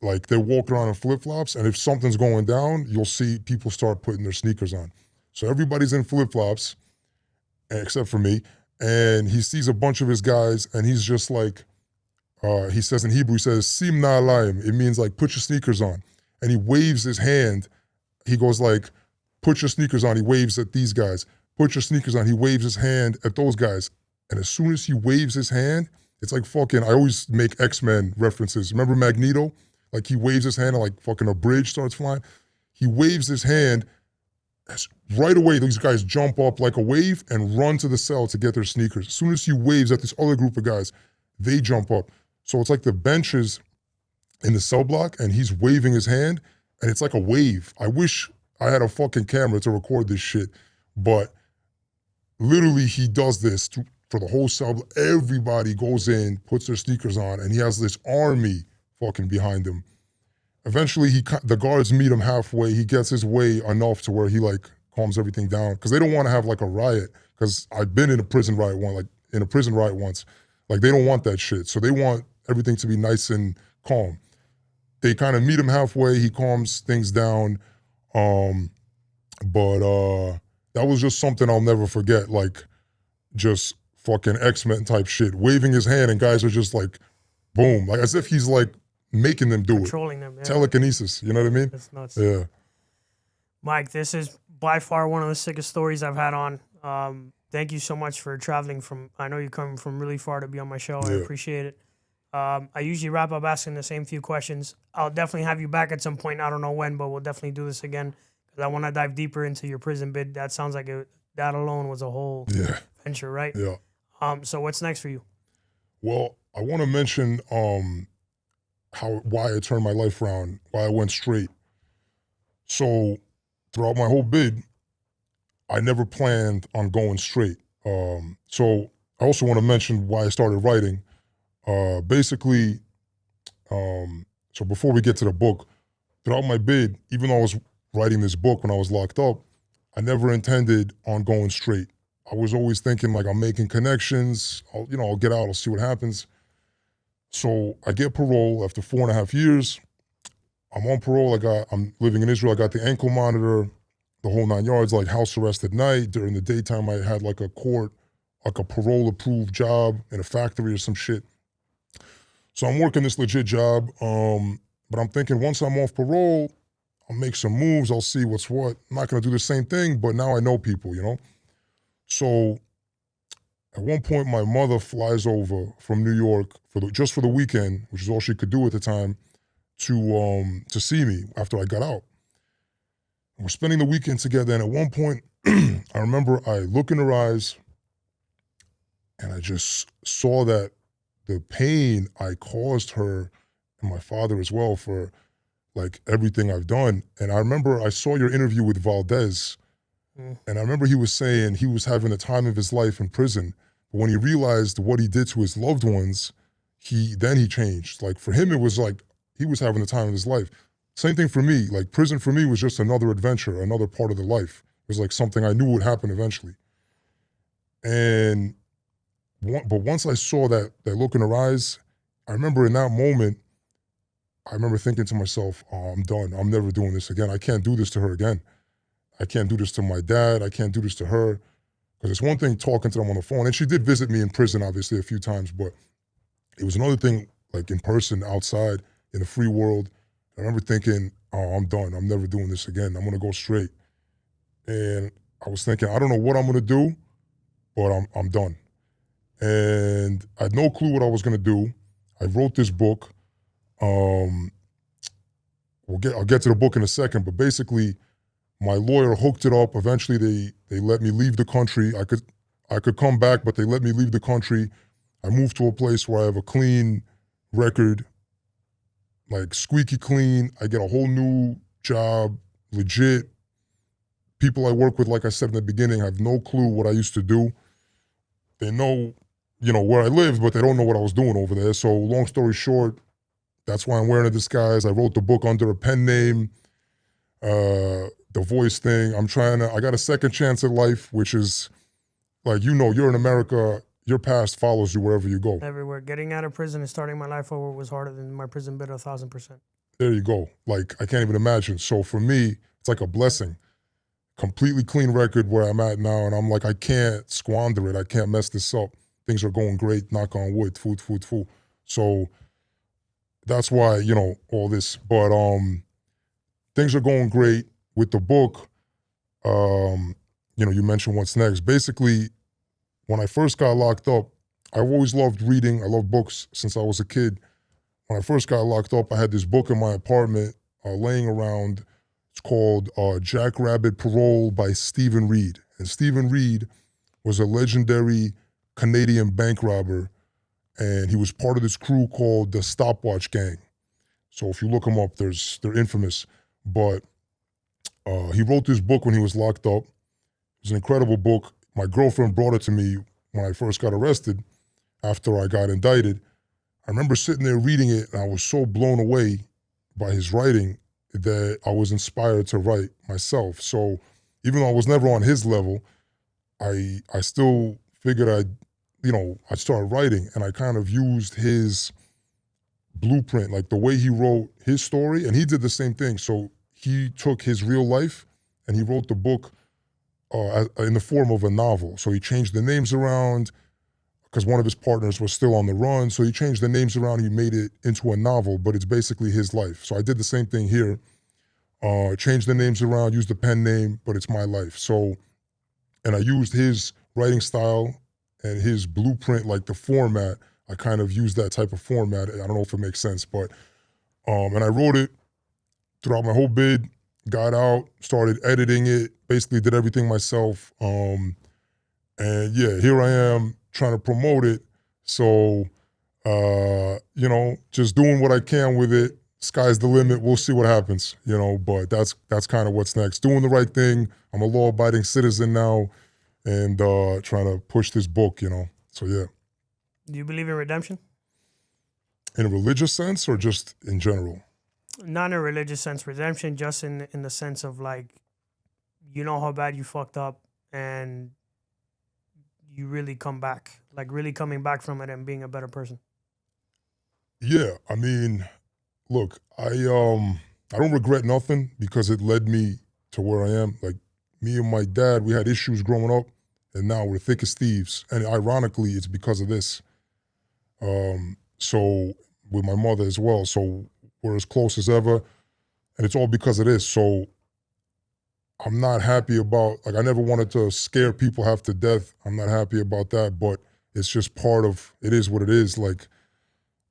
like they walk around in flip-flops, and if something's going down, you'll see people start putting their sneakers on. So everybody's in flip-flops, except for me, and he sees a bunch of his guys, and he's just like, he says in Hebrew, he says, Sim na'alayim. It means like, put your sneakers on. And he waves his hand. He goes like, put your sneakers on. He waves at these guys. Put your sneakers on. He waves his hand at those guys. And as soon as he waves his hand, it's like fucking, I always make X-Men references. Remember Magneto? Like he waves his hand and like fucking a bridge starts flying. He waves his hand. Right away, these guys jump up like a wave and run to the cell to get their sneakers. As soon as he waves at this other group of guys, they jump up. So it's like the benches in the cell block and he's waving his hand and it's like a wave. I wish I had a fucking camera to record this shit, but literally he does this for the whole cell. Everybody goes in, puts their sneakers on, and he has this army fucking behind him. Eventually, the guards meet him halfway. He gets his way enough to where he like calms everything down because they don't want to have like a riot. Because I've been in a prison riot once. Like they don't want that shit. So they want everything to be nice and calm. They kind of meet him halfway. He calms things down. But that was just something I'll never forget. Like just fucking X-Men type shit, waving his hand and guys are just like, boom, like as if he's like making them do Controlling them, yeah. Telekinesis, you know what I mean? That's nuts. Yeah. Mike, this is by far one of the sickest stories I've had on. Thank you so much for traveling I know you're coming from really far to be on my show. I appreciate it. I usually wrap up asking the same few questions. I'll definitely have you back at some point. I don't know when, but we'll definitely do this again because I want to dive deeper into your prison bid. That sounds like that alone was a whole venture, right? Yeah. So what's next for you? Well, I want to mention why I turned my life around, why I went straight. So throughout my whole bid, I never planned on going straight. So I also want to mention why I started writing. Basically, so before we get to the book, throughout my bid, even though I was writing this book when I was locked up, I never intended on going straight. I was always thinking like I'm making connections, I'll get out, I'll see what happens. So I get parole after 4.5 years. I'm on parole, I'm living in Israel, I got the ankle monitor, the whole 9 yards, like house arrest at night. During the daytime I had like a parole approved job in a factory or some shit. So I'm working this legit job, but I'm thinking once I'm off parole, I'll make some moves, I'll see what's what. I'm not gonna do the same thing, but now I know people, So at one point, my mother flies over from New York just for the weekend, which is all she could do at the time, to see me after I got out. And we're spending the weekend together, and at one point, I remember I look in her eyes, and I just saw that the pain I caused her and my father as well for like everything I've done. And I remember I saw your interview with Valdez, and I remember he was saying he was having the time of his life in prison. But when he realized what he did to his loved ones, he changed. Like for him, it was like he was having the time of his life. Same thing for me. Like prison for me was just another adventure, another part of the life. It was like something I knew would happen eventually. And but once I saw that look in her eyes, I remember in that moment, I remember thinking to myself, oh, I'm done. I'm never doing this again. I can't do this to her again. I can't do this to my dad. I can't do this to her. Because it's one thing talking to them on the phone. And she did visit me in prison, obviously, a few times. But it was another thing, like in person, outside, in the free world. I remember thinking, oh, I'm done. I'm never doing this again. I'm going to go straight. And I was thinking, I don't know what I'm going to do, but I'm done. And I had no clue what I was going to do. I wrote this book. I'll get to the book in a second, but basically, my lawyer hooked it up. Eventually, they let me leave the country. I could come back, but they let me leave the country. I moved to a place where I have a clean record, like squeaky clean. I get a whole new job, legit. People I work with, like I said in the beginning, have no clue what I used to do. They know, where I lived, but they don't know what I was doing over there. So long story short, that's why I'm wearing a disguise. I wrote the book under a pen name. The voice thing. I got a second chance at life, which is like, you're in America, your past follows you wherever you go. Everywhere. Getting out of prison and starting my life over was harder than my prison bit 1,000%. There you go. Like, I can't even imagine. So for me, it's like a blessing. Completely clean record where I'm at now, and I'm like, I can't squander it. I can't mess this up. Things are going great, knock on wood, food. So that's why, all this. But things are going great with the book. You mentioned what's next. Basically, when I first got locked up, I've always loved reading. I love books since I was a kid. When I first got locked up, I had this book in my apartment laying around. It's called Jackrabbit Parole by Stephen Reed. And Stephen Reed was a legendary Canadian bank robber, and he was part of this crew called the Stopwatch Gang. So if you look them up, they're infamous. But he wrote this book when he was locked up. It was an incredible book. My girlfriend brought it to me when I first got arrested after I got indicted. I remember sitting there reading it, and I was so blown away by his writing that I was inspired to write myself. So even though I was never on his level, I still figured I'd start writing, and I kind of used his blueprint, like the way he wrote his story, and he did the same thing. So he took his real life and he wrote the book in the form of a novel. So he changed the names around because one of his partners was still on the run. So he changed the names around. He made it into a novel, but it's basically his life. So I did the same thing here. Changed the names around, used the pen name, but it's my life. So, and I used his writing style and his blueprint, like the format. I kind of used that type of format. I don't know if it makes sense, but, and I wrote it throughout my whole bid, got out, started editing it, basically did everything myself. And yeah, here I am trying to promote it. So, just doing what I can with it. Sky's the limit. We'll see what happens, but that's kind of what's next. Doing the right thing. I'm a law-abiding citizen now and trying to push this book, So, yeah. Do you believe in redemption? In a religious sense or just in general? Not in a religious sense. Redemption just in the sense of like, how bad you fucked up and you really come back. Like really coming back from it and being a better person. Yeah, I mean, look, I don't regret nothing because it led me to where I am. Like me and my dad, we had issues growing up and now we're thick as thieves. And ironically, it's because of this. So with my mother as well. So we're as close as ever, and it's all because of this. So I'm not happy about, I never wanted to scare people half to death. I'm not happy about that, but it's just it is what it is. Like,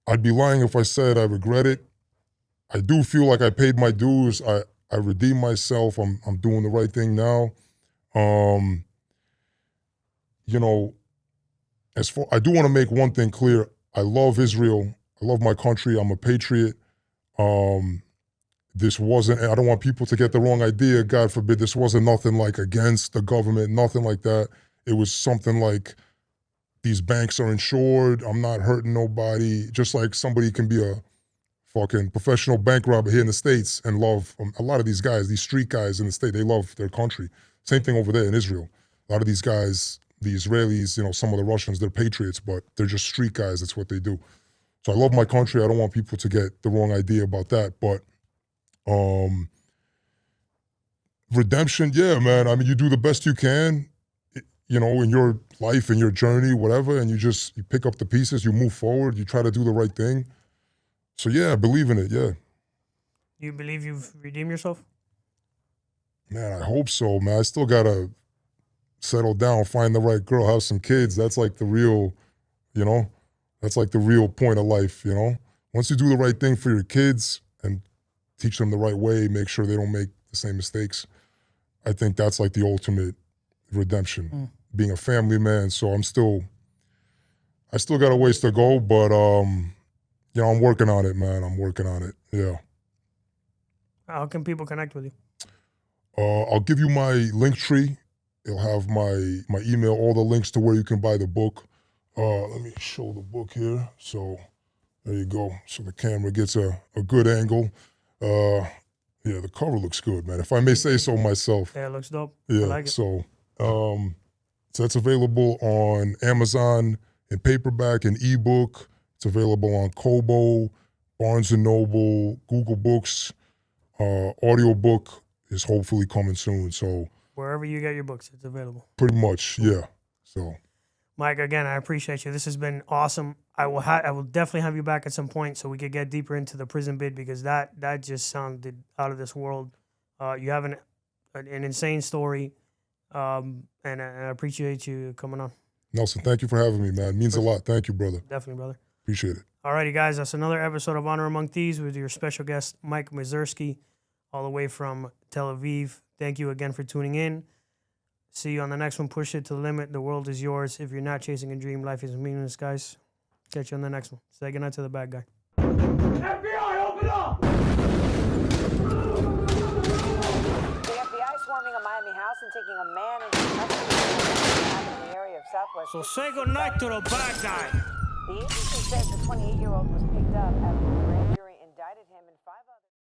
I'd be lying if I said I regret it. I do feel like I paid my dues. I redeemed myself. I'm doing the right thing now. I do want to make one thing clear. I love Israel. I love my country. I'm a patriot. This wasn't, I don't want people to get the wrong idea, God forbid, this wasn't nothing like against the government, nothing like that. It was something like, these banks are insured, I'm not hurting nobody, just like somebody can be a fucking professional bank robber here in the States and love, a lot of these guys, these street guys in the state, they love their country. Same thing over there in Israel. A lot of these guys, the Israelis, you know, some of the Russians, they're patriots, but they're just street guys. That's what they do. So I love my country. I don't want people to get the wrong idea about that. But redemption, yeah, man. I mean, you do the best you can, you know, in your life, in your journey, whatever, and you pick up the pieces, you move forward, you try to do the right thing. So yeah, I believe in it, yeah. You believe you've redeemed yourself? Man, I hope so, man. I still gotta settle down, find the right girl, have some kids. That's like the real, you know, that's like the real point of life, you know? Once you do the right thing for your kids and teach them the right way, make sure they don't make the same mistakes, I think that's like the ultimate redemption, being a family man. So I still got a ways to go, but you know, I'm working on it, man. I'm working on it, yeah. How can people connect with you? I'll give you my link tree. It'll have my email, all the links to where you can buy the book. Let me show the book here. So there you go. So the camera gets a good angle. Yeah, the cover looks good, man. If I may say so myself. Yeah, it looks dope. Yeah, I like it. so that's available on Amazon in paperback and ebook. It's available on Kobo, Barnes & Noble, Google Books. Audiobook is hopefully coming soon. So wherever you get your books, it's available. Pretty much, yeah. So, Mike, again, I appreciate you. This has been awesome. I will definitely have you back at some point so we could get deeper into the prison bid, because that just sounded out of this world. You have an insane story, and I appreciate you coming on. Nelson, thank you for having me, man. It means a lot. Thank you, brother. Definitely, brother. Appreciate it. Alrighty, guys, that's another episode of Honor Among Thieves with your special guest, Mike Mazursky, all the way from Tel Aviv. Thank you again for tuning in. See you on the next one. Push it to the limit. The world is yours. If you're not chasing a dream, life is meaningless, guys. Catch you on the next one. Say goodnight to the bad guy. FBI, open up! The FBI swarming a Miami house and taking a man into custody in the area of Southwest. So say goodnight to the bad guy. The agency says the 28-year-old was picked up after the grand jury indicted him